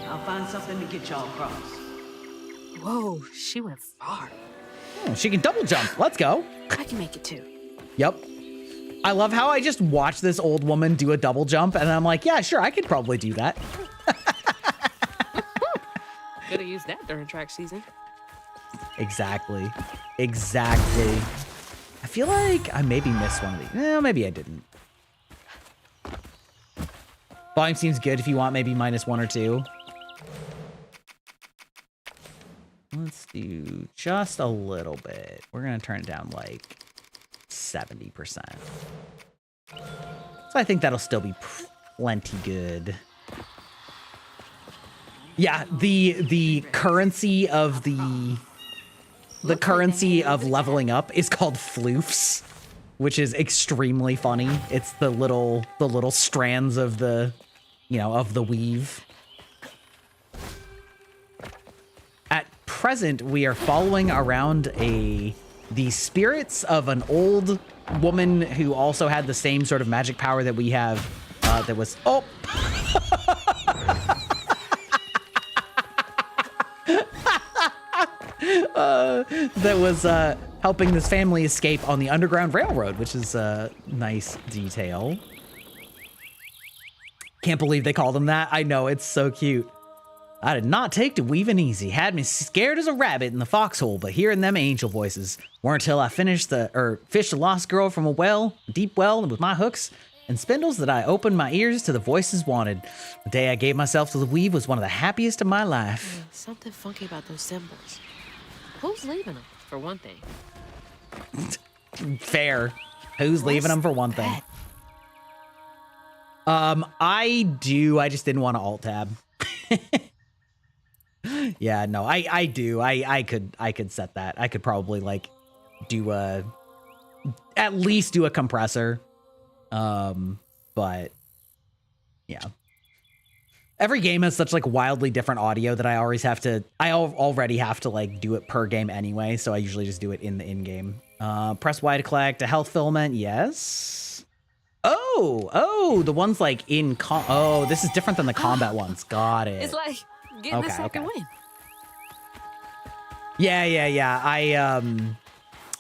I'll find something to get y'all across. Whoa, she went far. Oh, she can double jump. Let's go. I can make it too. Yep. I love how I just watched this old woman do a double jump and I'm like, yeah, sure, I could probably do that. Could have used that during track season. Exactly. I feel like I maybe missed one of these. No, maybe I didn't. Volume seems good if you want maybe -1 or 2. Let's do just a little bit. We're going to turn it down like 70%. So I think that'll still be plenty good. Yeah, the currency of the currency of leveling up is called floofs. which is extremely funny. It's the little strands of the, of the weave. At present, we are following around the spirits of an old woman who also had the same sort of magic power that we have. That was that was helping this family escape on the Underground Railroad, which is a nice detail. Can't believe they called him that. I know, it's so cute. I did not take to weaving easy. Had me scared as a rabbit in the foxhole, but hearing them angel voices weren't until I fished a lost girl from a deep well with my hooks and spindles that I opened my ears to the voices wanted. The day I gave myself to the weave was one of the happiest of my life. Something funky about those symbols. Who's leaving them, for one thing? Fair. Who's leaving them, for one thing? I do. I just didn't want to alt tab. Yeah, no, I do. I could set that. I could probably like do at least do a compressor. But yeah. Every game has such like wildly different audio that I already have to like do it per game anyway, so I usually just do it in the in-game. Press Y to collect a health filament. Yes. Oh, the ones like in oh, this is different than the combat ones. Got it. It's like getting the second win. Yeah.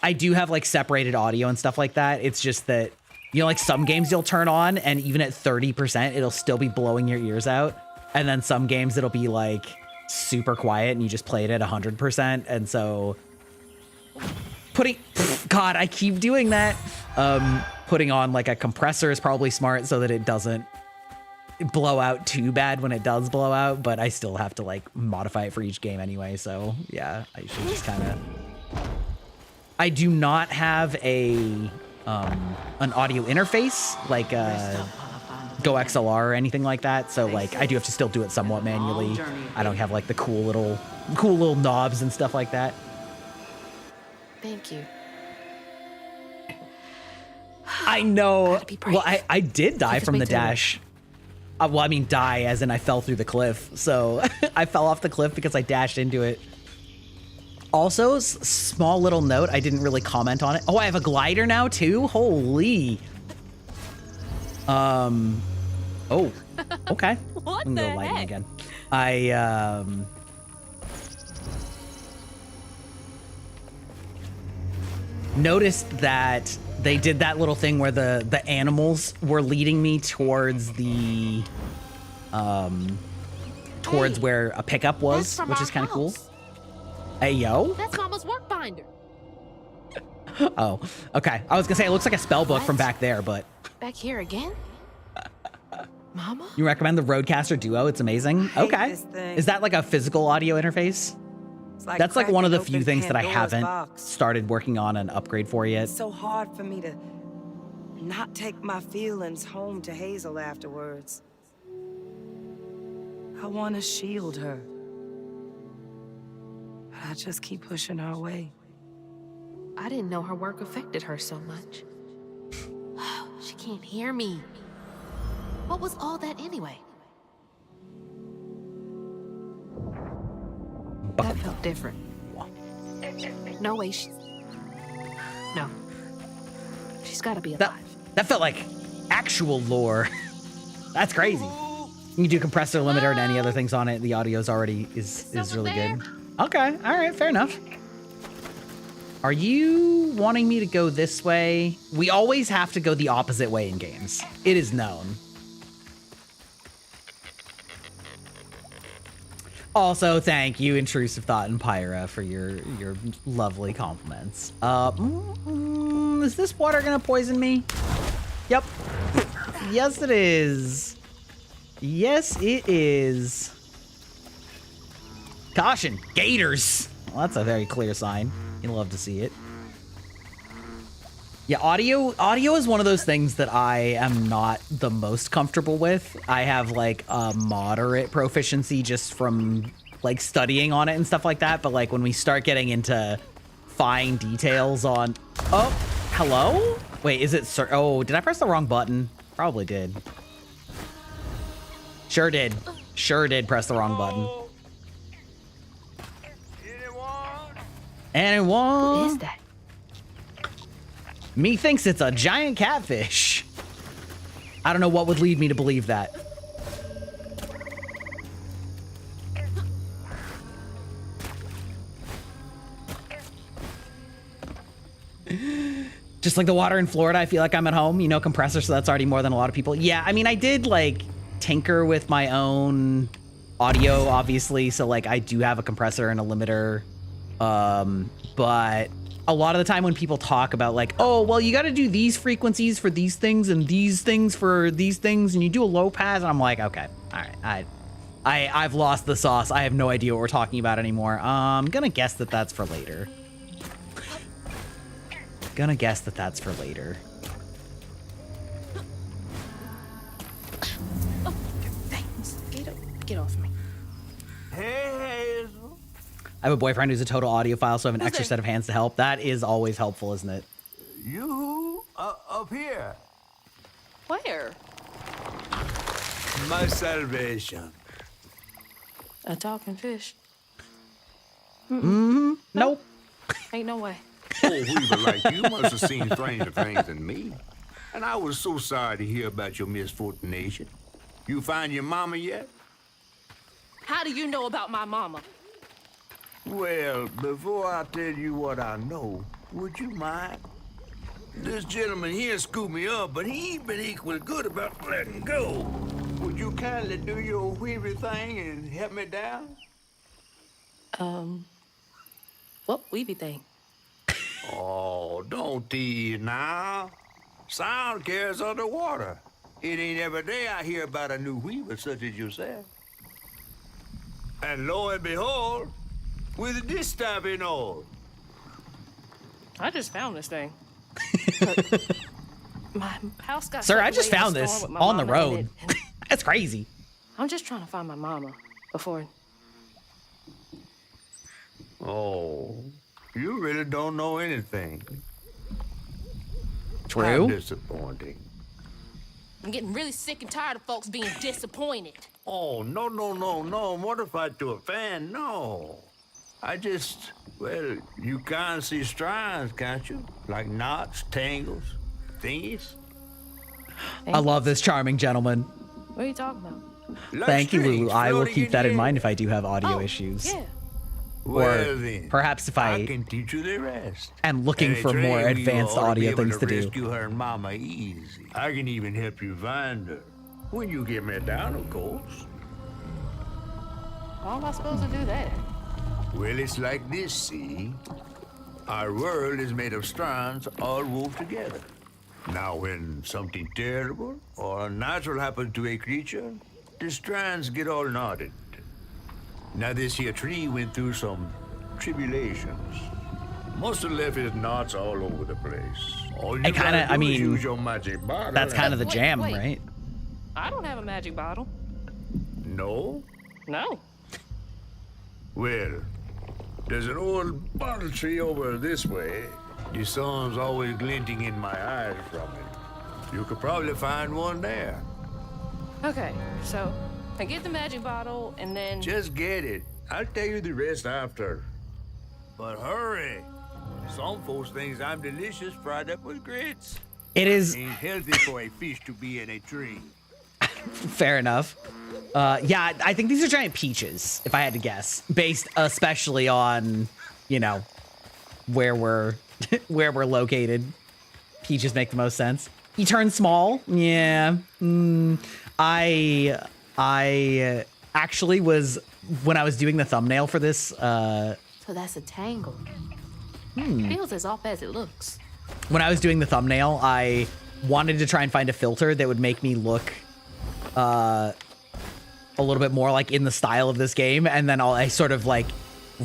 I do have like separated audio and stuff like that. It's just that, like some games you'll turn on and even at 30%, it'll still be blowing your ears out. And then some games it'll be like super quiet and you just play it at 100%. And so God, I keep doing that. Putting on like a compressor is probably smart so that it doesn't blow out too bad when it does blow out, but I still have to like modify it for each game anyway. So yeah, I should just kind of, I do not have an audio interface like Go XLR or anything like that. So like I do have to still do it somewhat manually. I don't have like the cool little knobs and stuff like that. Thank you. I know. Well, I did die from the dash. Well, I mean, die as in I fell through the cliff. So I fell off the cliff because I dashed into it. Also, small little note, I didn't really comment on it. Oh, I have a glider now too? Holy. Oh, okay. What I'm gonna go lightning again. I noticed that they did that little thing where the animals were leading me towards the towards where a pickup was, which is kind of cool. Hey, yo. That's Mama's work binder. Oh, okay. I was gonna say it looks like a spell book from back there, but back here again? Mama? You recommend the Rodecaster Duo? It's amazing. Okay. Is that like a physical audio interface? That's like one of the few things that I haven't started working on an upgrade for yet. It's so hard for me to not take my feelings home to Hazel afterwards. I want to shield her. But I just keep pushing her away. I didn't know her work affected her so much. She can't hear me. What was all that anyway? That felt different. No way No. She's gotta be alive. That felt like actual lore. That's crazy. You can do compressor limiter and any other things on it. The audio's already is really good. Okay, all right, fair enough. Are you wanting me to go this way? We always have to go the opposite way in games. It is known. Also, thank you, Intrusive Thought and Pyra, for your lovely compliments. Is this water gonna poison me? Yep. Yes, it is. Yes, it is. Caution, gators. Well, that's a very clear sign. You'll love to see it. Yeah, audio is one of those things that I am not the most comfortable with. I have like a moderate proficiency just from like studying on it and stuff like that. But like when we start getting into fine details on, Hello? Wait, is it sir? Oh, did I press the wrong button? Probably did. Sure did. Sure did press the wrong button. Anyone? What is that? Me thinks it's a giant catfish. I don't know what would lead me to believe that. Just like the water in Florida, I feel like I'm at home, you know, compressor, so that's already more than a lot of people. Yeah, I mean, I did like tinker with my own audio, obviously, so like I do have a compressor and a limiter. But a lot of the time when people talk about like, oh, well, you got to do these frequencies for these things and these things for these things, and you do a low pass, and I'm like, okay, all right, I've lost the sauce. I have no idea what we're talking about anymore. I'm gonna guess that that's for later. Gonna guess that that's for later. Oh, thanks. Get off me. Hey, Hazel. I have a boyfriend who's a total audiophile, so I have an extra set of hands to help. That is always helpful, isn't it? You up here. Where? My salvation. A talking fish? Nope. Ain't no way. Oh, Weaver, like you must have seen stranger things than me. And I was so sorry to hear about your misfortune. You find your mama yet? How do you know about my mama? Well, before I tell you what I know, would you mind? This gentleman here scooped me up, but he ain't been equally good about letting go. Would you kindly do your Weaver thing and help me down? What weeby thing? Oh, don't tease now. Sound carries underwater. It ain't every day I hear about a new weaver such as yourself. And lo and behold, with this stuff and all. I just found this thing. My house got. Sir, I just found this on the road. That's crazy. I'm just trying to find my mama before. Oh, you really don't know anything. True. How disappointing. I'm getting really sick and tired of folks being disappointed. Oh, no, mortified to a fan, no. I just, well, you can't see strands, can't you? Like knots, tangles, thingies. I love this charming gentleman. What are you talking about? Like Thank you, Lulu. strings I will floating keep in that the in air. mind if I do have audio issues. Yeah. Well, then, Perhaps if I I can teach you the rest. am looking And for a more train wheel advanced ought to be audio able things to do. rescue her and mama easy. I can even help you find her. When you get me down, of course. How am I supposed to do that? Well, it's like this, see? Our world is made of strands all wove together. Now, when something terrible or unnatural happens to a creature, the strands get all knotted. Now, this here tree went through some tribulations. Must have left his knots all over the place. All you It kinda- gotta do I is mean, use your magic bottle. That's kind of the Wait, jam, wait. right? I don't have a magic bottle. No? No. Well, there's an old bottle tree over this way. The sun's always glinting in my eyes from it. You could probably find one there. Okay, so I get the magic bottle and then. Just get it. I'll tell you the rest after. But hurry. Some folks think I'm delicious fried up with grits. It is Ain't healthy for a fish to be in a tree. fair enough. Yeah, I think these are giant peaches, if I had to guess, based especially on, you know, where we're where we're located. Peaches make the most sense. He turned small. Yeah. I actually was, when I was doing the thumbnail for this. So that's a tangle. Feels as off as it looks. When I was doing the thumbnail, I wanted to try and find a filter that would make me look a little bit more like in the style of this game, and then I sort of like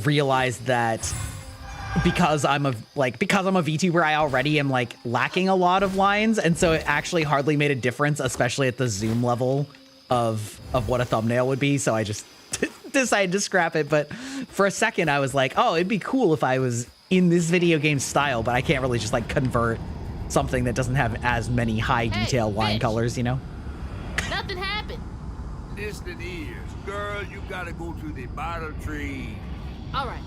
realized that because I'm a VTuber, I already am like lacking a lot of lines, and so it actually hardly made a difference, especially at the zoom level of what a thumbnail would be. So I just decided to scrap it. But for a second, I was like, oh, it'd be cool if I was in this video game style, but I can't really just like convert something that doesn't have as many high detail line fish. colors, you know? Nothing happened. Distant ears. Girl, you gotta go to the bottle tree. All right.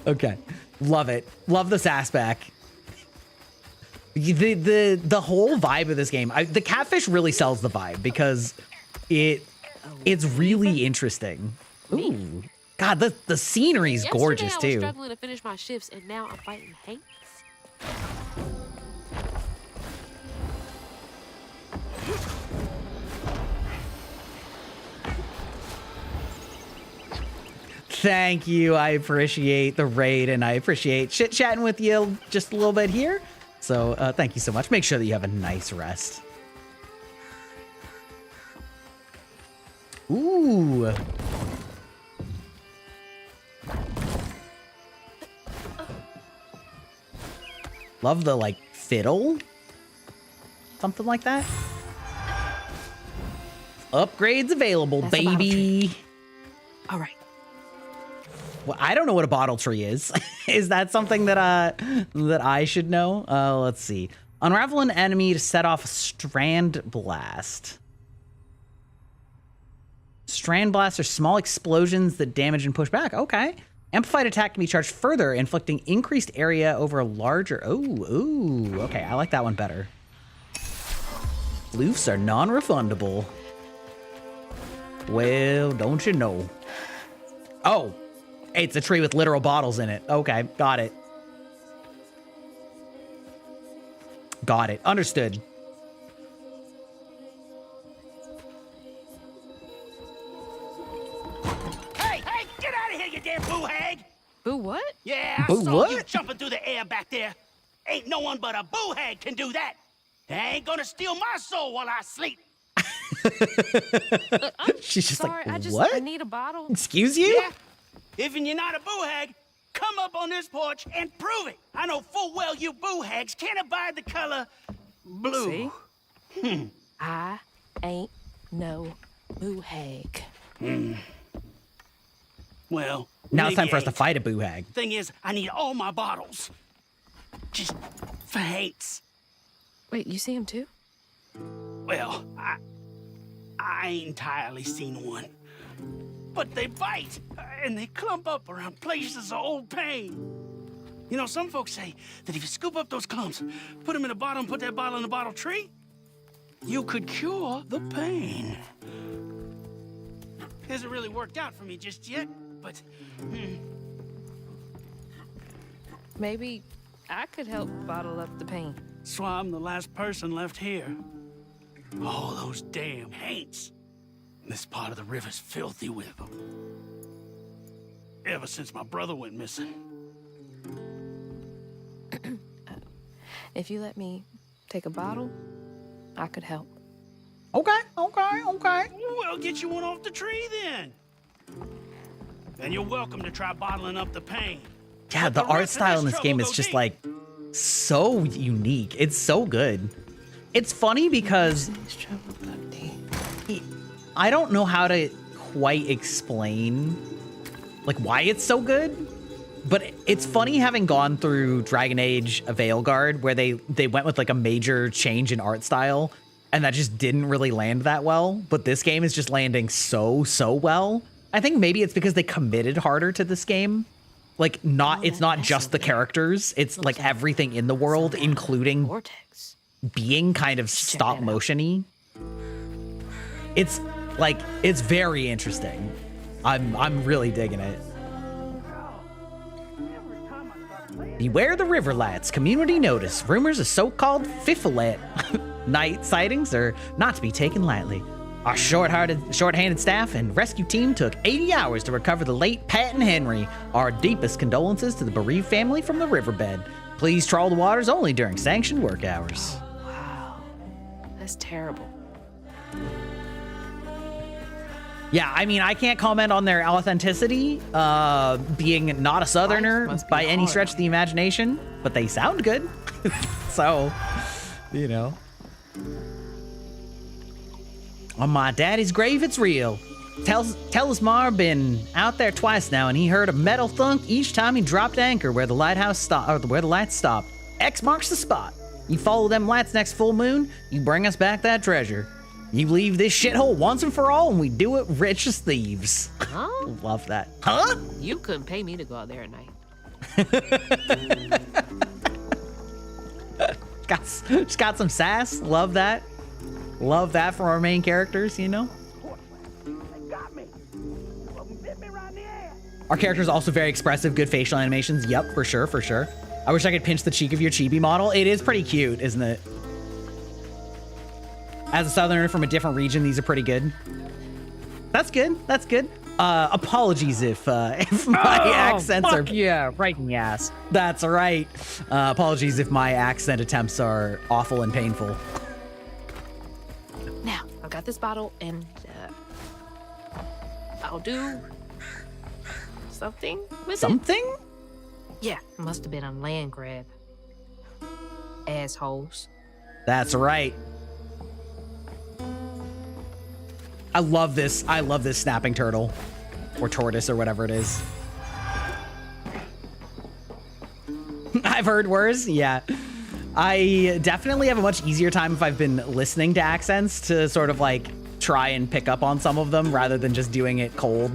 Okay. Love it. Love the sass back. The whole vibe of this game, the catfish really sells the vibe because it's really interesting. Ooh. God, the scenery's gorgeous Yesterday I was too. struggling to finish my shifts, and now I'm fighting hates. Thank you. I appreciate the raid, and I appreciate chit-chatting with you just a little bit here. So thank you so much. Make sure that you have a nice rest. Ooh. Love the, like, fiddle. Something like that. Upgrades available, That's a bottle baby. All right. Well, I don't know what a bottle tree is. Is that something that I should know? Let's see. Unravel an enemy to set off a strand blast. Strand blasts are small explosions that damage and push back. Okay. Amplified attack can be charged further, inflicting increased area over a larger... Ooh. Okay, I like that one better. Floofs are non-refundable. Well, don't you know. Oh. It's a tree with literal bottles in it. Okay, got it. Got it. Understood. Hey, get out of here, you damn boo hag! Boo what? Yeah, I Boo saw what? you jumping through the air back there. Ain't no one but a boo hag can do that. They ain't gonna steal my soul while I sleep. She's just Sorry, like, I what? need a bottle. Excuse you? Yeah? If you're not a boo hag, come up on this porch and prove it. I know full well you boo hags can't abide the color blue. See? I ain't no boo hag. Well, Now it's maybe time for us to ain't. fight a boo hag. Thing is, I need all my bottles. Just for hates. Wait, you see him too? Well, I ain't entirely seen one. But they bite, and they clump up around places of old pain. You know, some folks say that if you scoop up those clumps, put them in a bottle and put that bottle in a bottle tree, you could cure the pain. Hasn't really worked out for me just yet, but... Maybe I could help bottle up the pain. So I'm the last person left here. All those damn haints. This part of the river's filthy with them. Ever since my brother went missing. If you let me take a bottle, I could help. Okay. Well, get you one off the tree then. And you're welcome to try bottling up the pain. Yeah, But the art rest of style in this this game trouble is go just deep. like so unique. It's so good. It's funny because I don't know how to quite explain like why it's so good, but it's funny having gone through Dragon Age Veilguard where they went with like a major change in art style and that just didn't really land that well, but this game is just landing so well. I think maybe it's because they committed harder to this game. Like it's not just the characters, it's like everything in the world, including Vortex. being kind of stop motion-y. It's like it's very interesting. I'm really digging it. Beware the river lights. Community notice. Rumors of so-called Fifolet night sightings are not to be taken lightly. Our short-handed staff and rescue team took 80 hours to recover the late Pat and Henry. Our deepest condolences to the bereaved family from the riverbed. Please trawl the waters only during sanctioned work hours. Wow. That's terrible. Yeah, I mean, I can't comment on their authenticity, being not a Southerner Life must be by any hard. stretch of the imagination, but they sound good. So, you know. On my daddy's grave, it's real. Telesmar been out there twice now, and he heard a metal thunk each time he dropped anchor where the lighthouse stopped, or where the lights stopped. X marks the spot. You follow them lights next full moon, you bring us back that treasure. You leave this shithole once and for all, and we do it rich as thieves. Huh? Love that. Huh? You couldn't pay me to go out there at night. Just got some sass. Love that. Love that from our main characters, you know? Our character's also very expressive, good facial animations. Yep, for sure, for sure. I wish I could pinch the cheek of your chibi model. It is pretty cute, isn't it? As a southerner from a different region, these are pretty good. That's good. That's good. Apologies if my accents are... Yeah, right in the ass. That's right. Apologies if my accent attempts are awful and painful. Now, I've got this bottle, and I'll do something with Something? it. Yeah, must have been a land grab. Assholes. That's right. I love this. I love this snapping turtle. Or tortoise or whatever it is. I've heard worse. Yeah. I definitely have a much easier time if I've been listening to accents to sort of like try and pick up on some of them rather than just doing it cold.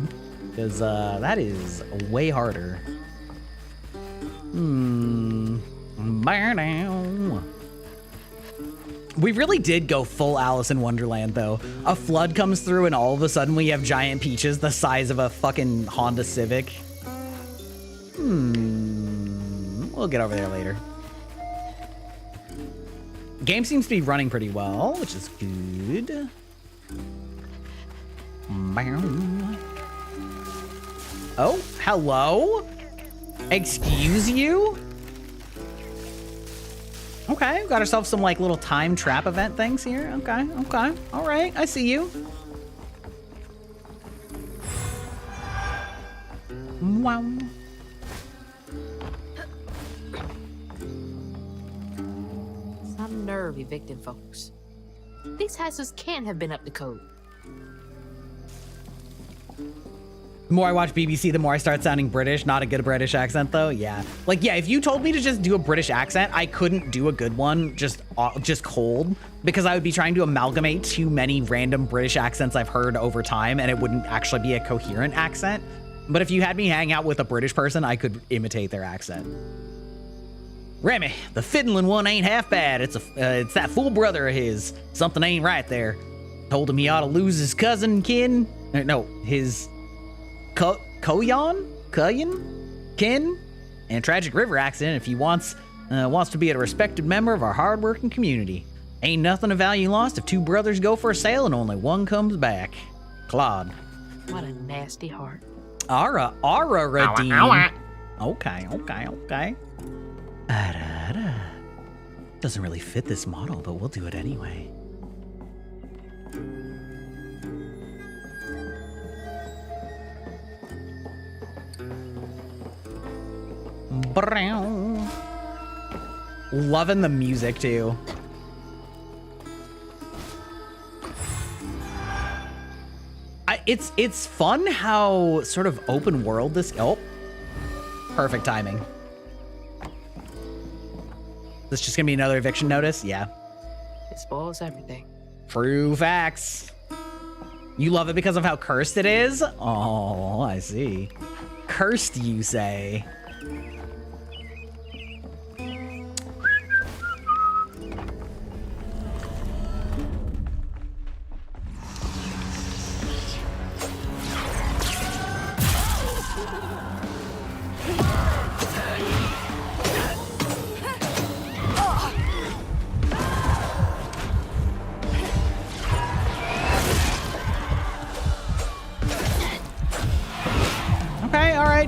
Because that is way harder. We really did go full Alice in Wonderland, though. A flood comes through and all of a sudden we have giant peaches the size of a fucking Honda Civic. We'll get over there later. Game seems to be running pretty well, which is good. Oh, hello? Excuse you? Okay, got ourselves some like little time trap event things here. Okay, okay. All right, I see you. Wow. Some nerve evicting folks. These houses can't have been up to code. The more I watch BBC, the more I start sounding British. Not a good British accent, though. Yeah. Like, yeah, if you told me to just do a British accent, I couldn't do a good one just cold because I would be trying to amalgamate too many random British accents I've heard over time, and it wouldn't actually be a coherent accent. But if you had me hang out with a British person, I could imitate their accent. Remy, the fiddling one ain't half bad. It's that fool brother of his. Something ain't right there. Told him he ought to lose his cousin, kin. No, his... Kin, and tragic river accident if he wants to be a respected member of our hardworking community. Ain't nothing of value lost if two brothers go for a sail and only one comes back. Claude. What a nasty heart. Ara redeem. Okay. Doesn't really fit this model, but we'll do it anyway. Loving the music too. It's fun how sort of open world this. Oh, perfect timing. This just gonna be another eviction notice? Yeah. It spoils everything. True facts. You love it because of how cursed it is? Oh, I see. Cursed, you say?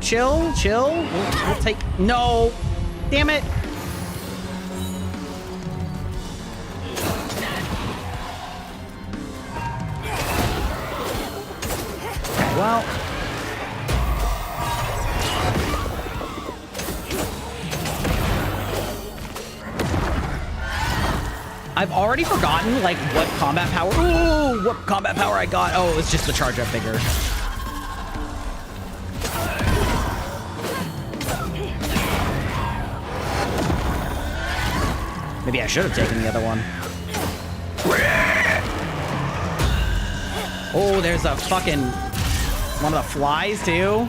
Chill. We'll take... No! Damn it! Well... I've already forgotten like what combat power. Ooh, what combat power I got. Oh, it was just the charge up bigger. Maybe I should have taken the other one. Oh, there's a fucking one of the flies too.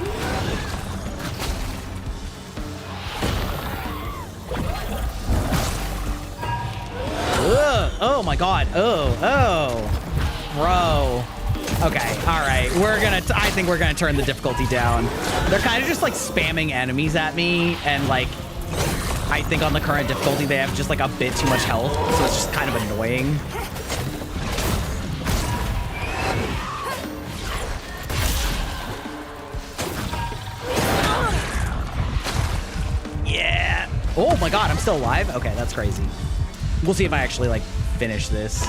Ugh. Oh my god. Oh, bro. Okay, all right. I think we're gonna turn the difficulty down. They're kind of just like spamming enemies at me, and like I think on the current difficulty they have just like a bit too much health, so it's just kind of annoying. Yeah. Oh my god, I'm still alive? Okay, that's crazy. We'll see if I actually like finish this.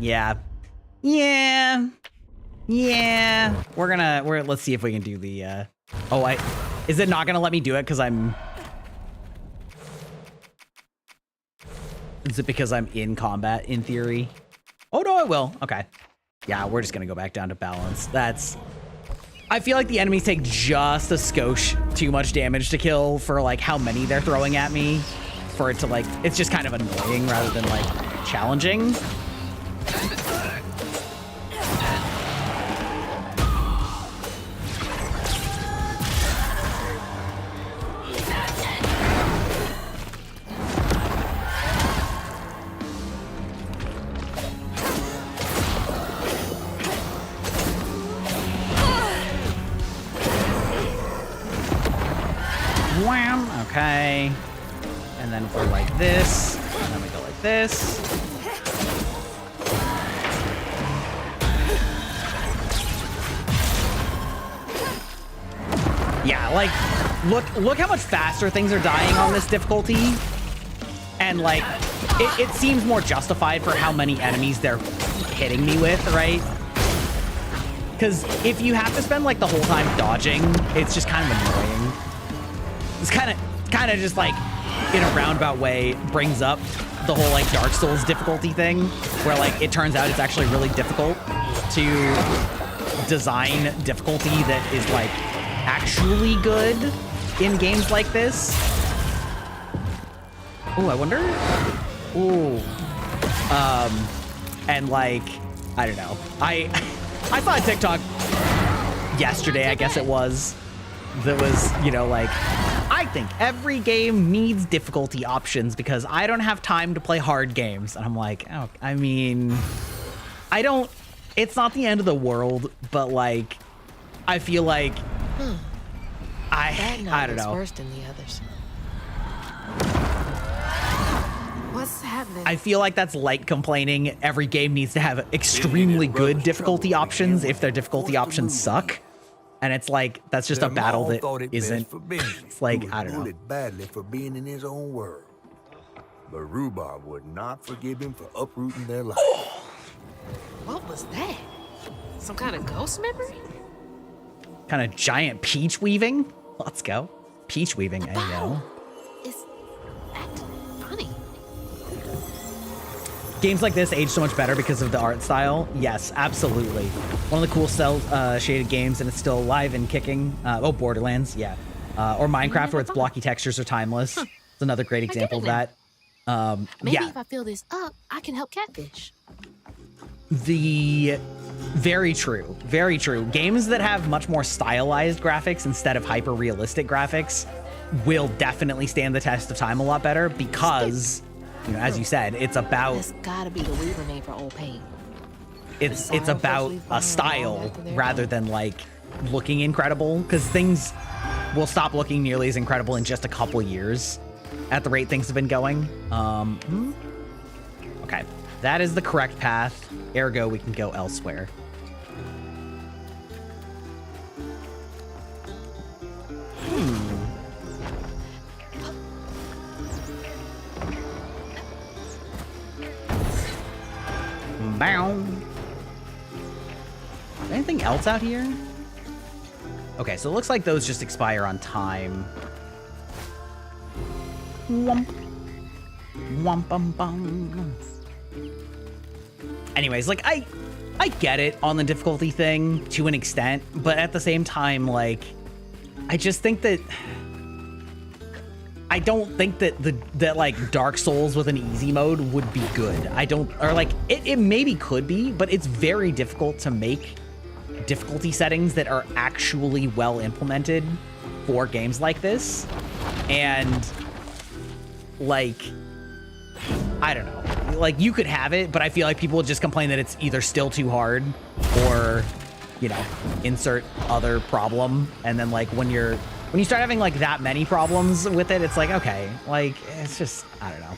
Yeah. Let's see if we can do the, is it not gonna let me do it because is it because I'm in combat in theory? Oh no, I will. Okay. Yeah, we're just gonna go back down to balance. I feel like the enemies take just a skosh too much damage to kill for like how many they're throwing at me, for it to like, it's just kind of annoying rather than like challenging. Wham! Okay. And then we're like this, and then we go like this. Yeah, like, look how much faster things are dying on this difficulty. And, like, it seems more justified for how many enemies they're hitting me with, right? Because if you have to spend, like, the whole time dodging, it's just kind of annoying. It's kind of just, like, in a roundabout way, brings up the whole, like, Dark Souls difficulty thing, where, like, it turns out it's actually really difficult to design difficulty that is, like, actually good in games like this. Oh, I wonder. Oh, and like, I don't know. I saw a TikTok yesterday, I guess it was, that was, you know, like, I think every game needs difficulty options because I don't have time to play hard games. And I'm like, oh, I mean, it's not the end of the world, but like, I feel like I don't know. Worse than the others. What's happening? I feel like that's like complaining every game needs to have extremely good difficulty options if their difficulty options suck. And it's like, that's just a battle that isn't, it's like, I don't know. Badly for being in his own world. But Rhubarb would not forgive him for uprooting their life. What was that? Some kind of ghost memory? Kind of giant peach weaving. Let's go. Peach weaving, there you go. It's acting funny. Games like this age so much better because of the art style. Yes, absolutely. One of the cool cel-shaded games, and it's still alive and kicking. Borderlands, yeah. Or Minecraft, where its blocky textures are timeless. It's another great example of that. Maybe yeah. if I fill this up, I can help Catfish. Very true. Very true. Games that have much more stylized graphics instead of hyper-realistic graphics will definitely stand the test of time a lot better because, you know, as you said, it's about... That's gotta be the Weaver name for old paint. It's about a style rather than, like, looking incredible, because things will stop looking nearly as incredible in just a couple years at the rate things have been going. Okay. That is the correct path. Ergo, we can go elsewhere. Bow. Anything else out here? Okay, so it looks like those just expire on time. Womp. Womp bum bum. Anyways, like I get it on the difficulty thing to an extent, but at the same time, like I just think that I don't think that that like Dark Souls with an easy mode would be good. I don't, or like it maybe could be, but it's very difficult to make difficulty settings that are actually well implemented for games like this. And like, I don't know, like you could have it, but I feel like people would just complain that it's either still too hard or, you know, insert other problem. And then like when you start having like that many problems with it, it's like, okay, like it's just, I don't know.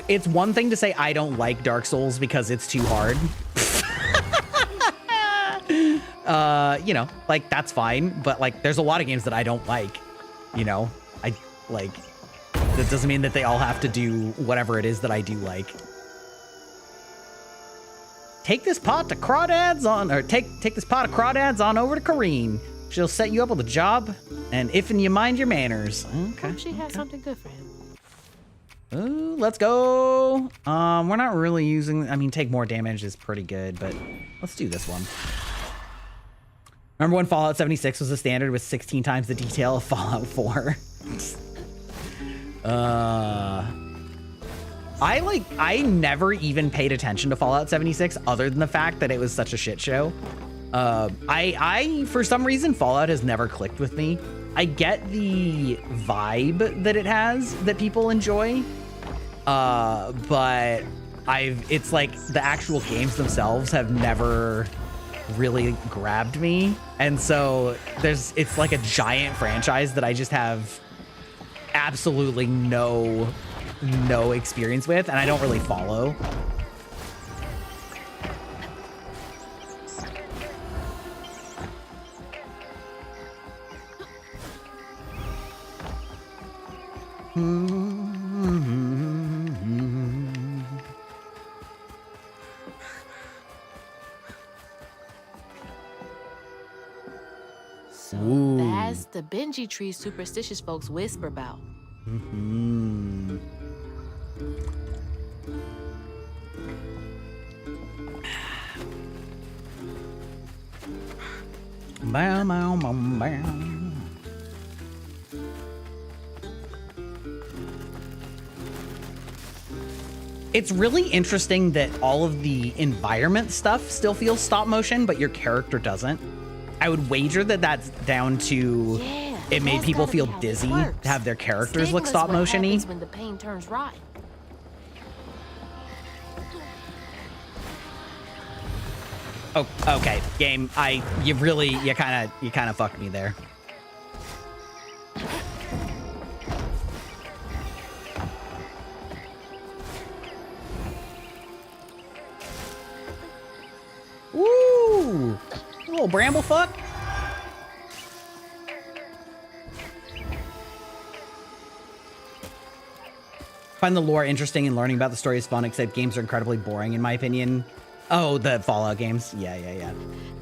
It's one thing to say I don't like Dark Souls because it's too hard. You know, like that's fine, but like there's a lot of games that I don't like, you know. I like that doesn't mean that they all have to do whatever it is that I do like. Take this pot to crawdads on, or take this pot of crawdads on over to Kareen. She'll set you up with a job, and if and you mind your manners. Okay. She has something good for him. Ooh, let's go. We're not really using, I mean, take more damage is pretty good, but let's do this one. Remember when Fallout 76 was the standard with 16 times the detail of Fallout 4? I never even paid attention to Fallout 76 other than the fact that it was such a shit show. I for some reason, Fallout has never clicked with me. I get the vibe that it has that people enjoy, but it's like the actual games themselves have never really grabbed me. And so it's like a giant franchise that I just have absolutely no experience with, and I don't really follow. So Ooh. that's the Benji tree superstitious folks whisper about. Mm-hmm. Bow, bow, bow, bow. It's really interesting that all of the environment stuff still feels stop motion, but your character doesn't. I would wager that that's down to it made people feel dizzy to have their characters look stop motion-y. When the pain turns right. Oh, okay, game. You kind of fucked me there. Woo! Little bramble fuck. Find the lore interesting and learning about the story is fun, except games are incredibly boring in my opinion. Oh, the Fallout games. Yeah.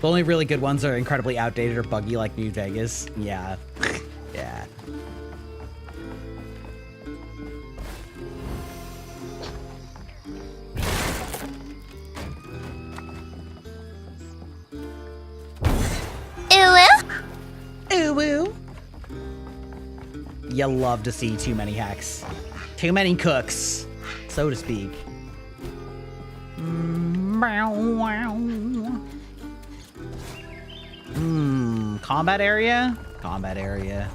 The only really good ones are incredibly outdated or buggy like New Vegas. Yeah. Yeah. Ooh. You love to see too many hacks. Too many cooks, so to speak. Combat area? Combat area.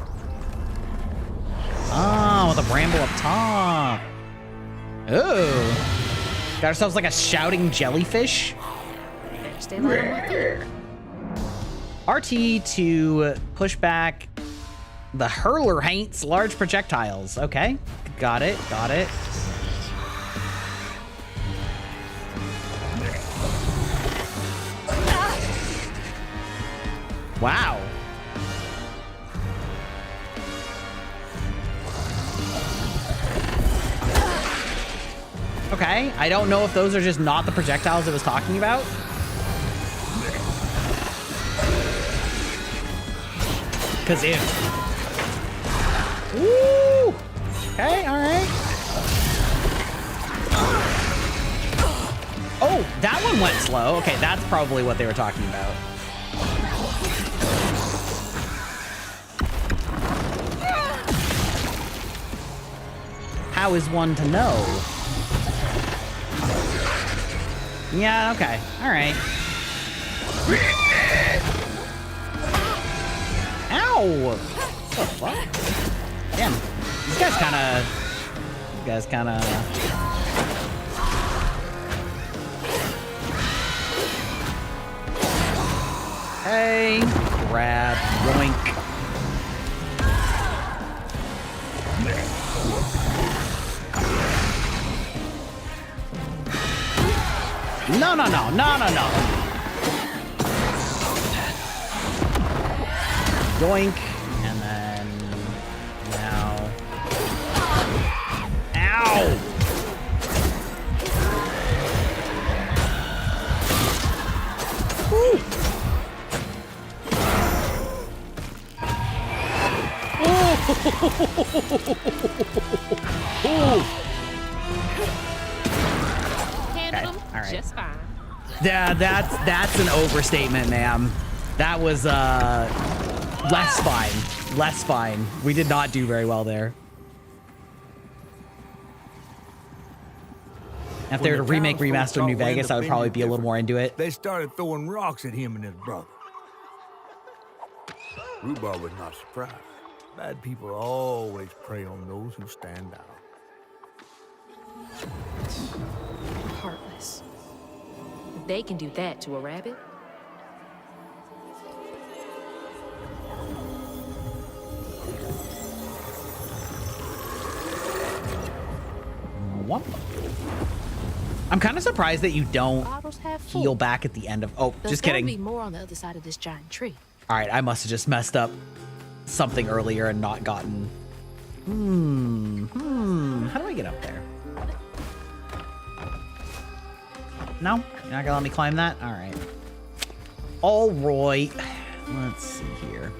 Oh, with a bramble up top. Oh. Got ourselves like a shouting jellyfish. Stay light on my feet. RT to push back the hurler haints large projectiles. Okay, got it. Wow. Okay, I don't know if those are just not the projectiles it was talking about. Because if... Woo! Okay, all right. Oh, that one went slow. Okay, that's probably what they were talking about. How is one to know? Yeah, okay. All right. Ow! What the fuck? Damn. These guys kind of... Hey. Grab. Yoink. No, no, no, no, no, no. Yoink. And then now. Ow! Woo. Handled them all right. just fine. Yeah, that's an overstatement, ma'am. That was less fine. Less fine. We did not do very well there. If they were to remake Remaster New Vegas, I would probably be a little more into it. They started throwing rocks at him and his brother. Rhubarb was not surprised. Bad people always prey on those who stand out. Heartless. If they can do that to a rabbit. What? I'm kind of surprised that you don't Bottles half full. heal back at the end of... Oh, There's just gotta kidding. be more on the other side of this giant tree. All right, I must have just messed up something earlier and not gotten... How do I get up there? No? You're not gonna let me climb that? All right. All right. Let's see here.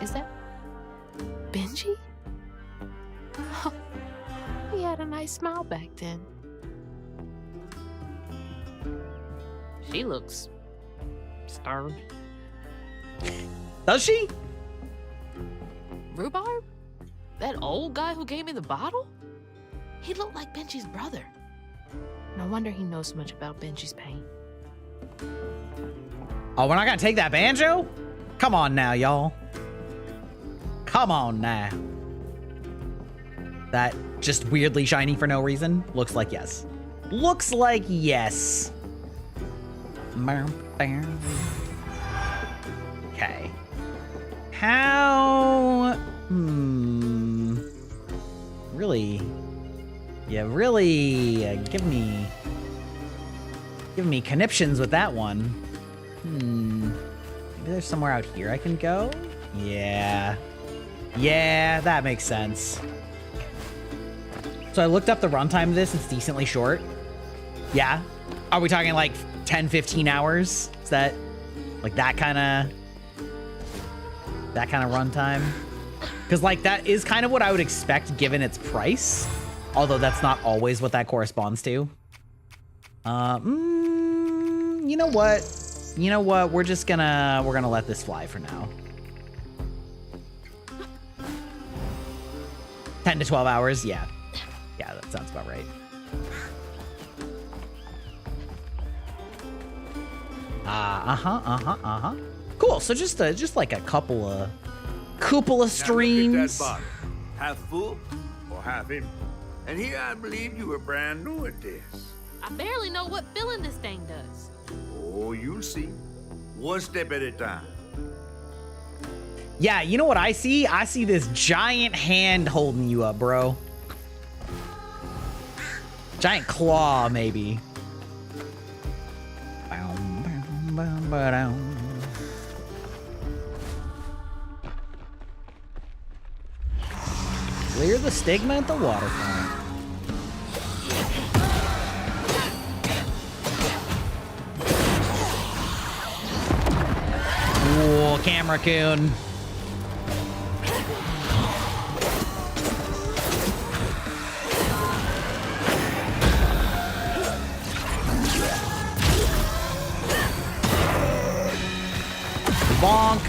Is that Benji? He had a nice smile back then. She looks starved. Does she? Rhubarb? That old guy who gave me the bottle? He looked like Benji's brother. No wonder he knows so much about Benji's pain. Oh, we're not gonna take that banjo? Come on now, y'all. Come on now. That just weirdly shiny for no reason? Looks like yes. Looks like yes. Okay. How... Really? Yeah, really give me conniptions with that one. Maybe there's somewhere out here I can go? Yeah. Yeah, that makes sense. So I looked up the runtime of this. It's decently short. Yeah. Are we talking like 10, 15 hours? Is that like that kind of runtime? Because like that is kind of what I would expect given its price. Although that's not always what that corresponds to. You know what? You know what? We're gonna let this fly for now. 10 to 12 hours, yeah. Yeah, that sounds about right. Cool. So just like a couple of streams. Now look at that bottle. Half full or half empty. And here I believe you were brand new at this. I barely know what filling this thing does. Oh, you'll see. One step at a time. Yeah, you know what I see? I see this giant hand holding you up, bro. Giant claw, maybe. Clear the stigma at the waterfront. Whoa, camera coon. Bonk.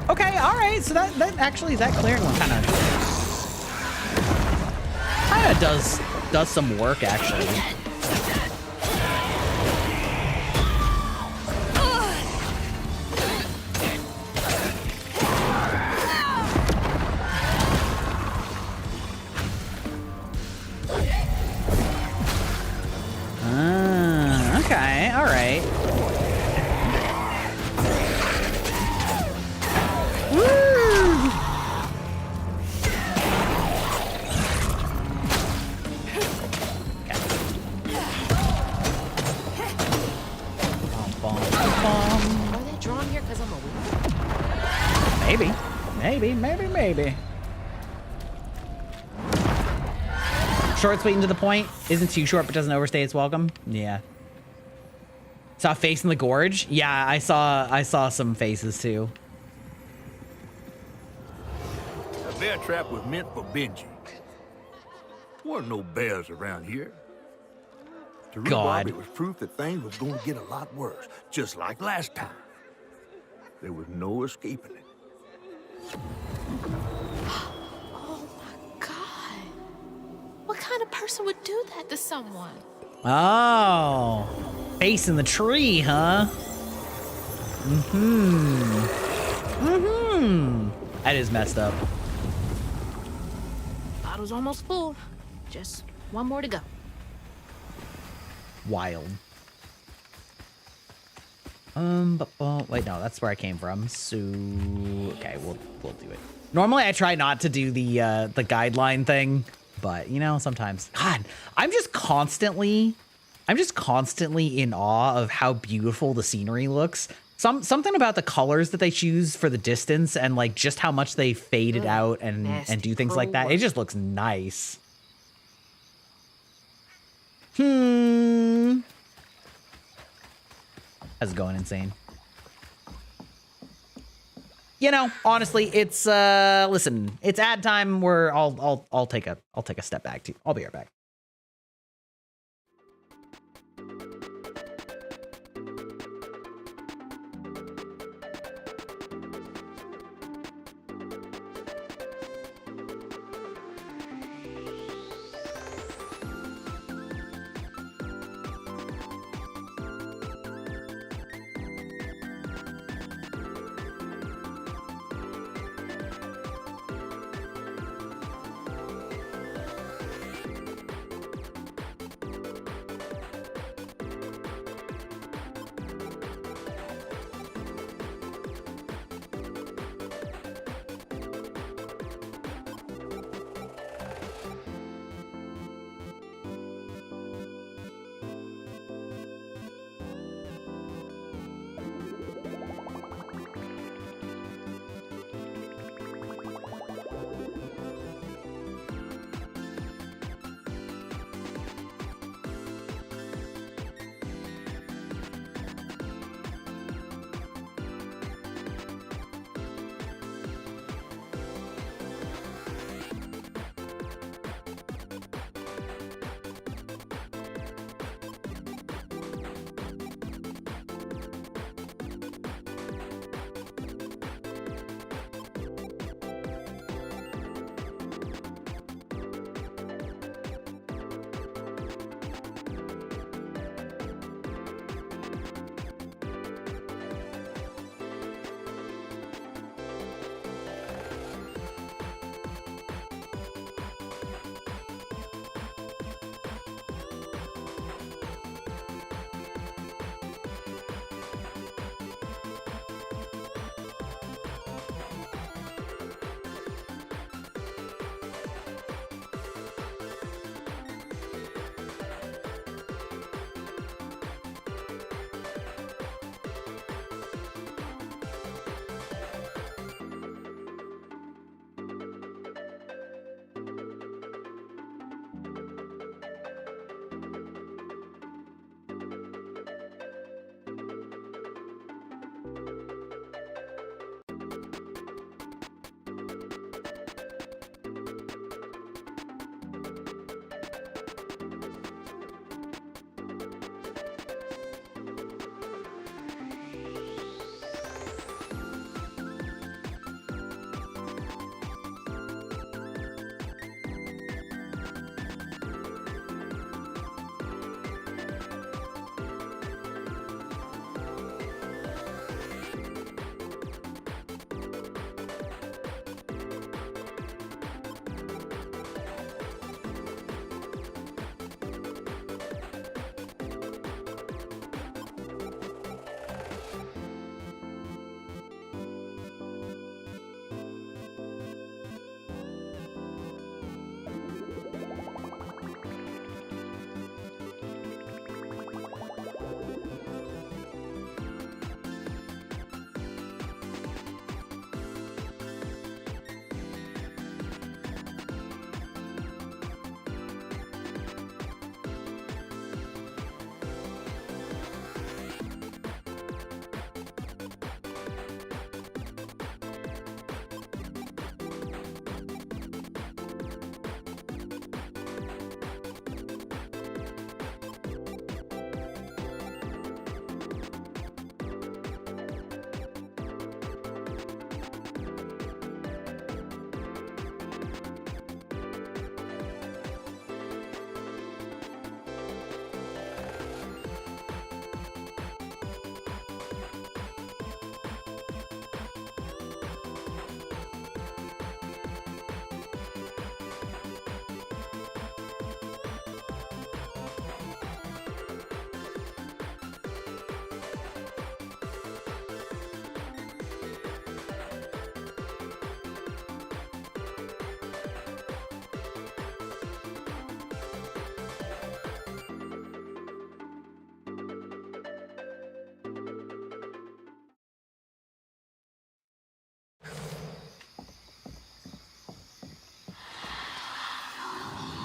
Okay, all right. So that actually, that clearing one kind of does some work actually. Okay, all right. Are they drawn here because I'm a woman? Maybe. Short, sweet, and to the point. Isn't too short, but doesn't overstay its welcome. Yeah. Saw a face in the gorge. Yeah, I saw some faces too. A bear trap was meant for Benji. Weren't no bears around here. To God. rhubarb, it was proof that things was going to get a lot worse, just like last time. There was no escaping it. Oh my God. What kind of person would do that to someone? Oh, face in the tree, huh? That is messed up. Bottle's almost full. Just one more to go. Wild. Wait, no, that's where I came from. So, okay, we'll do it. Normally, I try not to do the guideline thing, but you know, sometimes. God, I'm just constantly in awe of how beautiful the scenery looks. Something about the colors that they choose for the distance and like just how much they fade it out and do things like that. It just looks nice. That's going insane. You know, honestly, it's listen, it's ad time where I'll take a step back too. I'll be right back.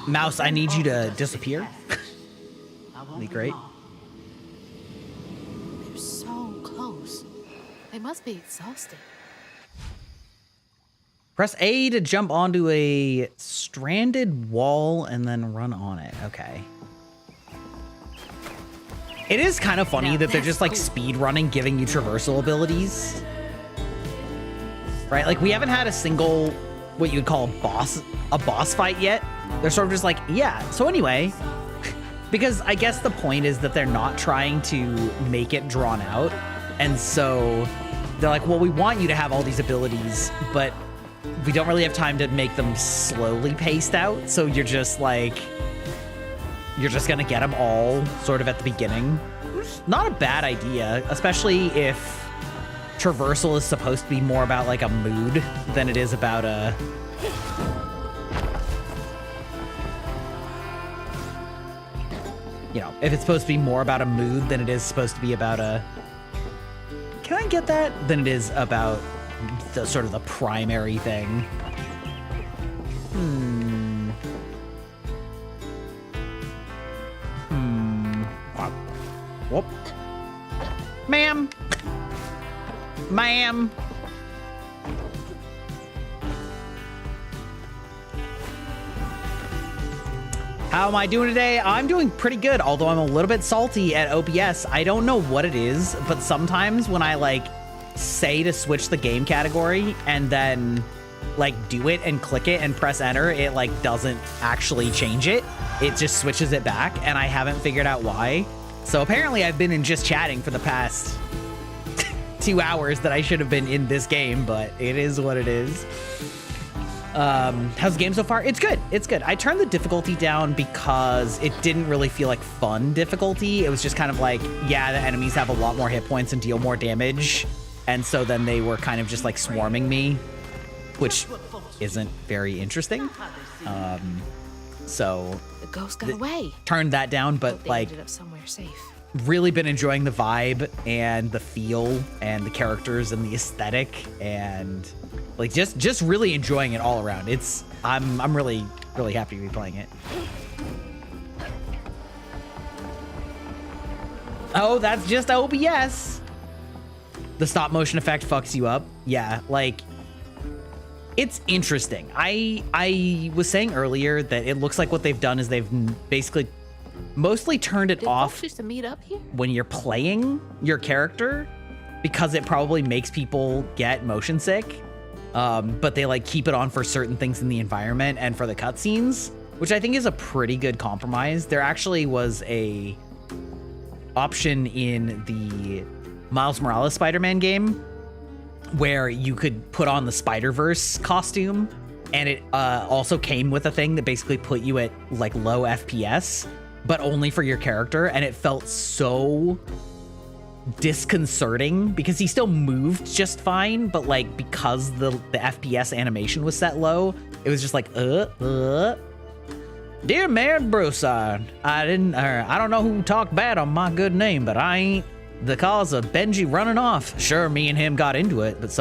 Mouse, I need you to disappear. That'd be great. They're so close. They must be exhausted. Press A to jump onto a stranded wall and then run on it. Okay. It is kind of funny that they're just like speed running, giving you traversal abilities. Right? Like we haven't had a single, what you would call a boss fight yet. They're sort of just like, yeah. So anyway, because I guess the point is that they're not trying to make it drawn out. And so they're like, well, we want you to have all these abilities, but we don't really have time to make them slowly paced out. So you're just like, you're just gonna get them all sort of at the beginning. Not a bad idea, especially if traversal is supposed to be more about like a mood than it is about a... You know, if it's supposed to be more about a mood than it is supposed to be about a... Can I get that? Than it is about the sort of the primary thing. Whoop. Ma'am. Ma'am. How am I doing today? I'm doing pretty good, although I'm a little bit salty at OBS. I don't know what it is, but sometimes when I like say to switch the game category and then like do it and click it and press enter, it like doesn't actually change it. It just switches it back, and I haven't figured out why. So apparently I've been in just chatting for the past 2 hours that I should have been in this game, but it is what it is. How's the game so far? It's good. It's good. I turned the difficulty down because it didn't really feel like fun difficulty. It was just kind of like, yeah, the enemies have a lot more hit points and deal more damage. And so then they were kind of just like swarming me, which isn't very interesting. So the ghost got away. Turned that down, but Hope they like ended up somewhere safe. Really been enjoying the vibe and the feel and the characters and the aesthetic and like just really enjoying it all around. I'm really happy to be playing it. Oh, that's just OBS. The stop motion effect fucks you up. Yeah, like it's interesting. I was saying earlier that it looks like what they've done is they've basically mostly turned it off Just to meet up here? when you're playing your character because it probably makes people get motion sick. But they like keep it on for certain things in the environment and for the cutscenes, which I think is a pretty good compromise. There actually was a option in the Miles Morales Spider-Man game where you could put on the Spider-Verse costume, and it also came with a thing that basically put you at like low FPS, but only for your character, and it felt so disconcerting because he still moved just fine, but like because the FPS animation was set low, it was just like Dear man, Broussard, I don't know who talked bad on my good name, but I ain't the cause of Benji running off. Sure, me and him got into it, but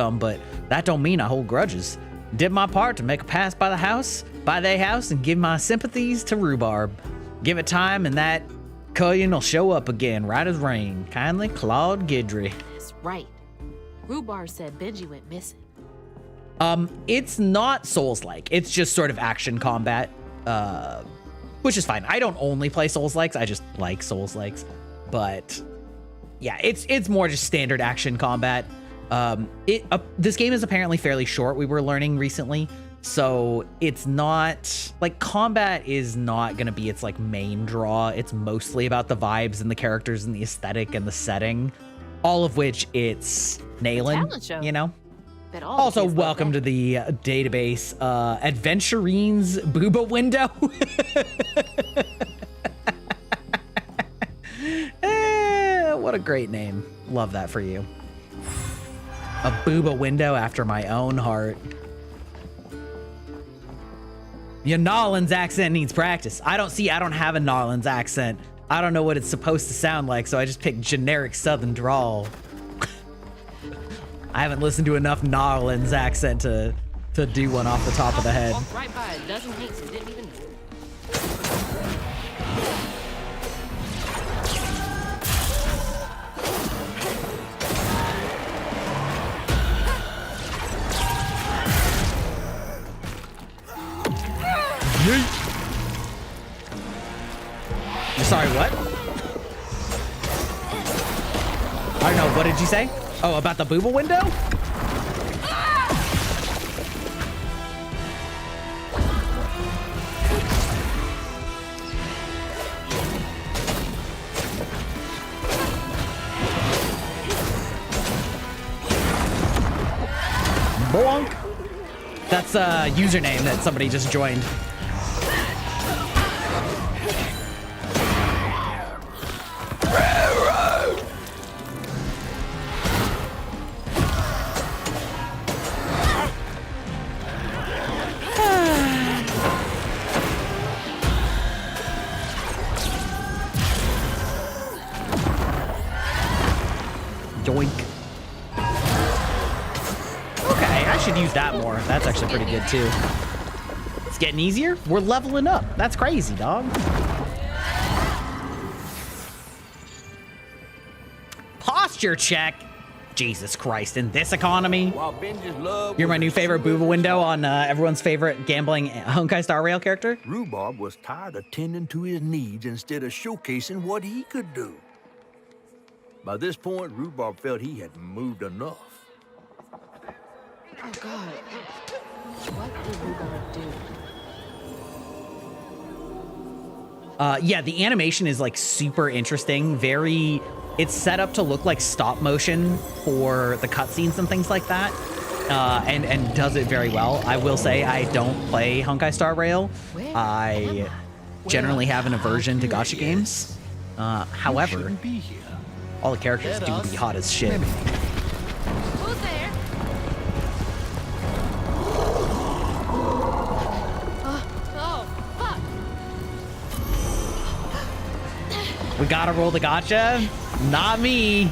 that don't mean I hold grudges. Did my part to make a pass by their house, and give my sympathies to Rhubarb. Give it time, and that Cullion will show up again, right as rain. Kindly, Claude Guidry. That's right. Rhubarb said Benji went missing. It's not Souls-like. It's just sort of action combat, which is fine. I don't only play Souls-likes. I just like Souls-likes. But yeah, it's more just standard action combat. This game is apparently fairly short, we were learning recently. So it's not like combat is not going to be its like main draw. It's mostly about the vibes and the characters and the aesthetic and the setting, all of which it's nailing, you know? Also, welcome to the database, Adventurine's Booba Window. What a great name. Love that for you. A Booba Window after my own heart. Your Nolans accent needs practice. I don't have a Nolans accent. I don't know what it's supposed to sound like, so I just picked generic Southern drawl. I haven't listened to enough Nolans accent to do one off the top of the head. Walked right by a dozen hates and didn't even know. You're sorry, what? I don't know, what did you say? Oh, about the booba window? Bonk. That's a username that somebody just joined. Doink. Okay, I should use that more. That's actually pretty good too. It's getting easier. We're leveling up. That's crazy, dog. Posture check. Jesus Christ, in this economy. You're my new favorite booba window on everyone's favorite gambling Honkai Star Rail character. Rhubarb was tired of tending to his needs instead of showcasing what he could do. By this point, Rhubarb felt he had moved enough. Oh God. What did Rhubarb do? Yeah, the animation is like super interesting. It's set up to look like stop motion for the cutscenes and things like that. And does it very well. I will say I don't play Honkai Star Rail. I generally have an aversion to gacha games. However, all the characters do be hot as shit. Who's there? Oh, fuck. We gotta roll the gacha. Not me.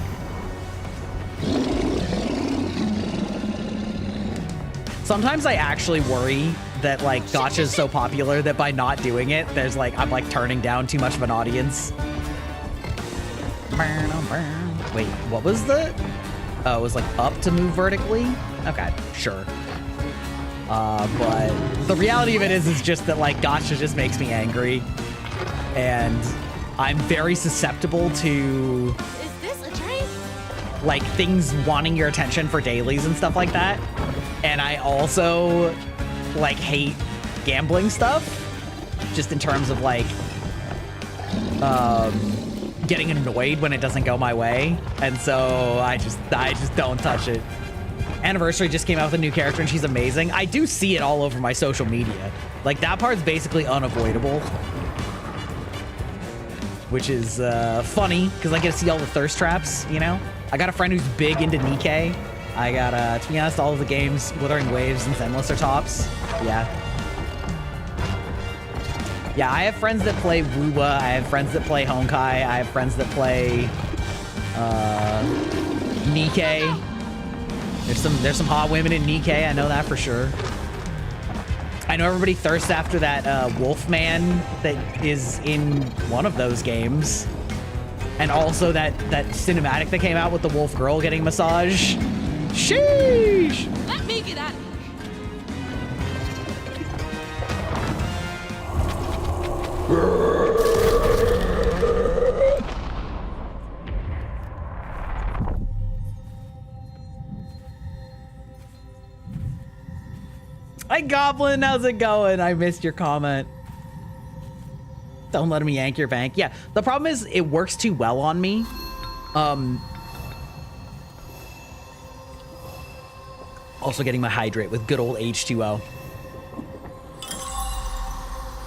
Sometimes I actually worry that like gacha is so popular that by not doing it, I'm like turning down too much of an audience. Wait, what was the? Oh, it was like up to move vertically? Okay, sure. But the reality of it is just that like gacha just makes me angry. And I'm very susceptible to Is this a dream? like things wanting your attention for dailies and stuff like that. And I also like hate gambling stuff just in terms of like getting annoyed when it doesn't go my way. And so I just don't touch it. Anniversary just came out with a new character and she's amazing. I do see it all over my social media. Like that part's basically unavoidable. Which is funny because I get to see all the thirst traps, you know? I got a friend who's big into Nikkei. I got, to be honest, all of the games, Wuthering Waves and Zenless are tops. Yeah. Yeah, I have friends that play Wuba. I have friends that play Honkai. I have friends that play Nikkei. There's some hot women in Nikkei. I know that for sure. I know everybody thirsts after that wolf man that is in one of those games. And also that cinematic that came out with the wolf girl getting massage. Sheesh! Let me get out of here. Hi, Goblin. How's it going? I missed your comment. Don't let me yank your bank. Yeah, the problem is it works too well on me. Also getting my hydrate with good old H2O.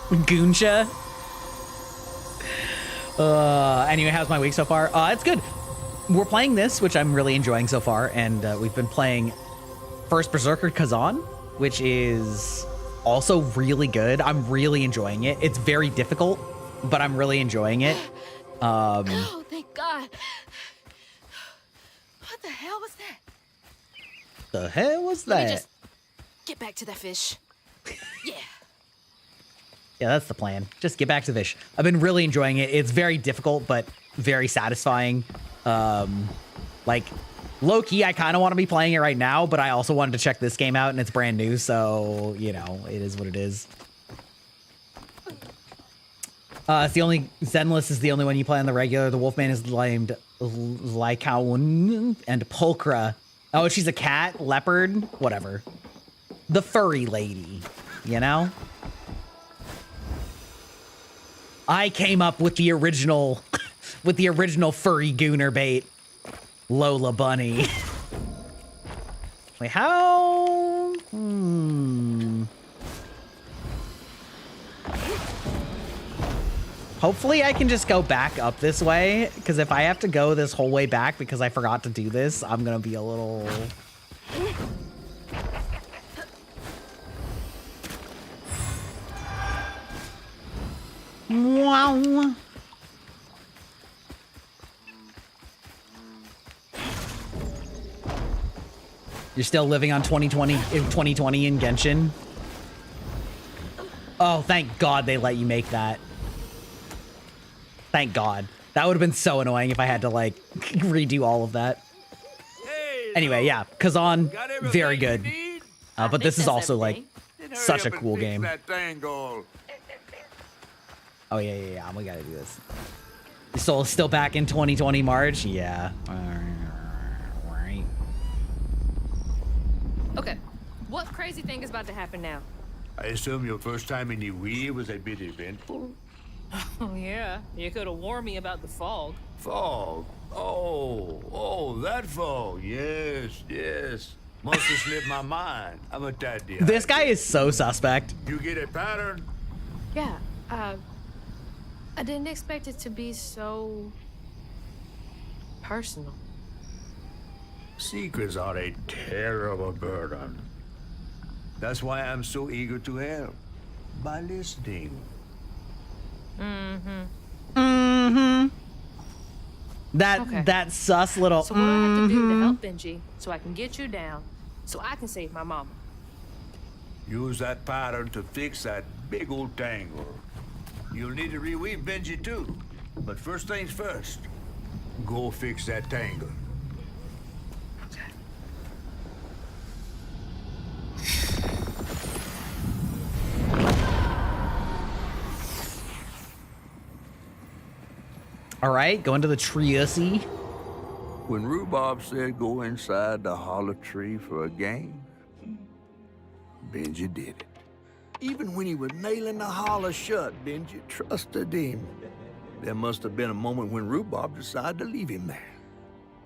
Gooncha. Anyway, how's my week so far? It's good. We're playing this, which I'm really enjoying so far, and we've been playing First Berserker Kazan, which is also really good. I'm really enjoying it. It's very difficult, but I'm really enjoying it. Oh, thank God. What the hell was that? The hell was Let me that? just get back to that fish. Yeah. Yeah, that's the plan. Just get back to Vish. I've been really enjoying it. It's very difficult, but very satisfying. Like, low-key, I kind of want to be playing it right now, but I also wanted to check this game out, and it's brand new, so, you know, it is what it is. It's the only... Zenless is the only one you play on the regular. The Wolfman is named Lycaon and Pulchra. Oh, she's a cat? Leopard? Whatever. The furry lady, you know? I came up with the original... with the original furry gooner bait. Lola Bunny. Wait, how? Hopefully I can just go back up this way, because if I have to go this whole way back because I forgot to do this, I'm gonna be a little... Wow. You're still living on 2020 in Genshin? Oh, thank God they let you make that. Thank God. That would have been so annoying if I had to, like, redo all of that. Anyway, yeah, Kazan, very good. But this is also, like, such a cool game. Oh, yeah, we gotta do this. Still back in 2020 March? Yeah. Right. Okay, what crazy thing is about to happen now? I assume your first time in the Wii was a bit eventful? Oh, yeah. You could have warned me about the fog. Fog? Oh, that fog. Yes. Must have slipped my mind. I'm a daddy. This guy is so suspect. You get a pattern? Yeah, I didn't expect it to be so... personal. Secrets are a terrible burden. That's why I'm so eager to help. By listening. That sus little. So what do I have to do to help Benji so I can get you down, so I can save my mama? Use that pattern to fix that big old tangle. You'll need to reweave Benji too. But first things first, go fix that tangle. All right, go into the tree-ussy. When Rhubarb said go inside the hollow tree for a game, Benji did it. Even when he was nailing the hollow shut, Benji trusted him. There must have been a moment when Rhubarb decided to leave him there.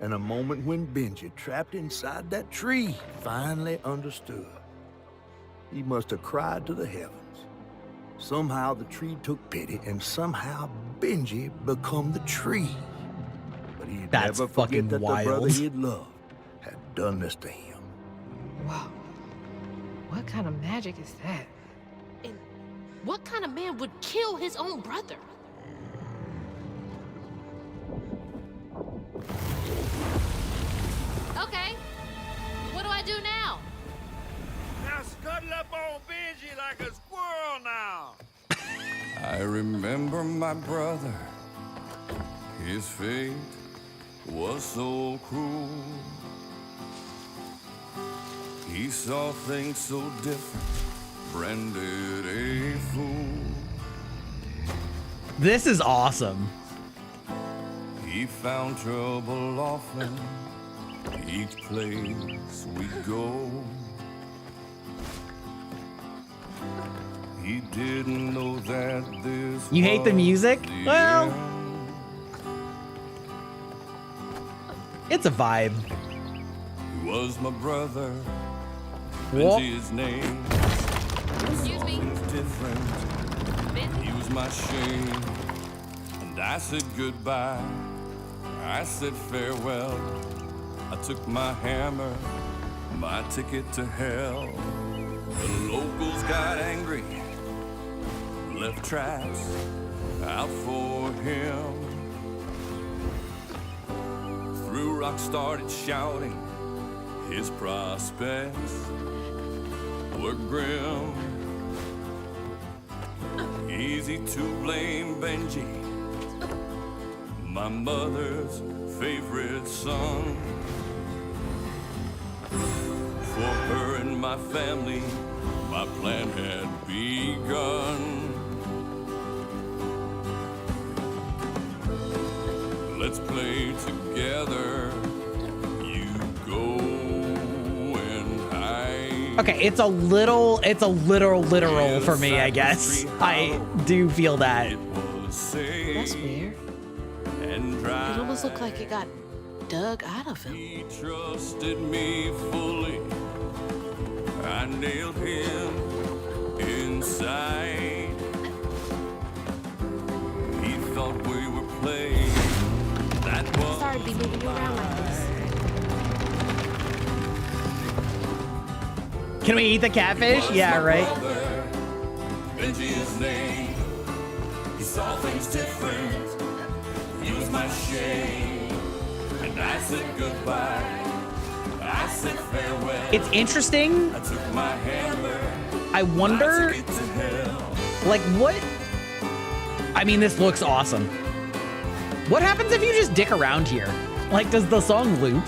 And a moment when Benji, trapped inside that tree, finally understood. He must have cried to the heavens. Somehow the tree took pity, and somehow Benji become the tree. But he'd That's never forget fucking that wild. the brother he'd loved had done this to him. Wow. What kind of magic is that? And what kind of man would kill his own brother? Okay. What do I do now? Now scuttle up on Benji like a squirrel now. I remember my brother. His fate was so cruel. He saw things so different, branded a fool. This is awesome. He found trouble often, each place we go. He didn't know that this You hate the music? was the Well, end. it's a vibe. He was my brother. What? Benji his name. Excuse me. Things different. Benji? He was my shame. And I said goodbye. I said farewell. I took my hammer, my ticket to hell. The locals got angry, left traps out for him. Threw rocks, started shouting. His prospects were grim. He Easy to blame Benji, my mother's favorite son. For her and my family, my plan had begun. Let's play together. You go and hide. Okay, it's a literal for me, I guess. I do feel that. That's weird. It almost looked like it got dug out of him. He trusted me fully. I nailed him inside. He thought we were playing. That was Sorry to be moving you around like this. Can we eat the catfish? Yeah, right. Benji his name. He saw things different. He was my shame. And I said goodbye. I said farewell. It's interesting. I took my hammer. I wonder, I took it to hell. like, what? I mean, this looks awesome. What happens if you just dick around here? Like, does the song loop?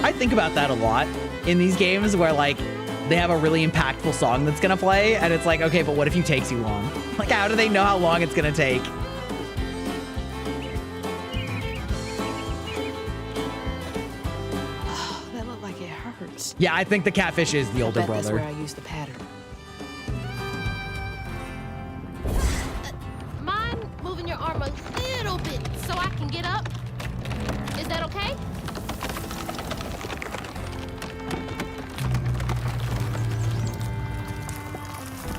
I think about that a lot in these games where, like, they have a really impactful song that's gonna play, and it's like, okay, but what if you take too long? Like, how do they know how long it's gonna take? That looked like it hurts. Yeah, I think the catfish is the older That's brother. where I used the pattern. Mind moving your arm a little bit so I can get up? Is that okay?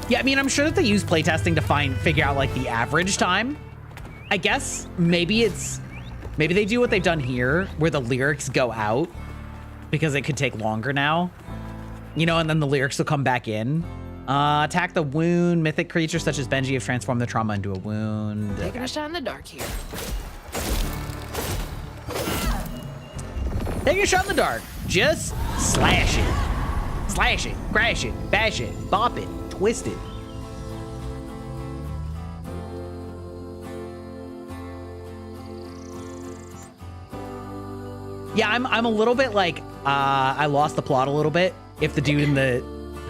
Yeah, I mean, I'm sure that they use playtesting to figure out like the average time. I guess maybe they do what they've done here where the lyrics go out because it could take longer now, you know, and then the lyrics will come back in. Attack the wound. Mythic creatures such as Benji have transformed the trauma into a wound. Taking a shot in the dark here. Taking a shot in the dark. Just slash it. Slash it. Crash it. Bash it. Bop it. Twist it. Yeah, I'm a little bit like, I lost the plot a little bit. If the dude in the...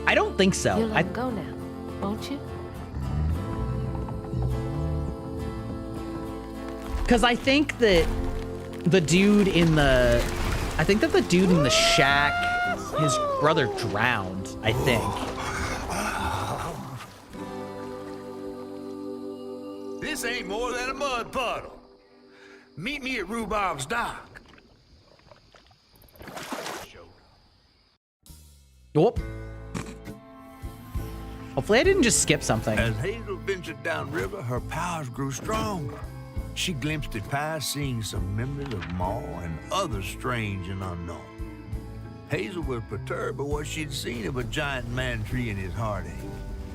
I don't think so. You'll let him go now, won't you? Because I think that the dude in the... I think that the dude in the shack, his brother drowned, I think. This ain't more than a mud puddle. Meet me at Rhubarb's dock. Oh. Hopefully I didn't just skip something. As Hazel ventured downriver, her powers grew stronger. She glimpsed it past, seeing some memories of Ma and others strange and unknown. Hazel was perturbed by what she'd seen of a giant man tree in his heartache.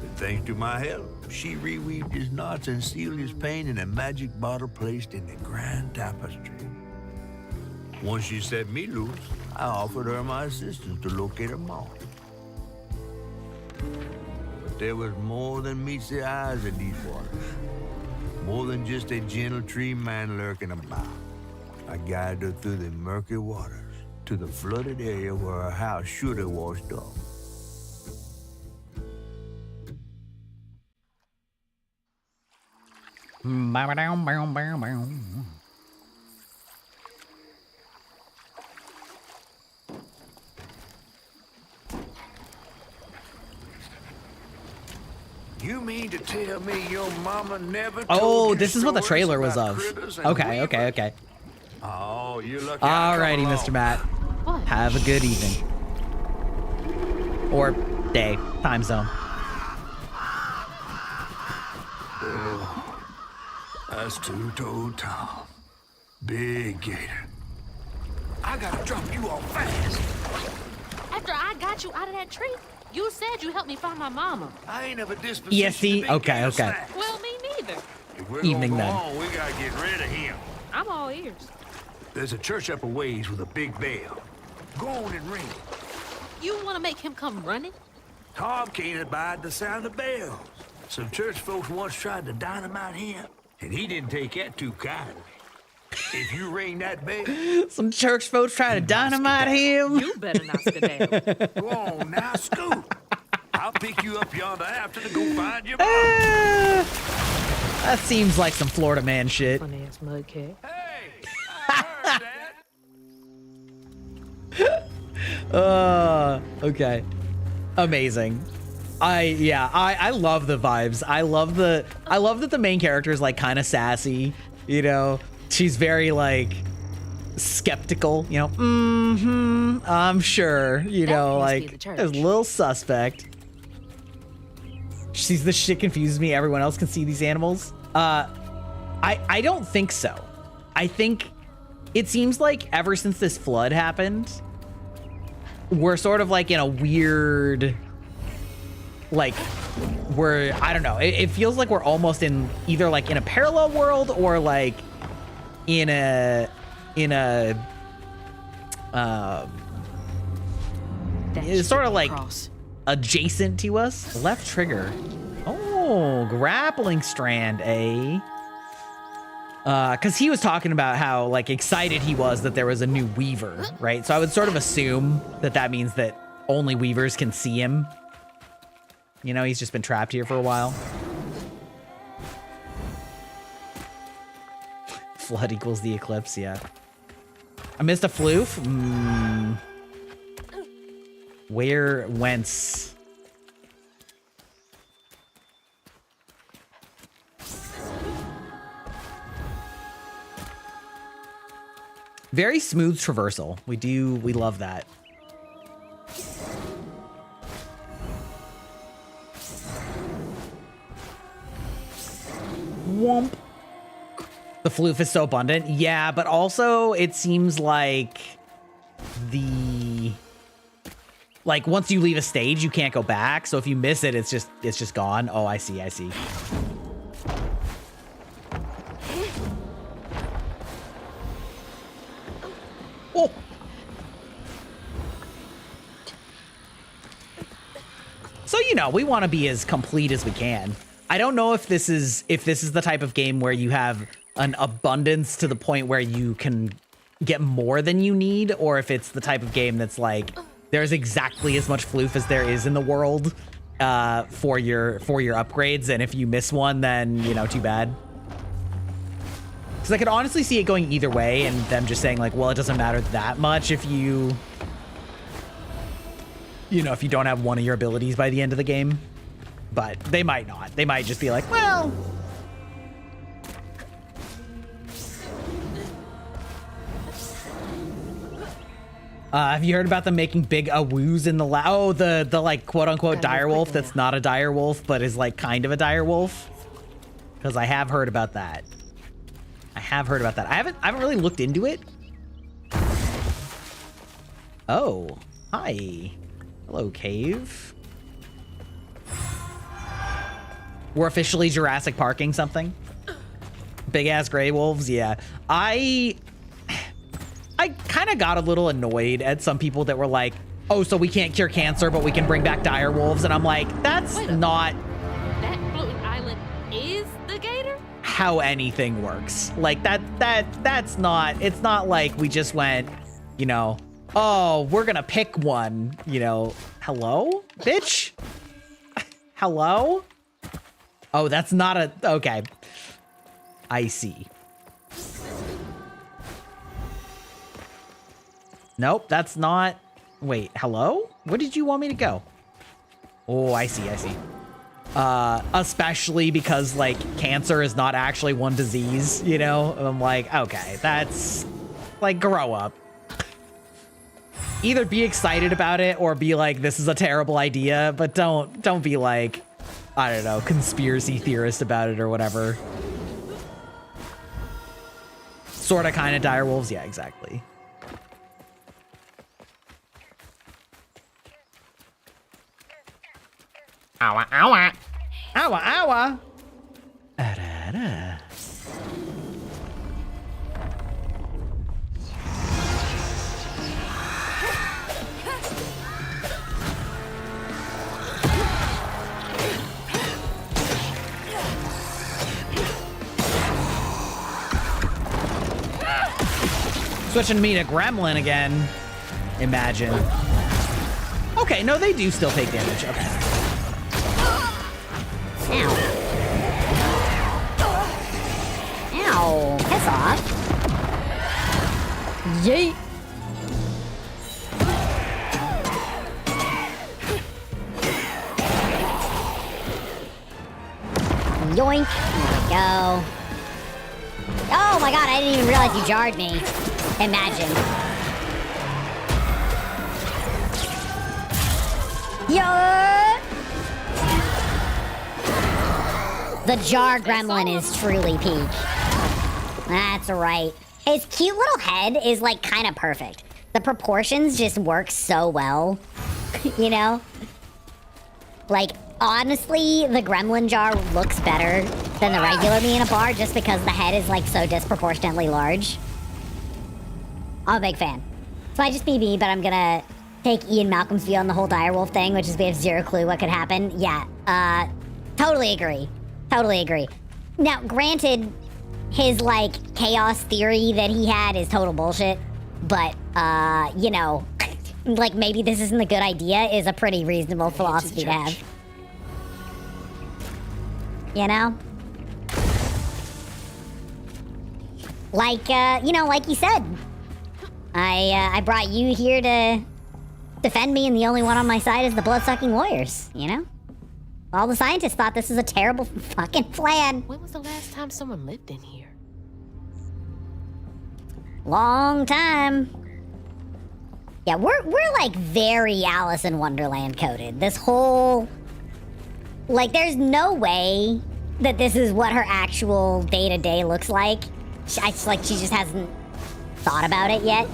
But thanks to my help, she reweaved his knots and sealed his pain in a magic bottle placed in the grand tapestry. Once she set me loose, I offered her my assistance to locate her Ma. But there was more than meets the eyes of these waters. More than just a gentle tree man lurking about. I guided her through the murky waters to the flooded area where her house should have washed off. You mean to tell me your mama never told Oh, you this is what the stories trailer was about of. critters and Okay, weavers? okay. Oh, you're lucky. Alrighty, Mr. Matt. What? Have a good evening. Or day, time zone. That's two-toed Tom. Big gator. I gotta drop you off fast. After I got you out of that tree, you said you helped me find my mama. I ain't of a disposition ESC? to be Okay, gator okay. snacks. Well, me neither. If we're Evening gonna go then. on, we gotta get rid of him. I'm all ears. There's a church up a ways with a big bell. Go on and ring it. You want to make him come running? Tom can't abide the sound of bells. Some church folks once tried to dynamite him, and he didn't take that too kindly. If you ring that bell... Some church folks try to dynamite him. You better not skedaddle. Go on now, scoot. I'll pick you up yonder after to go find your mom. That seems like some Florida man shit. Funny ass mudcat. Hey, I heard that. Okay. Amazing. I love the vibes. I love that the main character is like kind of sassy, you know. She's very like skeptical, you know. I'm sure, you know, like there's a little suspect. She sees this shit confuses me. Everyone else can see these animals. I don't think so. I think it seems like ever since this flood happened, we're sort of like in a weird, like, I don't know. It feels like we're almost in either like in a parallel world or like in a it's sort of like adjacent to us. Left trigger. Oh, grappling strand, eh? Because he was talking about how like excited he was that there was a new Weaver, right? So I would sort of assume that that means that only Weavers can see him. You know, he's just been trapped here for a while. Flood equals the eclipse, yeah. I missed a floof? Where, whence? Very smooth traversal. We love that. Womp. The floof is so abundant. Yeah, but also it seems like once you leave a stage, you can't go back. So if you miss it, it's just gone. Oh, I see. Oh. So, you know, we want to be as complete as we can. I don't know if this is the type of game where you have an abundance to the point where you can get more than you need, or if it's the type of game that's like there's exactly as much floof as there is in the world for your upgrades, and if you miss one, then, you know, too bad. Because I could honestly see it going either way, and them just saying like, well, it doesn't matter that much if you know, if you don't have one of your abilities by the end of the game. But they might not. They might just be like, well. Have you heard about them making big awoos in the the like quote unquote dire wolf that's not a dire wolf but is like kind of a dire wolf? Because I have heard about that. I haven't really looked into it. Oh, hi. Hello, cave. We're officially Jurassic Parking something. Big ass gray wolves, yeah. I kind of got a little annoyed at some people that were like, oh, so we can't cure cancer, but we can bring back dire wolves. And I'm like, that's not... That floating island is the gator? How anything works. Like, that's not... It's not like we just went, you know, oh, we're gonna pick one, you know. Hello? Bitch? Hello? Oh, that's not a... Okay. I see. Nope, that's not... Wait, hello? Where did you want me to go? Oh, I see. Especially because, like, cancer is not actually one disease, you know? I'm like, okay, that's... Like, grow up. Either be excited about it or be like, this is a terrible idea, but don't be like, I don't know, conspiracy theorist about it or whatever. Sorta, kinda dire wolves? Yeah, exactly. Owa, owa. Owa, owa. Da-da-da. Switching me to Gremlin again. Imagine. Okay, no, they do still take damage. Okay. Ow. Ow. Piss off. Yeet. Yoink. There we go. Oh my god, I didn't even realize you jarred me. Imagine. Yeah. The jar gremlin is truly peak. That's right. His cute little head is like kind of perfect. The proportions just work so well. You know? Like, honestly, the gremlin jar looks better than the regular me in a bar just because the head is like so disproportionately large. I'm a big fan. This might just be me, but I'm gonna take Ian Malcolm's view on the whole direwolf thing, which is we have zero clue what could happen. Yeah, totally agree. Totally agree. Now, granted, his, like, chaos theory that he had is total bullshit, but, you know, like, maybe this isn't a good idea is a pretty reasonable philosophy to have. You know? Like, you know, like you said, I brought you here to defend me, and the only one on my side is the blood-sucking lawyers, you know? All the scientists thought this was a terrible fucking plan. When was the last time someone lived in here? Long time. Yeah, we're like very Alice in Wonderland coded. This whole... Like, there's no way that this is what her actual day-to-day looks like. She just hasn't thought about it yet.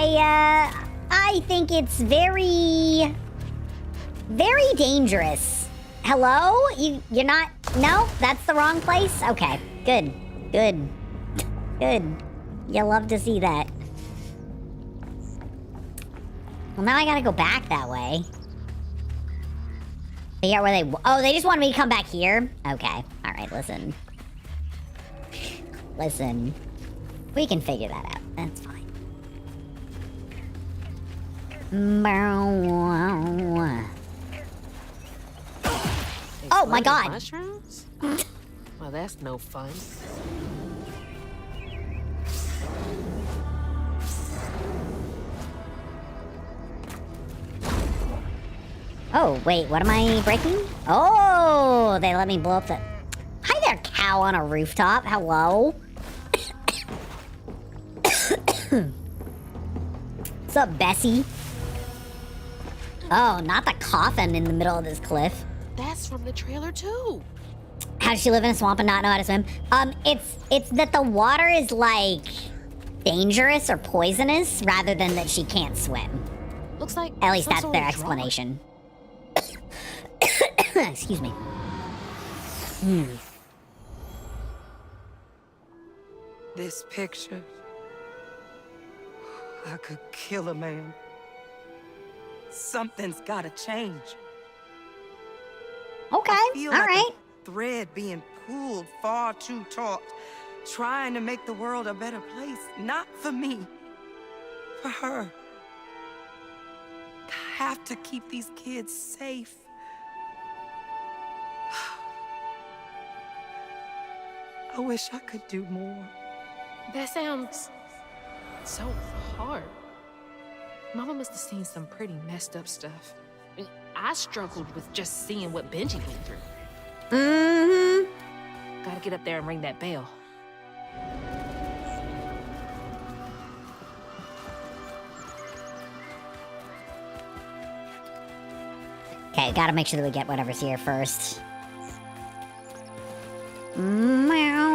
Yeah. I think it's very dangerous. Hello? You're not... No? That's the wrong place? Okay. Good. You love to see that. Well, now I gotta go back that way. Figure out where they... Oh, they just wanted me to come back here? Okay. Alright, listen. Listen. We can figure that out. That's fine. Oh my god! Mushrooms? Well, that's no fun. Oh, wait, what am I breaking? Oh, they let me blow up the... Hi there, cow on a rooftop. Hello? What's up, Bessie? Oh, not the coffin in the middle of this cliff. That's from the trailer, too. How does she live in a swamp and not know how to swim? It's that the water is, like, dangerous or poisonous rather than that she can't swim. Looks like... At least that's their explanation. Excuse me. This picture... I could kill a man. Something's gotta change. Okay, I feel all like right. a thread being pulled far too taut, trying to make the world a better place. Not for me, for her. I have to keep these kids safe. I wish I could do more. That sounds so hard. Mama must have seen some pretty messed up stuff. I mean, I struggled with just seeing what Benji went through. Mm-hmm. Gotta get up there and ring that bell. Okay, gotta make sure that we get whatever's here first. Meow.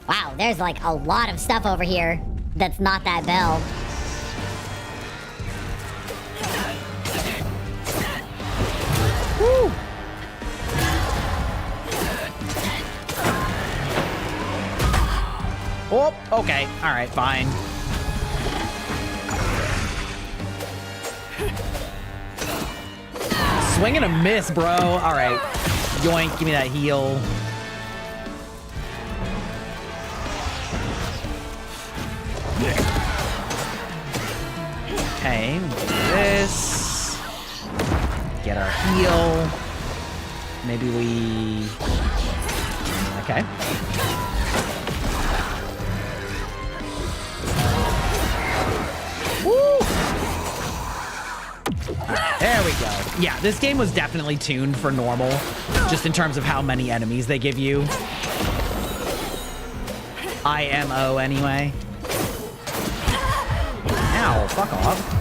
Wow, there's like a lot of stuff over here that's not that bell. Woo! Oh, okay. All right, fine. Swing and a miss, bro. All right. Yoink, give me that heal. Okay, do this. Get our heal. Maybe we... Okay. Woo! Right, there we go. Yeah, this game was definitely tuned for normal, just in terms of how many enemies they give you. IMO anyway. Ow, fuck off.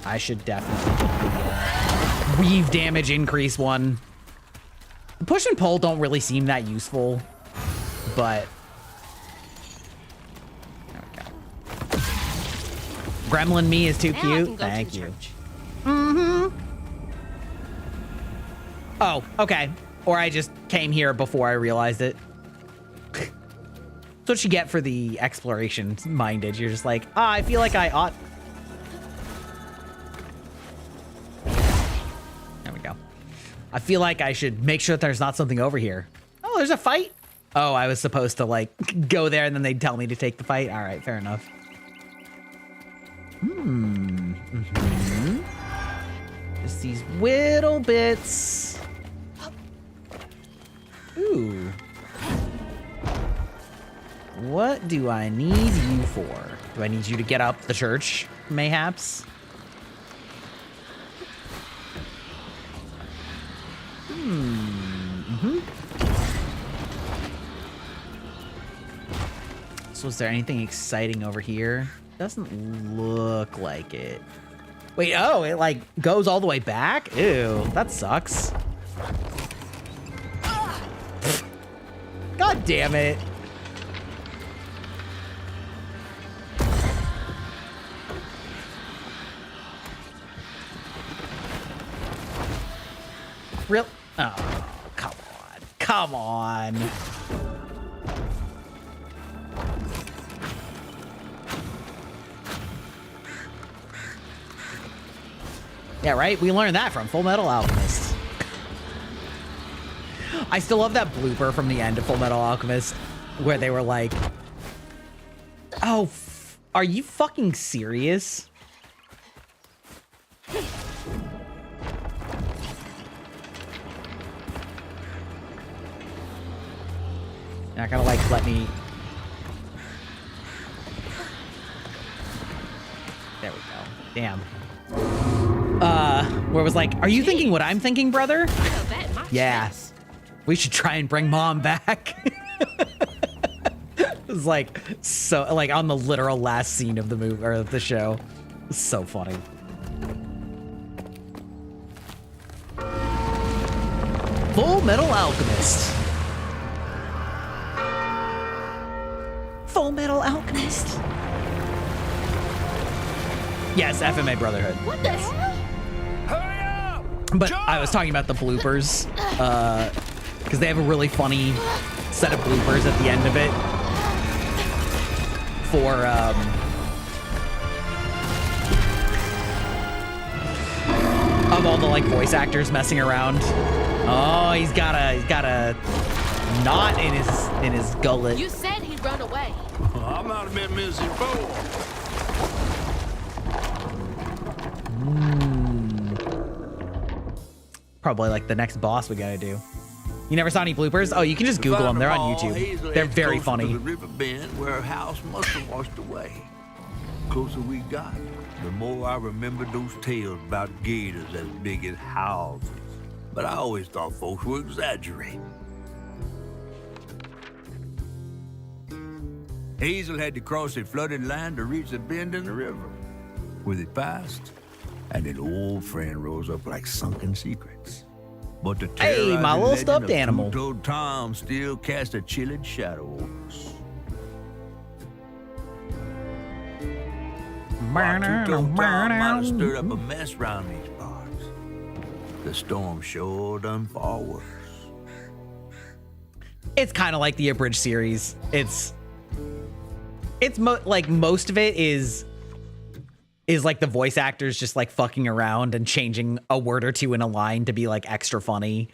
I should definitely get the weave damage increase one. Push and pull don't really seem that useful, but there we go. Gremlin me is too cute. Thank you. Mm-hmm. Oh, okay. Or I just came here before I realized it. That's what you get for the exploration minded. You're just like, ah, I feel like I ought. There we go. I feel like I should make sure that there's not something over here. Oh, there's a fight. Oh, I was supposed to like go there and then they'd tell me to take the fight. All right, fair enough. Mm-hmm. Just these little bits. Ooh. What do I need you for? Do I need you to get up the church, mayhaps? Mm-hmm. So is there anything exciting over here? Doesn't look like it. Wait, oh, it like goes all the way back? Ew, that sucks. God damn it. Real? Oh, come on. Come on. Yeah, right? We learned that from Full Metal Alchemist. I still love that blooper from the end of Full Metal Alchemist where they were like, oh, are you fucking serious? You're not gonna like let me. There we go. Damn. Where it was like, are you thinking what I'm thinking, brother? Yeah. We should try and bring mom back. It was like so like on the literal last scene of the movie or of the show. It's so funny. Full Metal Alchemist. Full Metal Alchemist. Yes, FMA Brotherhood. What the hell? Hurry up! But I was talking about the bloopers, because they have a really funny set of bloopers at the end of it for of all the like voice actors messing around. Oh, he's got a knot in his gullet. You said he'd run away. I'm not a bit missing fool. Probably like the next boss we gotta do. You never saw any bloopers? Oh, you can just Google them. They're on YouTube. They're very funny. The river bend where her house must have washed away. The closer we got, the more I remembered those tales about gators as big as houses. But I always thought folks were exaggerating. Hazel had to cross a flooded line to reach a bend in the river, where they passed, and an old friend rose up like sunken secrets. But the Hey, my little stuffed animal. Two-toed Tom still cast a chilling shadow over us. Two-toed Tom might have stirred up a mess round these parts. The storm sure done far worse. It's kind of like the abridged series. It's like most of it is like the voice actors just like fucking around and changing a word or two in a line to be like extra funny,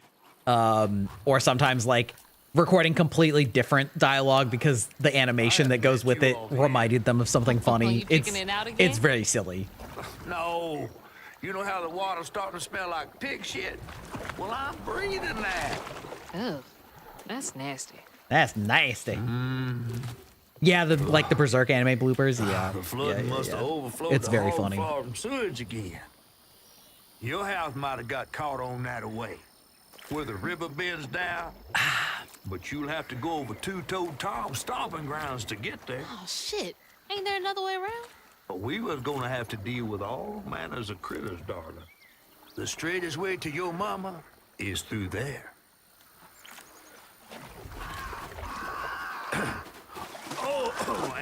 or sometimes like recording completely different dialogue because the animation that goes with it reminded them of something funny. It's very silly. No. You know how the water's starting to smell like pig shit? Well, I'm breathing that. Ugh, that's nasty. That's nasty. Yeah, the Berserk anime bloopers. Yeah, The flood must have overflowed It's the very whole funny. farm sewage again. Your house might have got caught on that away, where the river bends down. But you'll have to go over Two-Toed Tom's stomping grounds to get there. Oh, shit. Ain't there another way around? But we was gonna have to deal with all manners of critters, darling. The straightest way to your mama is through there.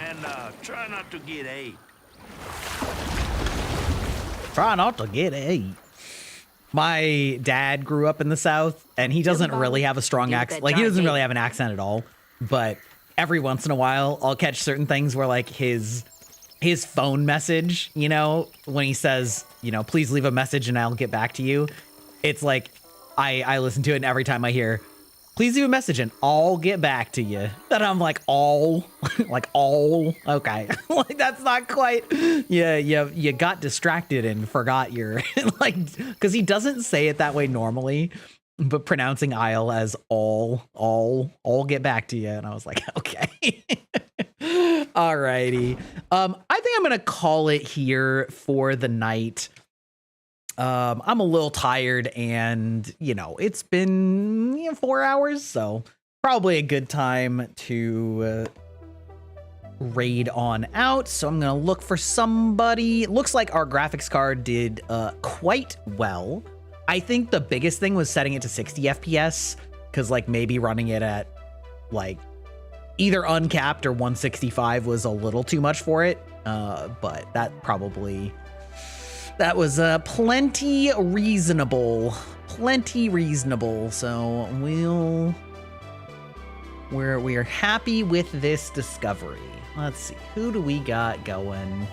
And try not to get ate. Try not to get ate. My dad grew up in the South, and he doesn't really have a strong accent. Like, he doesn't really have an accent at all. But every once in a while, I'll catch certain things where, like, his phone message, you know, when he says, you know, please leave a message and I'll get back to you. It's like, I listen to it, and every time I hear, please leave a message and I'll get back to you. And I'm like, all, okay. Like, that's not quite, you got distracted and forgot your, like, because he doesn't say it that way normally, but pronouncing I'll as all get back to you. And I was like, okay. Alrighty. I think I'm going to call it here for the night. I'm a little tired, and, you know, it's been 4 hours, so probably a good time to raid on out. So I'm going to look for somebody. Looks like our graphics card did quite well. I think the biggest thing was setting it to 60 FPS, because, like, maybe running it at, like, either uncapped or 165 was a little too much for it, but that was plenty reasonable. So we're happy with this discovery. Let's see, who do we got going?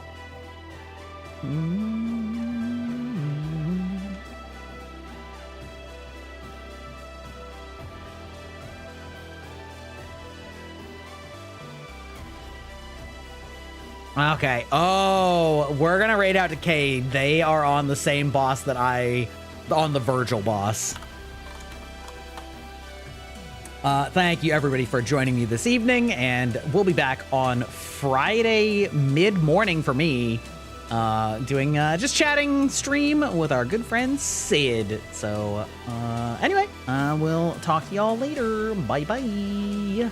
Okay. Oh, we're gonna raid out to Cade. They are on the same boss that on the Virgil boss. Thank you everybody for joining me this evening, and we'll be back on Friday mid-morning for me, doing just chatting stream with our good friend Sid. So anyway, we'll talk to y'all later. Bye bye.